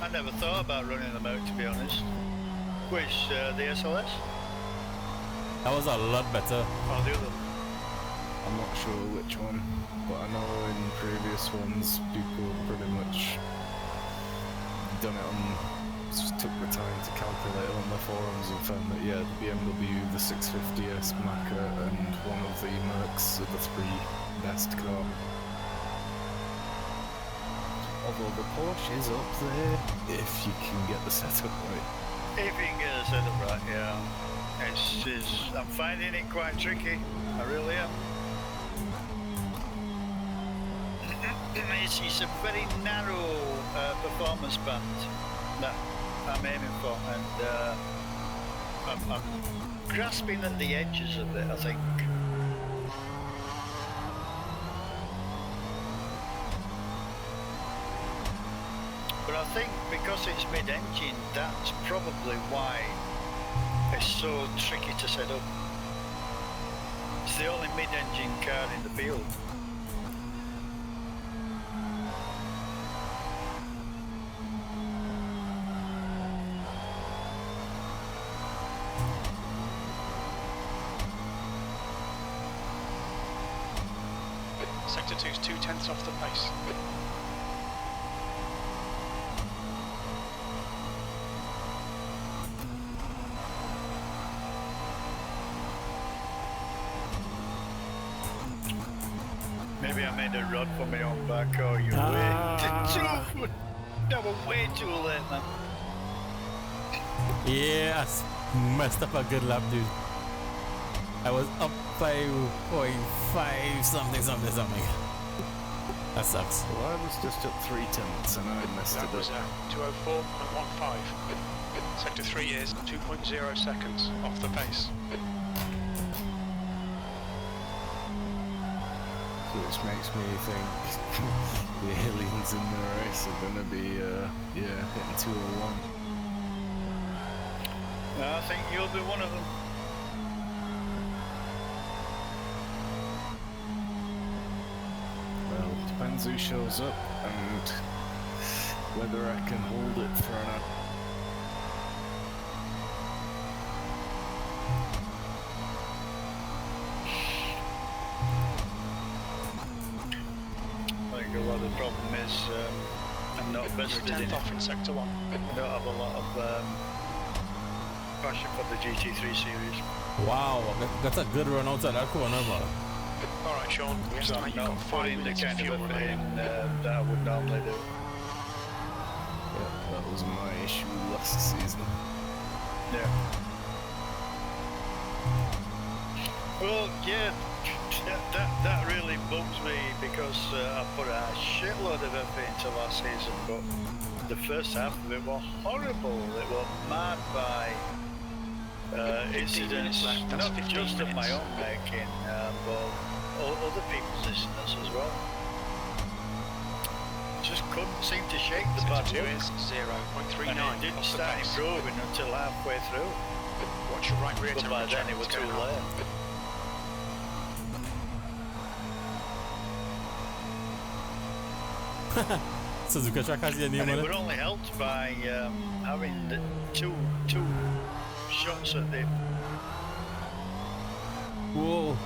I never thought about running them out, to be honest. Which, the SLS? That was a lot better. Or the other? I'm not sure which one, but I know in previous ones people pretty much done it on, just took the time to calculate on the forums and found that yeah, the BMW, the 650S Macca and one of the Mercs are the 3 best car. Although the Porsche is up there if you can get the setup right. If you can get the setup right, yeah. I'm finding it quite tricky. I really am. It's a very narrow performance band that I'm aiming for, and I'm grasping at the edges of it, I think. But I think because it's mid-engine, that's probably why it's so tricky to set up. It's the only mid-engine car in the field. Sector 2's 2/10 off the pace. Maybe I made a rod for my own back. Oh, you way. That was way too late, man. Yeah, I messed up a good lap, dude. I was up 5.5 something. That sucks. Well, I was just up 0.3 and I messed That it was up. 2:04.15. Sector 3 is 2.0 seconds off the pace. Which makes me think the aliens in the race are going to be, hitting 2:01. I think you'll be one of them. Well, depends who shows up and whether I can hold it for an hour. Well, the problem is I'm not vested in 10th off in Sector 1. I don't have a lot of passion for the GT3 series. Wow, that's a good run out of that corner, man. Alright, Sean, we So I'm estimate you've not got 5 putting the minutes of kind fuel of effort remaining. in that I would normally do. Yeah, that was my issue last season. Yeah. Well, yeah, that really bugs me because I put a shitload of effort into last season, but the first half of it was horrible. It was marred by incidents, left. That's not 15 just of my minutes. own making, but other people's incidents as well. Just couldn't seem to shake the bad Sector 2 luck. is 0.39 And it didn't off the start pace. improving until halfway through. Watch your right rear But by temperature. then it was It's too going up. late. Suzuka track has your name And on it it. were only helped by having the two shots at the. Whoa.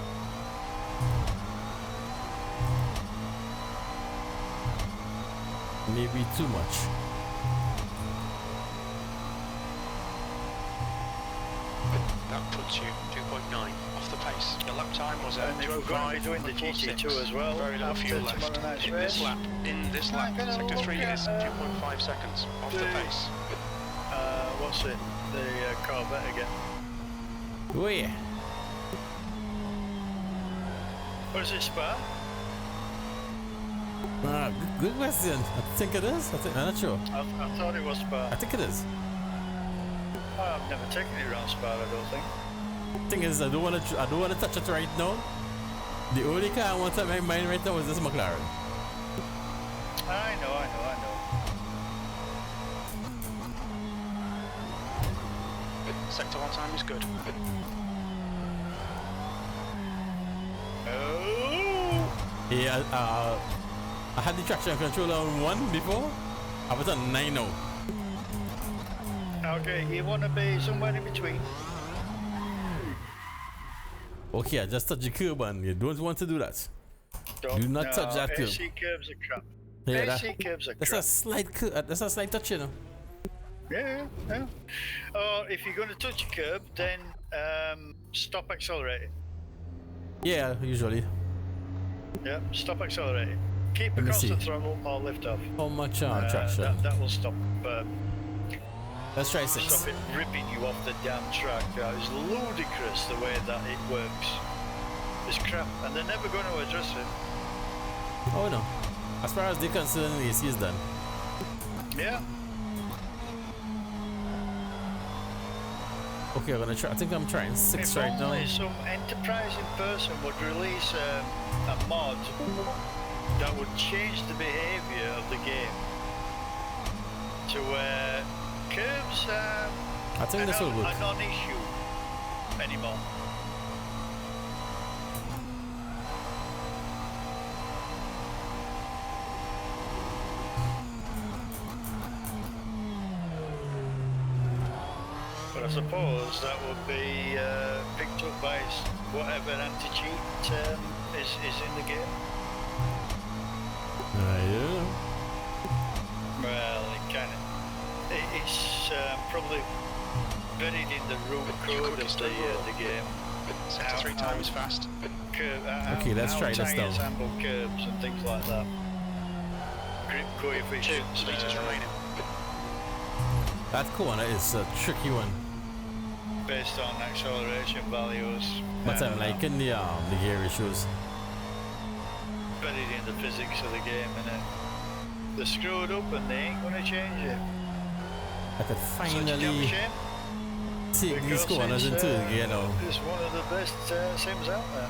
Maybe too much. That puts you 2.9 off the pace. Your lap time was And if we're going to be doing the 2:05.46. GT2 as well, Very little after fuel left. tomorrow night's In race, this lap, I'm gonna Sector look 3 at, is 2.5 seconds off the the- pace. what's it? The Corvette again. Oh yeah. Or is it Spa? Good question. I think it is. I'm not sure. I thought it was Spa. I think it is. I've never taken it around Spa, I don't think. Thing is, I don't want to touch it right now. The only car I want to make mine right now is this McLaren. I know. Sector 1 time is good. Oh! Yeah, I had the traction controller on 1 before. I was on 9 now. Okay, you want to be somewhere in between. Okay, I just touched the curb and you don't want to do that. Do not touch that curb. AC curves are crap. Yeah, AC curves are that's crap. a slight curb. That's a slight touch, you know. Yeah. Or if you're going to touch a curb, then stop accelerating. Yeah, usually. Yeah, stop accelerating. Keep a Let me constant see. throttle or lift off. How much traction? That will stop Let's try 6. stop it ripping you off the damn track. That is ludicrous the way that it works. It's crap, and they're never going to address it. Oh no. As far as they're concerned, the AC is done. Yeah. Okay, I'm gonna try. I think I'm trying 6 If right now. only some enterprising person would release a mod that would change the behaviour of the game to where curves I think this will work. are non-issue anymore. But I suppose that would be picked up by whatever anti-cheat is in the game. Yeah. Well, it's probably buried in the root code of the game. Sector 3 time is fast. Okay, let's try this now. Handle curbs and things like that. Grip coefficients. 2 litres remaining. That corner is a tricky one. Based on acceleration values. But I'm liking the gear ratios. Buried in the physics of the game, innit? They're screwed up and they ain't gonna change it. I could Such a finally damn shame. take these corners into the gear now. It's one of the best sims out there.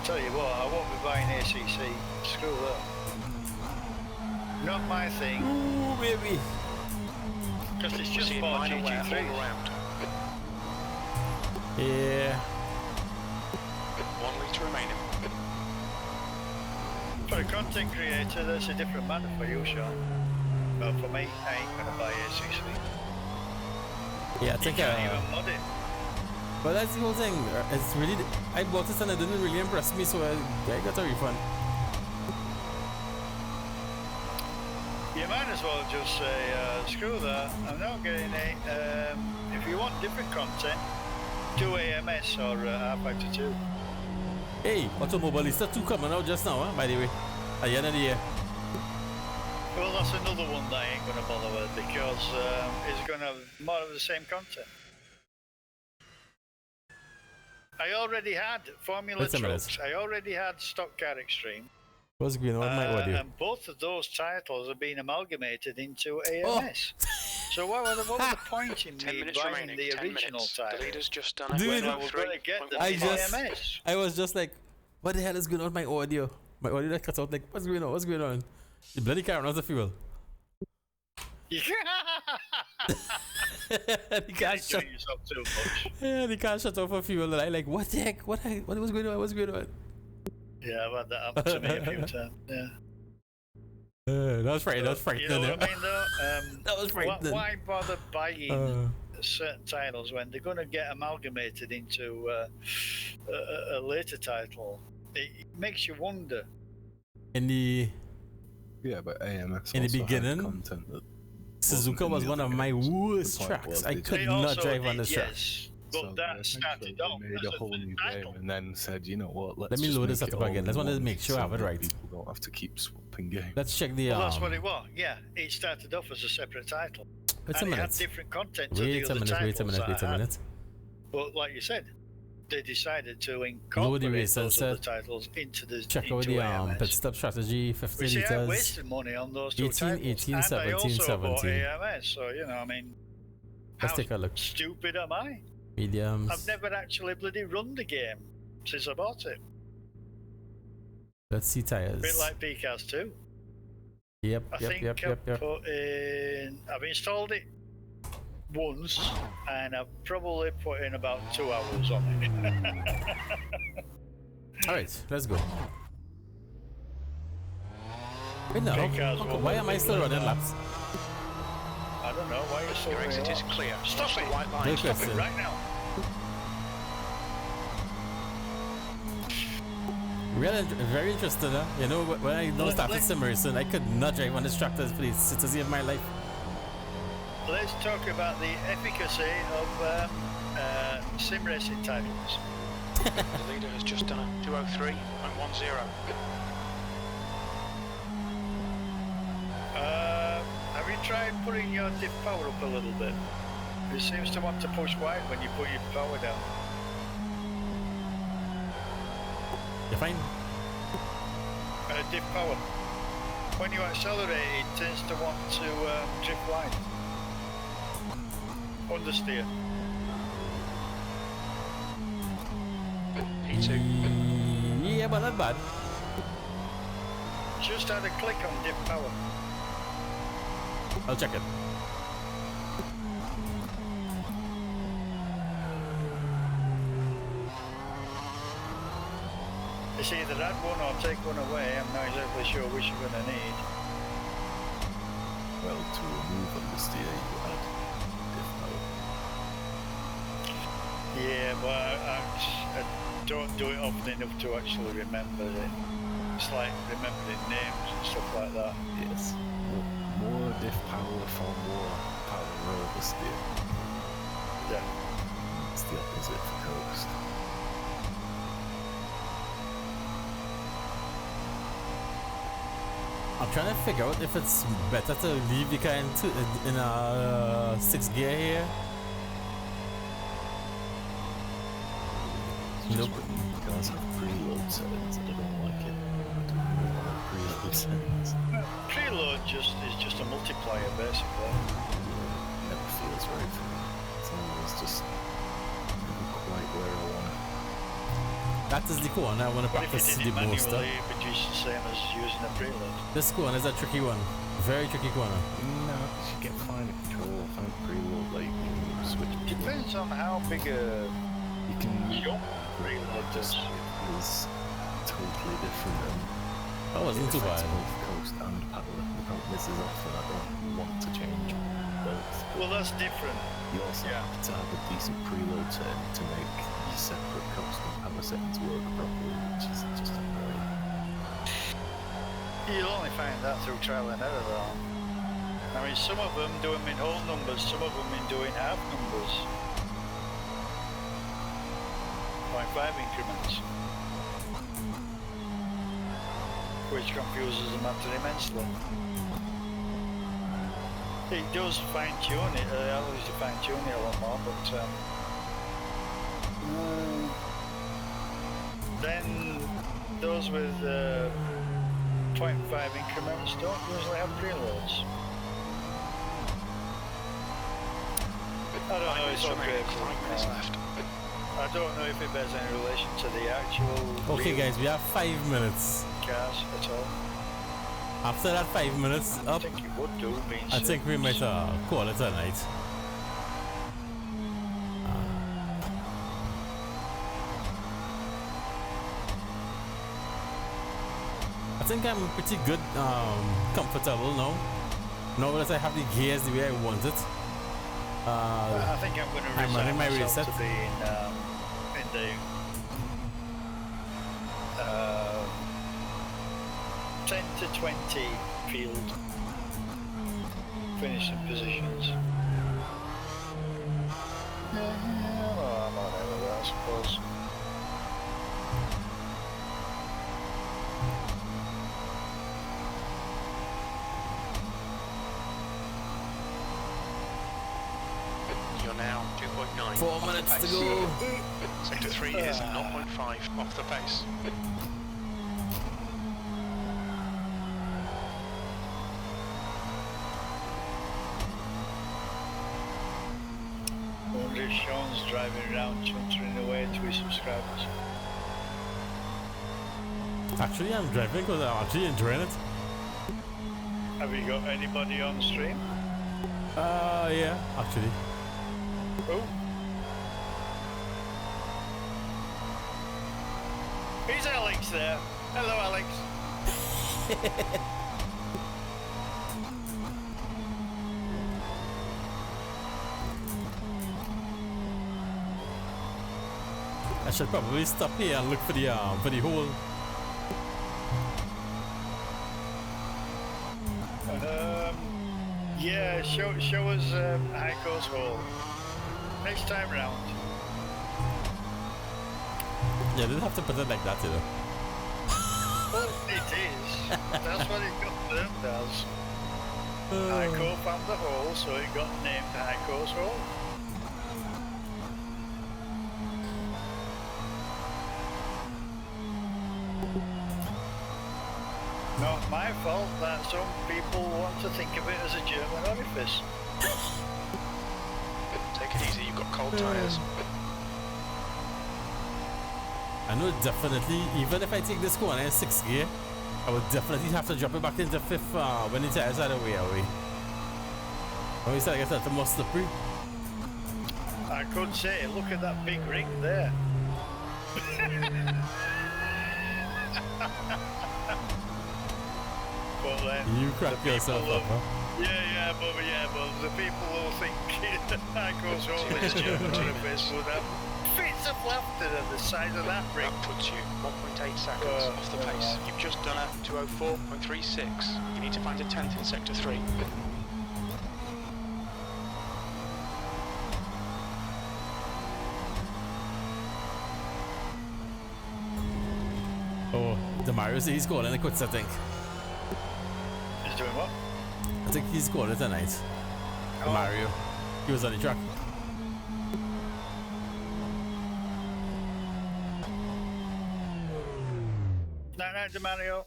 Tell you what, I won't be buying ACC. Screw that. Not my thing. Ooh, baby. Because it's We're just seeing for minor wear all GT3. around. Yeah. 1 litre remaining. For a content creator, that's a different matter for you, Sean. But for me, I ain't gonna buy ACC. Yeah, I think you can't even mod it. but that's the whole thing. It's really, I bought it and it didn't really impress me, so I got a refund. You might as well just say, screw that, I'm not getting it. If you want different content, do AMS or R-Factor 2. Hey, Automobilista 2 coming out just now, by the way. At the end of the year. Well, that's another one that I ain't going to bother with because it's going to have more of the same content. I already had Formula Trucks, I already had Stock Car Extreme. What's going on, my audio? And both of those titles have been amalgamated into AMS. So what was the point in 10 me minutes buying remaining. the 10 original minutes. title? The leader's just done it. Dude, When I was going to get them in AMS. I was just like, what the hell is going on with my audio? My audio that cut out, like, what's going on? What's going on? The bloody car runs out of fuel. You The car shut. doing yourself too much. Yeah, the car shut off for fuel, and I like, what the heck? What was going on? What's going on? Yeah, I've had that happen to me a few times. Yeah. That was frightening. That was frightening. You know what I mean, though? That was frightening. Why bother buying certain titles when they're going to get amalgamated into a later title? It makes you wonder. In the but AMS in the also had beginning, content that Suzuka was one of my worst point tracks. was I they could It not also drive did, on this track. yes, So but that essentially started they off made as a whole new title. game and then said, you know what, let's Let me just load this make up it all again. Let's in want to one make sure I have it so right. People don't have to keep swapping games. Let's check the Well, that's what it was. Yeah, it started off as a separate title. Wait a And it had minute. different content to Wait the a other minute. titles Wait a minute. that Wait a I had. minute. But like you said, they decided to Load the incorporate race those other set. titles into the Check out into the AMS. pit stop strategy. 50 We see, I liters. wasted money on those two 18, titles, 18, and 17, I also bought 17. AMS. So you know, I mean, Let's how take a look. stupid am I? Mediums. I've never actually bloody run the game since I bought it. Let's see tires. A bit like PCAS 2. Yep. I Yep. think Yep. Yep. Yep. I've installed it once, and I've probably put in about 2 hours on it. All right. Let's go. Wait, no. Because Why am I still running laps? I don't know why you're so Your exit is off. clear. Stop Cross the it. white line. Good Stop question. it right now. Very interesting, huh? You know, when I don't start with sim racing, I could not drive on this tractor for the citizen of my life. Let's talk about the efficacy of sim racing titles. The leader has just done a 203.10. Have you tried putting your diff power up a little bit? It seems to want to push wide when you put your power down. You're fine. Diff power. When you accelerate, it tends to want to drift wide. Understeer. P2. Yeah, but not bad. Just had a click on diff power. I'll check it. It's either add one or take one away. I'm not exactly sure which you're going to need. Well, to remove understeer, you add diff power. Yeah, but I don't do it often enough to actually remember it. It's like remembering names and stuff like that. Yes. More diff power for more power oversteer. Yeah. It's the opposite for coast. I'm trying to figure out if it's better to leave the car in a 6 gear here. Nope. Cars have preload settings and I don't like it. I don't like preload settings. Preload is just a multiplier basically. Yeah, never feels right for me. It's always just never quite where I want it. That is the corner I want to But if you practice did the it most. manually, it would use the same as using a preload. This corner is a tricky one. Very tricky corner. No, you should get finer control, fine preload, like you can switch. Depends on how big a You can jump preload does. It is totally different. That wasn't too bad. Both coast and paddle. The problem is often I don't want to change both. Well, that's different. You also have to have a decent preload setting to make your separate coast and paddle settings work properly, which is just annoying. You'll only find that through trial and error though. I mean, some of them do them in whole numbers, some of them in doing half numbers. 0.5 increments. Which confuses the matter immensely. It does fine tune it, allows you to fine tune it a lot more, but then those with 0.5 increments don't usually have preloads. I don't know, it's okay. 5 minutes left. I don't know if it bears any relation to the actual Okay, real guys, we have 5 minutes. cars at all. After that 5 minutes I up, think it would do, being I think we might call it a night. I think I'm pretty good, comfortable now. Now that I have the gears the way I want it. I think I'm going to I'm running my myself reset. to be in the 10 to 20 field finishing positions. Yeah, well, I'm on over there, I suppose. You're now 2.9. 4 minutes to go. Sector 3 is 0.5 off the pace. I wonder if Sean's driving around chuntering away to his subscribers. Actually, I'm driving because I'm actually enjoying it. Have you got anybody on stream? Yeah, actually. Oh. Is Alex there? Hello, Alex. I should probably stop here and look for the hole. Yeah, show us High Coast Hall next time round. Yeah, they didn't have to put it like that, you know. Well, it is. That's what it got termed as. High Coast found the hole, so it got named High Coast Hall. Not my fault that some people want to think of it as a German orifice. Take it easy, you've got cold tyres. I know definitely, even if I take this corner in 6th gear, I would definitely have to drop it back into 5th when the tires are away. When we start to get that more slippery. I could say, look at that big ring there. But then You crack the yourself people up, huh? Yeah, but the people who think I goes over this Facebook would have fits of laughter at the size of that ring. That puts you 1.8 seconds off the pace. You've just done a 2:04.36. You need to find a 10th in sector 3. Oh, the Mario says he's calling it quits, I think. He's doing what? I think he's calling it tonight. Oh. Mario. He was on the track. Night, Mario.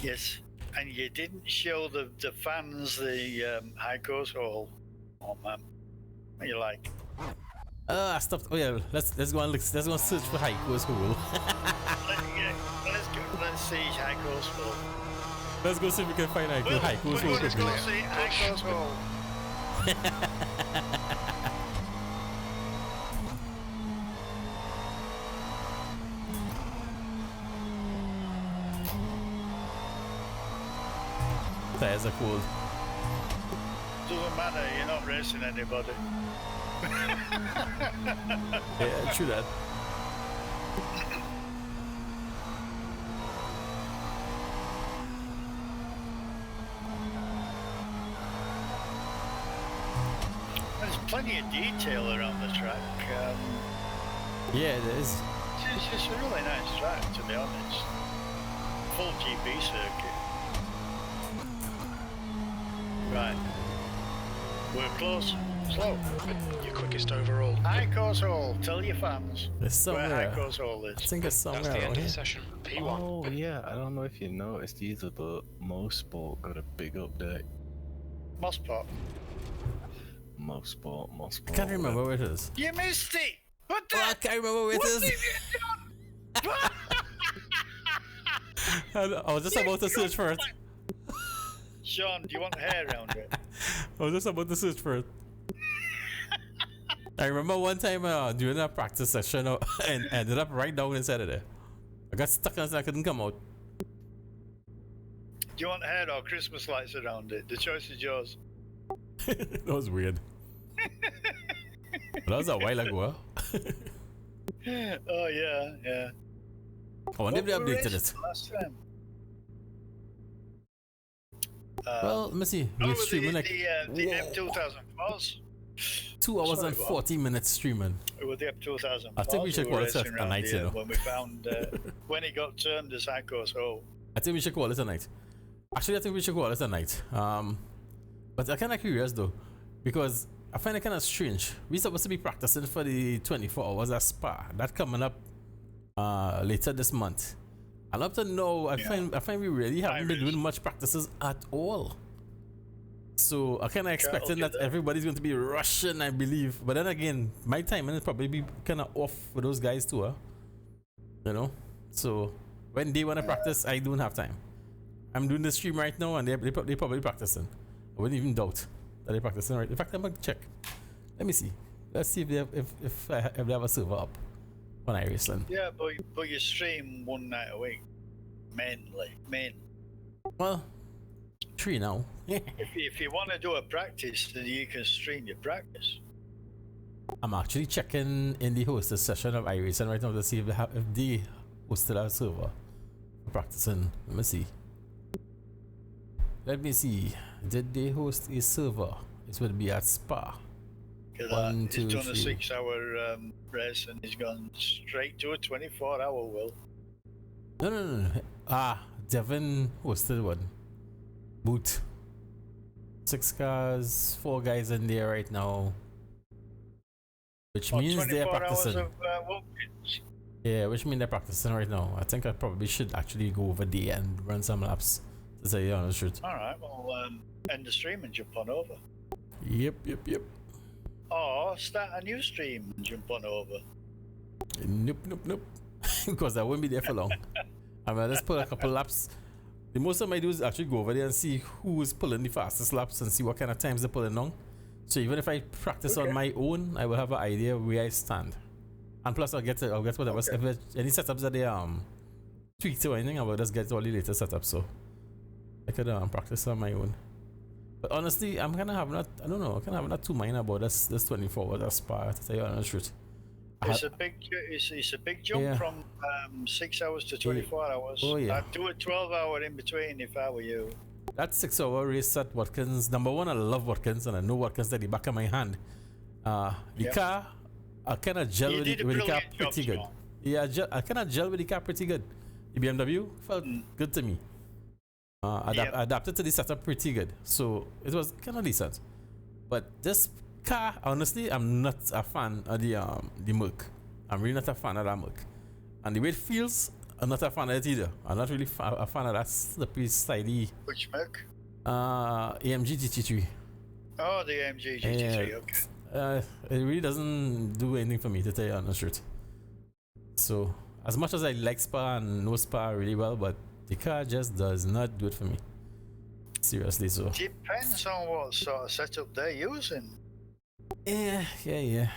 Yes, and you didn't show the fans the high course hall. Oh man, what are you like? I stopped. Oh yeah, let's go and let's go and search for high course hall. Let's see high course hall. Let's go see if we can find high course hall. Let's go see high course hall. Tires are cold. Doesn't matter, you're not racing anybody. Yeah, true that. There's plenty of detail around the track. Yeah, it is. It's just a really nice track, to be honest. Full GP circuit. Right. We're close. Slow. Your quickest overall. High course hall. Tell your fans There's somewhere. where high course hall is. I think it's somewhere. That's the end of here. the session. P1. Oh yeah, I don't know if you noticed either, but Mosport got a big update. Mosspot. Mosport. I can't remember where it is. You missed it! What the? Oh, I can't remember where it is. What have you done? I was just about to search for it. Sean, do you want hair around it? I was just about to search for it. I remember one time during a practice session and ended up right down inside of there. I got stuck and I couldn't come out. Do you want hair or Christmas lights around it? The choice is yours. That was weird. But that was a while ago. Oh yeah. I wonder if they updated it. Last time. Well, let me see. We're streaming like the M2004s. 2 hours and 40 minutes streaming. With the M2004s. I think we should call it a night, you know. When we found when it got turned as high course hall. I think we should call it a night. Actually, I think we should call it a night. But I'm kind of curious though, because I find it kind of strange. We're supposed to be practicing for the 24 hours at Spa. That coming up later this month. And up to now, I find we really haven't been doing much practices at all. So I kind of expecting that everybody's going to be rushing, I believe. But then again, my timing is probably be kind of off for those guys too, you know. So when they want to practice, I don't have time. I'm doing the stream right now, and they probably practicing. I wouldn't even doubt that they're practicing right. In fact, I'm going to check. Let me see. Let's see if they have, if they have a server up on iRacing. Yeah, but you stream one night a week, mainly. Well, 3 now. if you want to do a practice, then you can stream your practice. I'm actually checking in the hostess session of iRacing right now to see if they hosted a server for practicing. Let me see. Did they host a server? It would be at Spa. He's done a 6-hour race and he's gone straight to a 24-hour, Will. No. Devin hosted one. Boot. 6 cars, 4 guys in there right now. Which means they're practicing. Yeah, which means they're practicing right now. I think I probably should actually go over there and run some laps, to say the honest truth. Alright, well, end the stream and jump on over. Yep. Or start a new stream and jump on over. Nope. Because I won't be there for long. I mean, let's put a couple laps. The most I might do is actually go over there and see who is pulling the fastest laps and see what kind of times they're pulling on. So even if I practice on my own, I will have an idea where I stand. And plus, I'll get whatever if any setups that they tweaked or anything, I will just get all the latest setups, so I could practice on my own. But honestly, I'm kind of having not, I don't know, I kind of having not too mind about this 24-hour Spa, to tell you the truth. It's a big jump from 6 hours to 24 hours. Oh yeah. I'd do a 12-hour in between if I were you. That 6-hour race at Watkins, number one, I love Watkins, and I know Watkins at the back of my hand. The car, I kind of gel with the car pretty good. Yeah, I kind of gel with the car pretty good. The BMW felt good to me. Adapted to the setup pretty good, so it was kind of decent. But this car, honestly, I'm not a fan of the Merc. I'm really not a fan of that Merc, and the way it feels, I'm not a fan of it either. I'm not really a fan of that slippery, slidey. Which Merc? AMG GT3. Oh, the AMG GT3. Okay. It really doesn't do anything for me, to tell you the truth. So, as much as I like Spa and know Spa really well, but the car just does not do it for me. Seriously, so. Depends on what sort of setup they're using. Yeah. You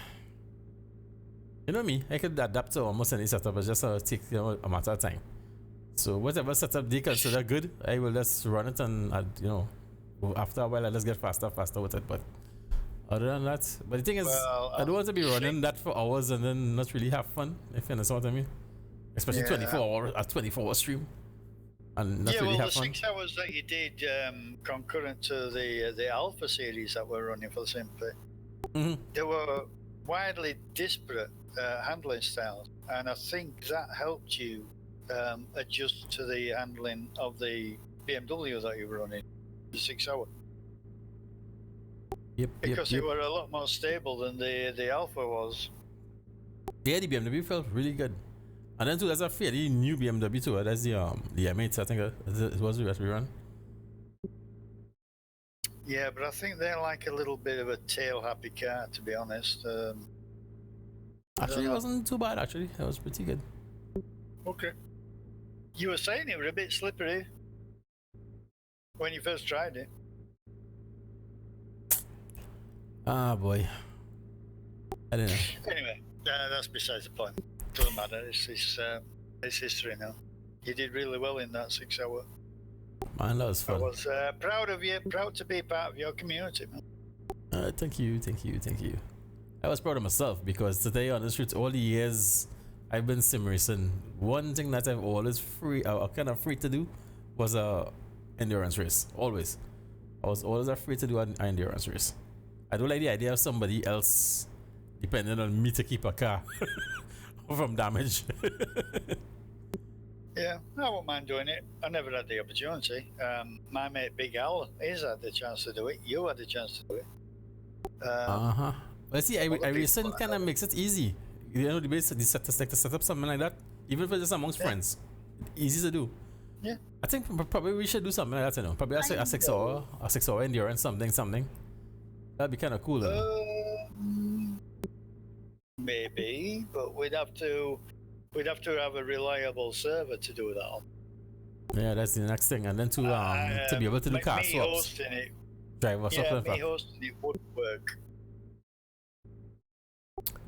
know me, I could adapt to almost any setup, but just take a matter of time. So whatever setup they consider good, I will just run it, and after a while I just get faster with it. But other than that, but the thing is, I don't want to be running that for hours and then not really have fun, if you understand what I mean. Especially 24-hour stream. And not really have fun. 6 hours that you did concurrent to the Alpha series that were running for the Simpit, they were widely disparate handling styles, and I think that helped you adjust to the handling of the BMW that you were running the 6 hour. Because they were a lot more stable than the Alpha was. Yeah, the BMW felt really good. And then too, there's a fairly new BMW too. That's the M8, I think it was that we ran. Yeah, but I think they're like a little bit of a tail happy car, to be honest. Actually, it wasn't too bad. Actually, it was pretty good. Okay. You were saying it was a bit slippery when you first tried it. Ah, boy. I don't know. Anyway, that's besides the point. Doesn't matter. It's history now. You did really well in that 6 hour. Man, that was fun. I was proud of you. Proud to be part of your community, man. Thank you. I was proud of myself because today, on the streets, all the years I've been sim racing, one thing that I've always kind of afraid to do was a endurance race. Always. I was always afraid to do an endurance race. I don't like the idea of somebody else depending on me to keep a car from damage. Yeah, I won't mind doing it. I never had the opportunity. My mate Big Al, he's had the chance to do it. You had the chance to do it. Well, see, iRacing kind of makes it easy. You know, the set up something like that, even if it's just amongst friends, easy to do. Yeah. I think probably we should do something like that, you know. Probably a 6 hour endurance, something. That'd be kind of cool, maybe, but we'd have to have a reliable server to do that on. Yeah, that's the next thing, and then to be able to do car swaps. Hosting it. Driver swap. Me hosting it would work.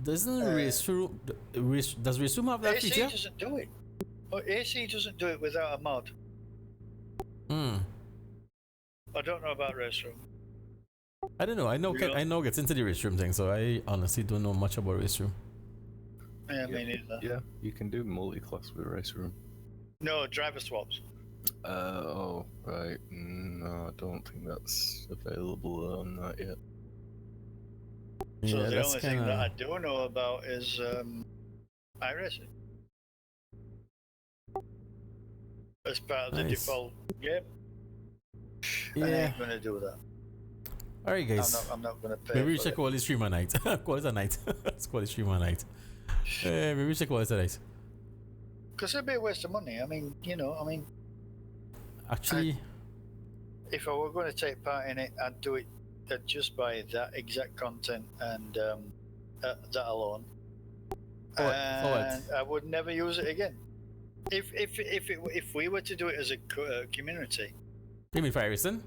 Doesn't does Raceroom have that feature? AC doesn't do it. AC doesn't do it without a mod. I don't know about Raceroom. I don't know. I know gets into the Raceroom thing, so I honestly don't know much about Raceroom. Yeah, me neither. Yeah, you can do multi-class with Raceroom. No, driver swaps. Oh, right. No, I don't think that's available on that yet. So Yeah, the only thing that I do know about is iRacing. As part of the default game. Yeah. I ain't gonna do that. Alright, guys. I'm not gonna pay. Maybe we should call this stream at night. Call it a night. Let's call this stream at night. Maybe we should call it a night. Because it'd be a waste of money. I mean, Actually, if I were going to take part in it, I'd do it just by that exact content and that alone. And I would never use it again. If we were to do it as a community. you mean for iRacing?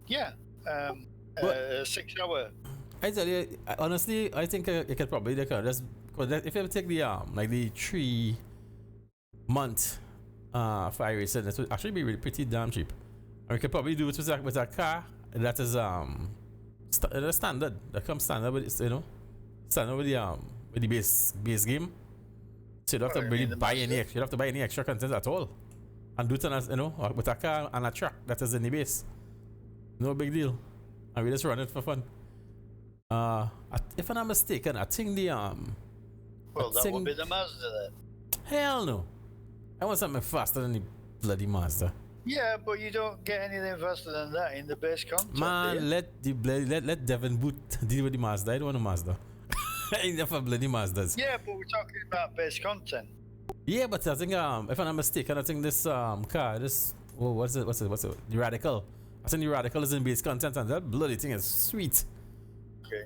Yeah. 6 hour. I tell you, honestly, I think you could probably just if you ever take the like the 3-month for iRacing, it would actually be really pretty damn cheap. And we could probably do it with a car that is standard. That comes standard with standard with the base game. So you don't have to really buy any extra. You don't have to buy any extra content at all, and do it on with a car and a track that is in the base. No big deal. And we just run it for fun. If I'm not mistaken, I think the Well, that would be the Mazda then. Hell no. I want something faster than the bloody Mazda. Yeah, but you don't get anything faster than that in the base content. Man, let Devin Boot deal with the Mazda. I don't want a Mazda. I ain't there for bloody Mazdas. Yeah, but we're talking about base content. Yeah, but I think if I'm not mistaken, I think this car, what's it? The Radical. I think the Radical is in base content, and that bloody thing is sweet. Okay.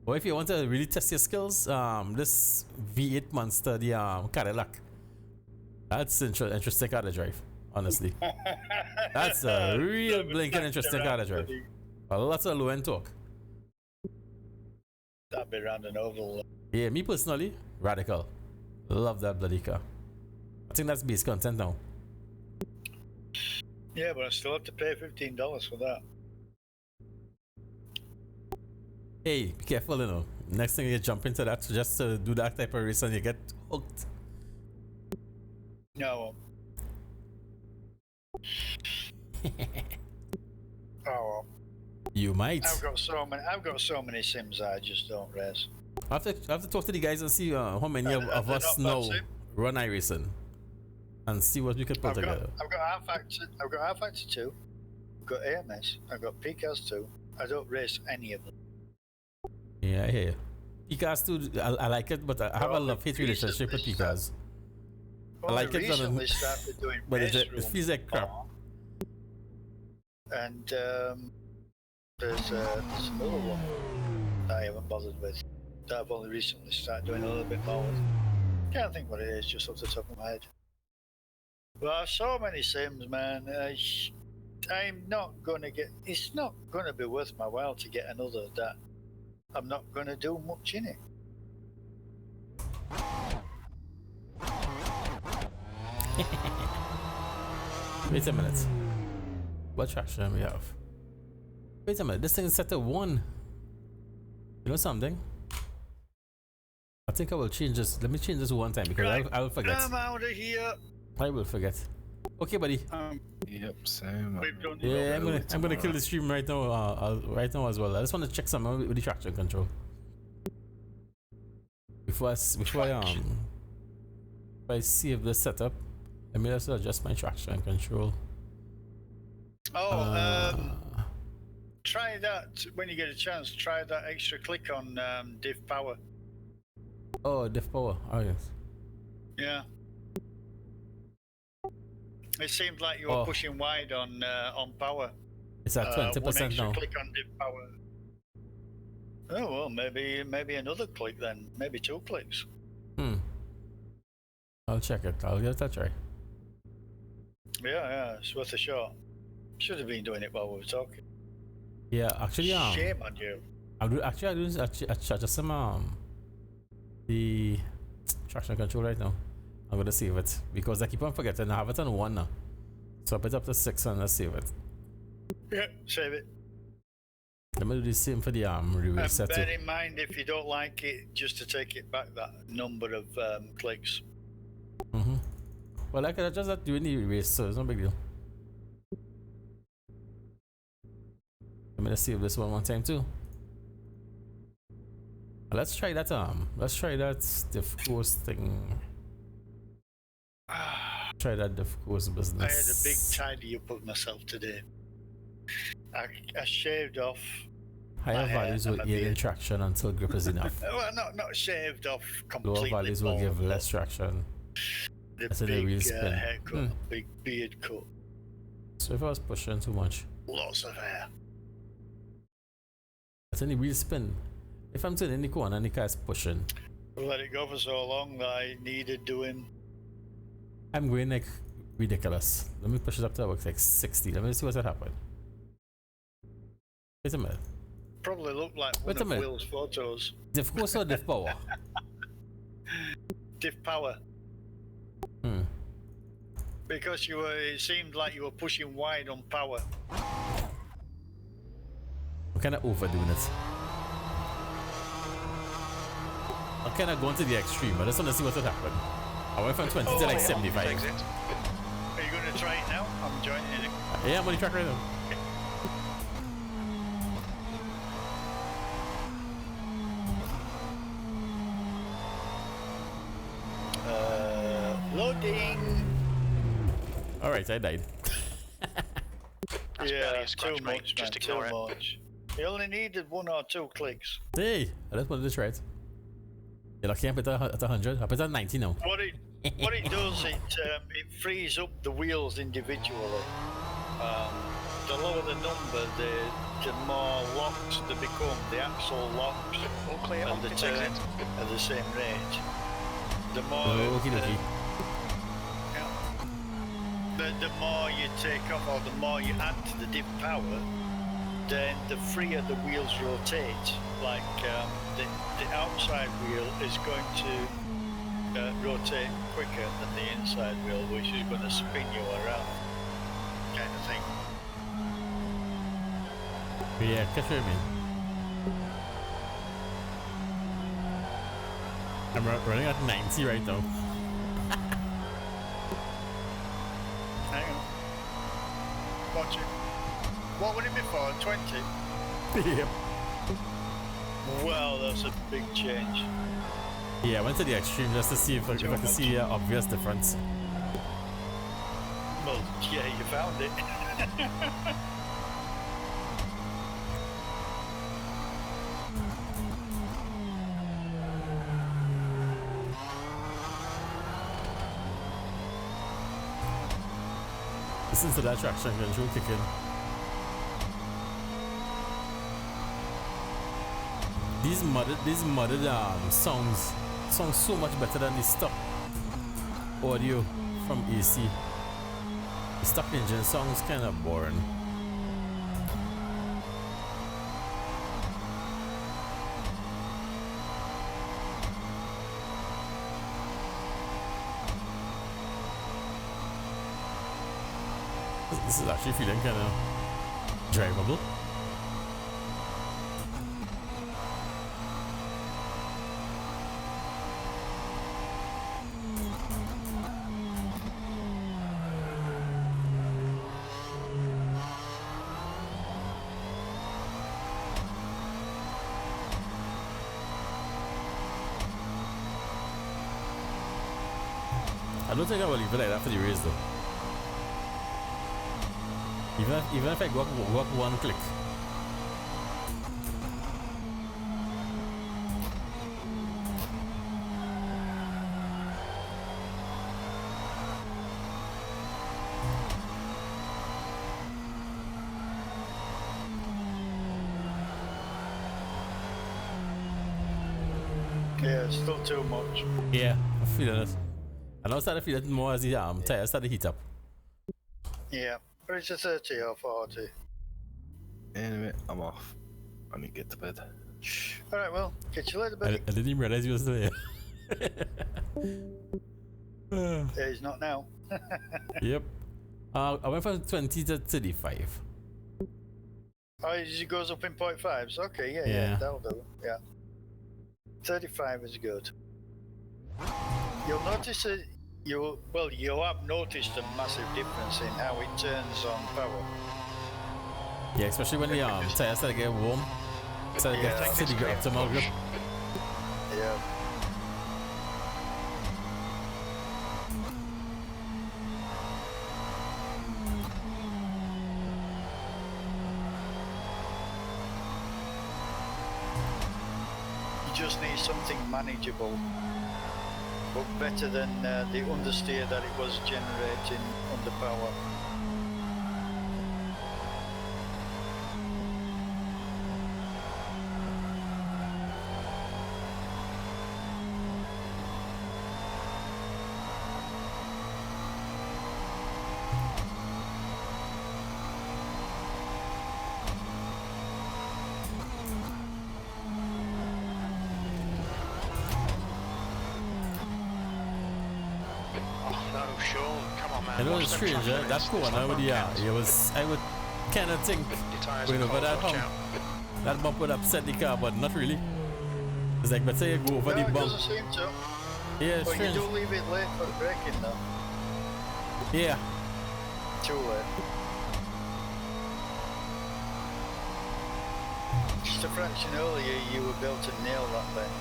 Or if you want to really test your skills, this V8 Monster, the Cadillac, that's interesting car to drive. Honestly, that's a real blinking interesting car to drive. A lot of low end torque. That'd be round and oval. Yeah, me personally, Radical. Love that bloody car. I think that's base content now. Yeah, but I still have to pay $15 for that. Hey, be careful, Next thing you jump into that just to do that type of race and you get hooked. No. Oh. You might. I've got so many sims I just don't race. I have to talk to the guys and see how many of us know run iRacing and see what we could put together. I've got R Factor 2. I've got AMS. I've got PCAS 2. I don't race any of them. Yeah, I hear you. PCAS 2, I like it, but I have a love-hate relationship with PCAS. I like it, recently started doing but it feels like crap. And there's another one that I haven't bothered with. That I've only recently started doing a little bit more with. Can't think what it is just off the top of my head. But I have so many sims, man. I'm not gonna get. It's not gonna be worth my while to get another that I'm not gonna do much in it. Wait a minute. What traction do we have? Wait a minute. This thing is set to 1. You know something? I think I will change this. Let me change this one time because I will forget. I'm out of here. I will forget. Okay, buddy. Yep, same. Yeah, I'm gonna kill the stream right now. Right now as well. I just want to check something with the traction control. Before I save this setup, let me just adjust my traction control. Try that when you get a chance. Try that extra click on diff power. Oh, diff power. Oh yes. Yeah. It seemed like you were pushing wide on power. It's at 20% now. Click on diff power. Oh well, maybe another click then. Maybe 2 clicks. I'll check it. I'll give it a try. Yeah, it's worth a shot. Should have been doing it while we were talking. Yeah, actually, shame on you. I just some the traction control right now. I'm gonna save it because I keep on forgetting. I have it on 1 now, so I put it up to 6 and let's save it. Yeah, save it. Let me do the same for the reset. Bear in mind, if you don't like it, just to take it back that number of clicks. Well, I could just doing the erase, so it's no big deal. I'm gonna save this one time too. Let's try that diff course thing. Try that diff course business. I had a big tidy up of myself today. I shaved off higher values will aid in traction until grip is enough. Well, not shaved off completely. Lower values will give less traction. The big haircut, big beard cut. So if I was pushing too much, lots of hair. That's any wheel spin. If I'm turning the corner and the car is pushing, Let it go for so long that I needed doing. I'm going like ridiculous. Let me push it up to about like 60. Let me see what's that happen. Wait a minute. probably look like one Wait a of minute. Will's photos. Diff course or diff power? Diff power. Hmm. Because it seemed like you were pushing wide on power. I'm kind of overdoing it. I'm kind of going to the extreme. I just want to see what would happen. I went from 20 to like 75. Exit. Are you going to try it now? I'm joining it. Yeah, I'm on the track right now. Loading. All right, I died. That's barely a scratch, too mate. much, Just man, ignore too it. much. You only needed 1 or 2 clicks. Hey, I just wanted to try it. You're lucky I put it at 100. I put it at 90 now. What it does, it frees up the wheels individually. The lower the number, the more locks they become. The axle locks All clear and on the pit turn exit. at the same rate. The more Okie dokie. the more you take off, or the more you add to the diff power, then the freer the wheels rotate. Like the outside wheel is going to rotate quicker than the inside wheel, which is going to spin you around, kind of thing. Yeah, catch what I mean. I'm running at 90 right now. Hang on. Watch it. What would it be for? 20? Yep. Well, that's a big change. Yeah, I went to the extreme just to see if I could see an obvious difference. Well, yeah, you found it. Listen to that traction control kick in. These modded songs sound so much better than the stock audio from AC. The stock engine sounds kind of boring. This is actually feeling kind of drivable. I don't think I will leave it like that for the race though. Even if I go up 1 click. Yeah, it's still too much. Yeah, I'm feeling it. I now start to feel it more as the tires start to heat up. Yeah, but it's a 30 or 40. Anyway, I'm off. Let me get to bed. Alright, well, catch you later, I buddy. didn't even realize you were still here. Yeah, he's not now. Yep. I went from 20 to 35. Oh, it goes up in 0.5s. Okay, yeah, Yeah. that'll do. Yeah. 35 is good. You'll notice that you have noticed a massive difference in how it turns on power. Yeah, especially when the tires start to get warm. Start to get to the optimal grip. Yeah. You just need something manageable, but better than the understeer that it was generating under power. Sean, come on, man. You know Watch it's them strange, track that limits. corner It's like with the bumpkins. it was I would kinda think Your tyres going are over cold, that watch hump, out. that bump would upset the car, but not really. It's like better you go over No, the it bump. doesn't seem to. Yeah, it's But you strange. do leave it late for braking though. Yeah. Too late. Just a fraction earlier, you would be able to nail that thing.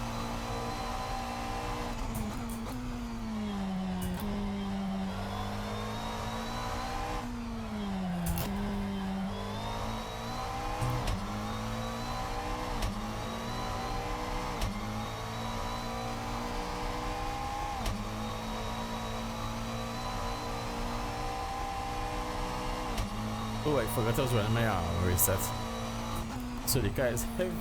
Oh, I forgot I was running my reset. So the car is heavy.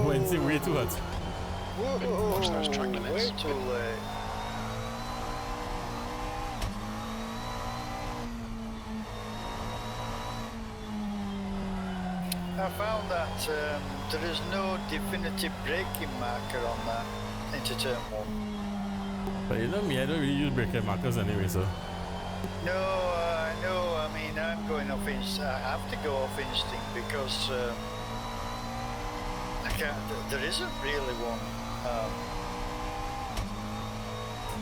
When's it way too hot? Whoa, Watch those track limits. way too late. I found that there is no definitive braking marker on that into turn 1. But you know me, I don't really use braking markers anyway, so. No, I mean, I'm going off instinct. I have to go off instinct because I can't. There isn't really one.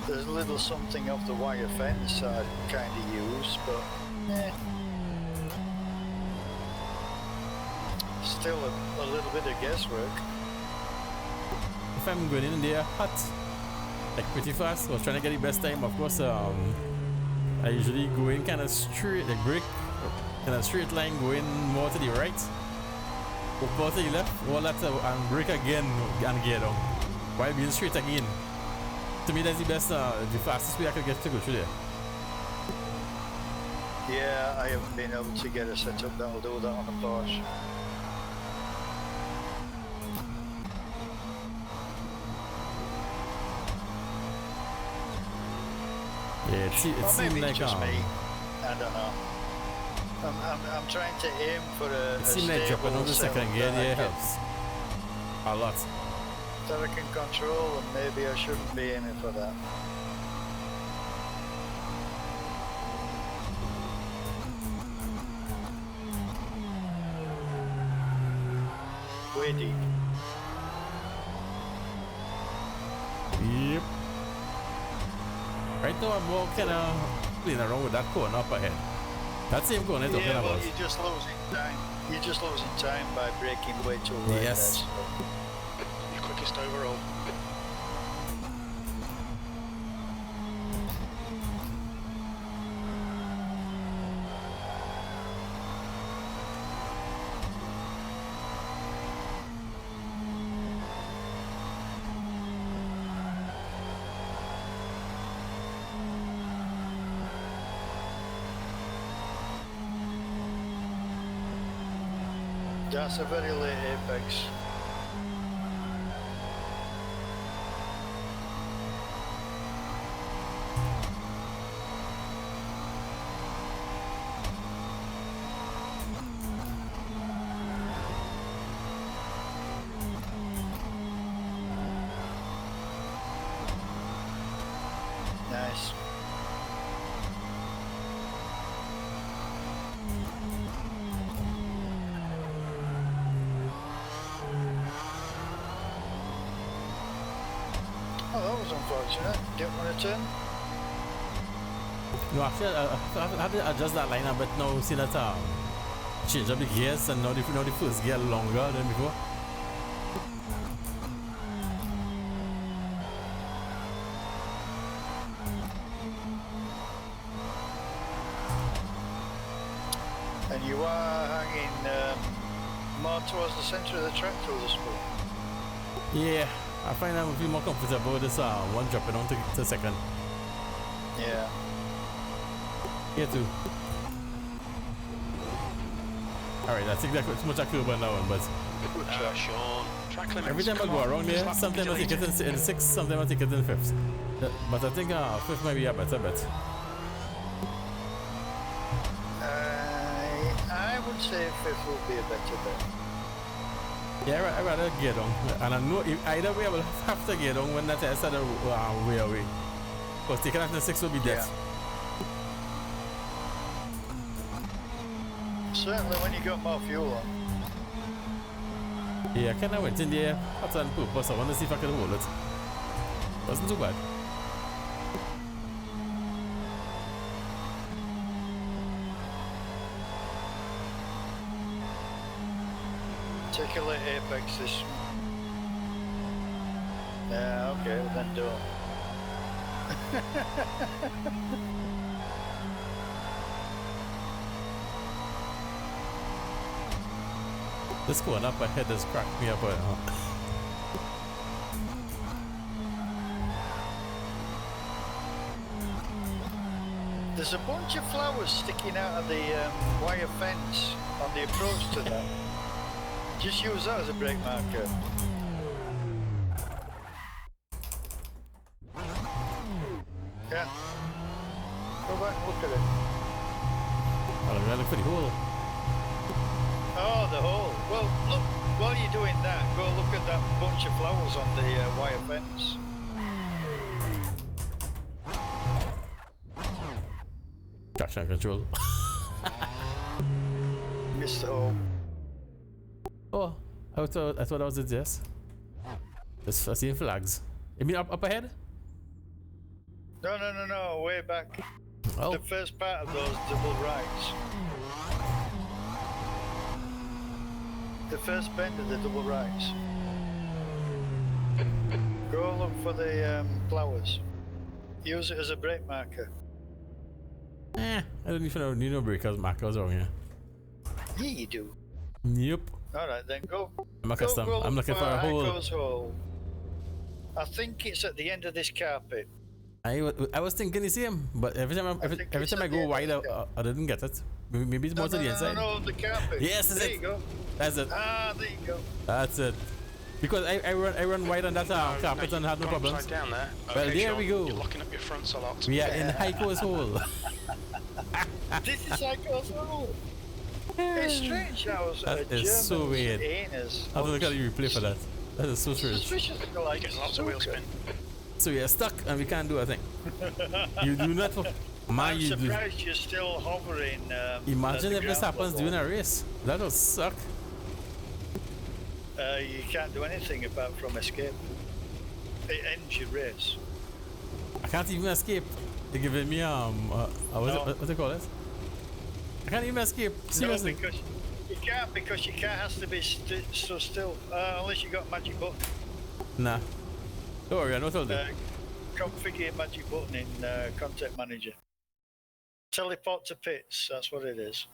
There's a little something off the wire fence I kind of use, but still a little bit of guesswork. If I'm going in there hot, like pretty fast, I was trying to get the best time, of course. I usually go in kind of straight, like brake, kind of straight line, going more to the right, up out to the left, all that, and brake again and gear down, while being straight again. To me, that's the best, the fastest way I could get to go through there. Yeah, I haven't been able to get a setup that'll do that on the Porsche. Yeah, it Or seemed maybe like it's just me. I don't know. I'm trying to aim for a it seemed like jumping on the second gear there that helps a lot. I can control, and maybe I shouldn't be aiming for that. Way deep. Yep. Right now I'm more kind of playing around with that corner up ahead. That same corner I'm talking Yeah, well, about. you're just losing time. You're just losing time by braking way too late. Yes. Your quickest overall. That's a very late apex. Nice. Oh, that was unfortunate. Didn't want to turn. No, actually, I had to adjust that line a bit now, see that change up the gears, and now the first gear longer than before. And you are hanging more towards the centre of the track through the spool. Yeah, I find I'm a bit more comfortable with this one dropping on to second. Yeah. Here too. Alright, I think that's much I could about that one, but Sean. Track limits. every time I come go on. around This there, lap will be sometimes I take it deleted. in sixth, sometimes I take it in fifth. But I think fifth might be a better bet. I would say fifth will be a better bet. Yeah, I'd rather get on. And I know either way I will have to get on when that test at the way away. Because taking after six will be dead. Certainly when you got more fuel on. Yeah, I kind of went in there hot on purpose. I want to see if I can hold it. Wasn't too bad. Take a late apex this. Yeah, okay, well then don't. This going up ahead has cracked me up. There's a bunch of flowers sticking out of the wire fence on the approach to that. Just use that as a brake marker. Yeah. Go back and look at it. I'm gonna look for the hole. Oh, the hole. Well, look, while you're doing that, go look at that bunch of flowers on the wire fence. Traction control. Missed the hole. Oh, I thought that was it, yes. I see flags. You mean up ahead? No, way back. Oh. The first part of those double rights. The first bend of the double rights. Go look for the flowers. Use it as a brake marker. I don't even need no breakers markers around here. Yeah, you do. Yep. Alright then, go. I'm a custom. Go I'm looking for a hole. Heiko's hole. I think it's at the end of this carpet. I was thinking the same, but every time I go wide, I didn't get it. Maybe it's more to the inside. No, the carpet. Yes, that's there it. you go. That's it. Ah, there you go. That's it. Because I run wide on that carpet and had no problems. Upside down there. Well, Okay, there Sean, we go. You're locking up your fronts a lot. We are in Heiko's hole. This is Heiko's hole. It's strange how That is so weird. anus. I don't look at the replay for that. That is so strange. Suspicious like Getting lots of wheel spin. So we are stuck and we can't do a thing. You do not. Man, I'm you do. surprised you're still hovering. Imagine at if the this ground happens level. during a race. That would suck. You can't do anything apart from escape. It ends your race. I can't even escape. They're giving me what they call it? I can't even escape. Seriously. No, because you can't has to be so still unless you got magic button. Nah. Don't worry, I know what I'll do. Configure magic button in Content Manager. Teleport to pits. That's what it is.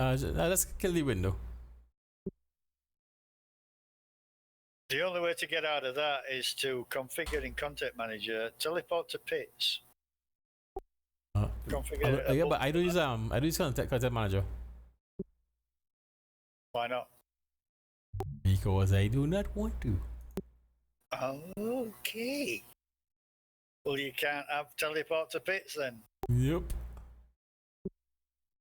Let's kill the window. The only way to get out of that is to configure in Content Manager. Teleport to pits. Configure. Yeah, but I do use content manager. Why not? Because I do not want to. Okay. Well, you can't have teleport to pits then. Yep.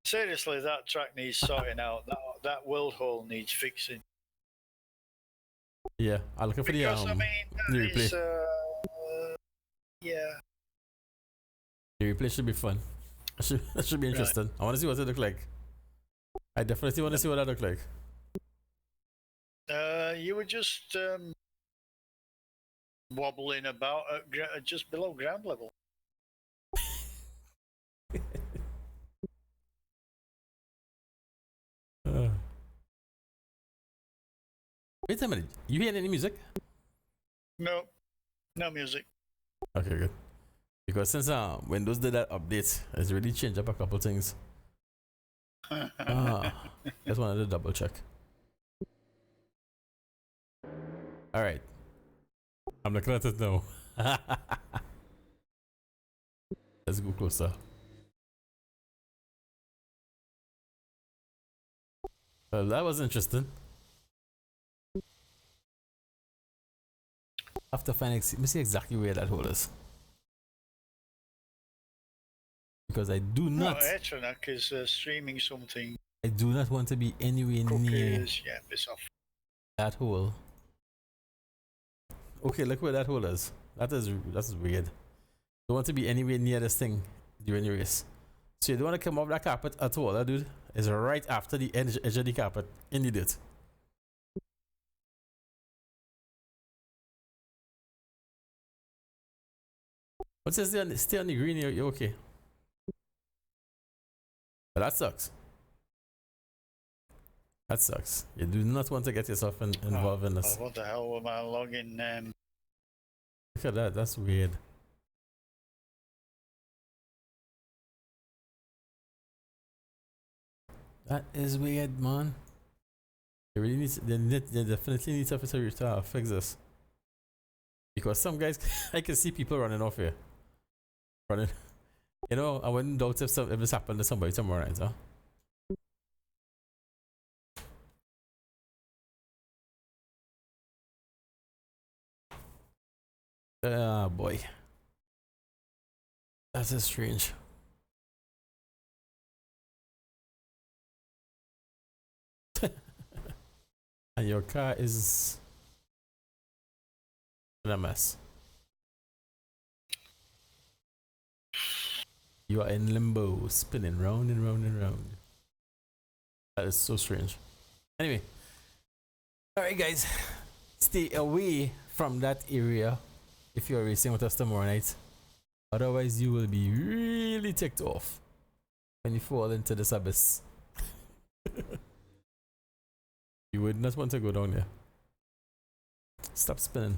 Seriously, that track needs sorting out. That world hole needs fixing. Yeah, I'm looking for Because the I mean, the that replay. is, yeah. The replay should be fun. That should be interesting. I want to see what it look like. I definitely want to see what that look like. You were just wobbling about at just below ground level. Wait a minute. You hear any music? No, no music. Okay, good. Because since Windows did that update, it's really changed up a couple things. Just wanted to double check. All right. I'm looking at it now. let's go closer. Well, that was interesting. After finding, let me see exactly where that hole is. Because I do not. No, Etronac is streaming something. I do not want to be anywhere near Cookies, yeah, piss off. that hole. Okay, look where that hole is. That's weird. Don't want to be anywhere near this thing during your race. So you don't want to come off that carpet at all, dude. It's right after the edge of the carpet in the dirt. What's this? Stay on the green. You're okay. But that sucks. That sucks. You do not want to get yourself involved in this. What the hell am I logging? Look at that. That's weird. That is weird, man. They really need. They definitely need to fix this. Because some guys, I can see people running off here. Running. You know, I wouldn't doubt if this happened to somebody tomorrow night, huh? Ah, boy. That's just strange. And your car is in a mess. You are in limbo, spinning round and round and round. That is so strange. Anyway, alright guys, stay away from that area if you're racing with us tomorrow night. Otherwise you will be really ticked off when you fall into this abyss. You would not want to go down there. Stop spinning.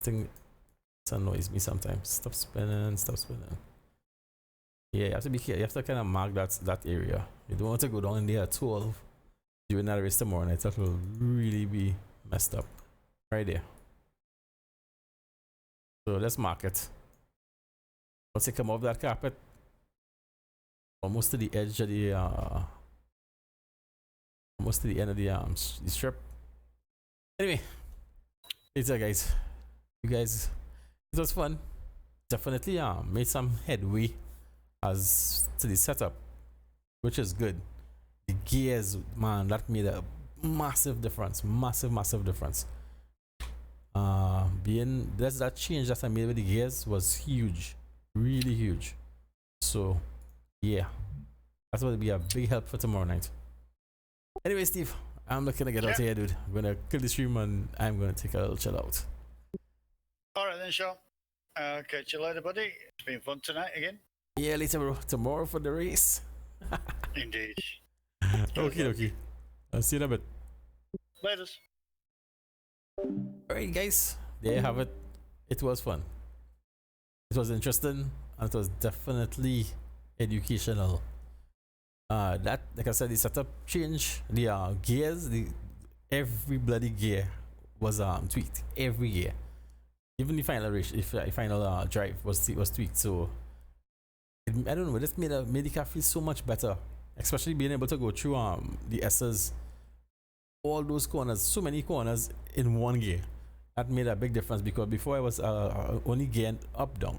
Thing annoys me sometimes. Stop spinning, stop spinning. Yeah, you have to be careful. You have to kind of mark that area. You don't want to go down there at 12 during that race tomorrow night. That will really be messed up. Right there. So let's mark it. Once you come off that carpet, almost to the edge of the almost to the end of the strip. Anyway, later guys. You guys, it was fun. Definitely made some headway as to the setup, which is good. The gears, man, that made a massive difference. Massive difference. That change that I made with the gears was huge, really huge. So yeah, that's going to be a big help for tomorrow night. Anyway, Steve, I'm looking to get out of here, dude. I'm gonna kill the stream and I'm gonna take a little chill out. Alright then, Sean. Catch you later, buddy. It's been fun tonight again. Yeah, later, bro. Tomorrow for the race. Indeed. Okay. I'll see you in a bit. Laters. Alright, guys. There you have it. It was fun. It was interesting and it was definitely educational. That, like I said, the setup change, the gears, every bloody gear was tweaked. Every gear. Even the final race, final drive was tweaked. So I don't know, it just made the car feel so much better, especially being able to go through the S's, all those corners, so many corners in one gear. That made a big difference because before I was only gearing up down.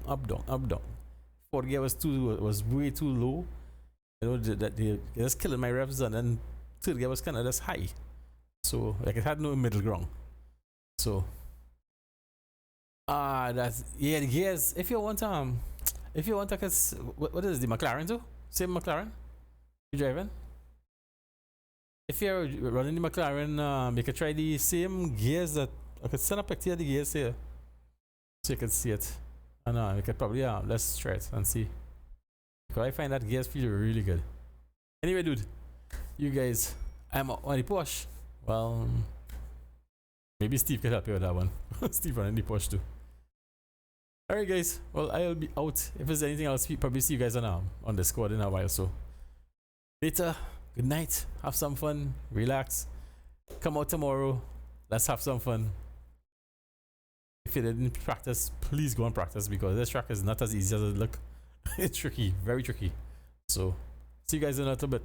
Fourth gear was way too low. You know, that they just killing my revs, and then third gear was kind of just high. So like it had no middle ground. So that's, yeah, the gears. If you want cause what is the McLaren too? Same McLaren you driving? If you're running the McLaren, you can try the same gears that I could send a picture of the gears here so you can see it. And you could probably let's try it and see. Because I find that gears feel really good. Anyway, dude, you guys, I'm on the Porsche. Well, maybe Steve can help you with that one. Steve running the Porsche too. Alright guys, well I'll be out. If there's anything else, probably see you guys on Discord in a while. So later, good night, have some fun, relax, come out tomorrow, let's have some fun. if you didn't practice, please go and practice because this track is not as easy as it look. It's tricky, very tricky. So see you guys in a little bit.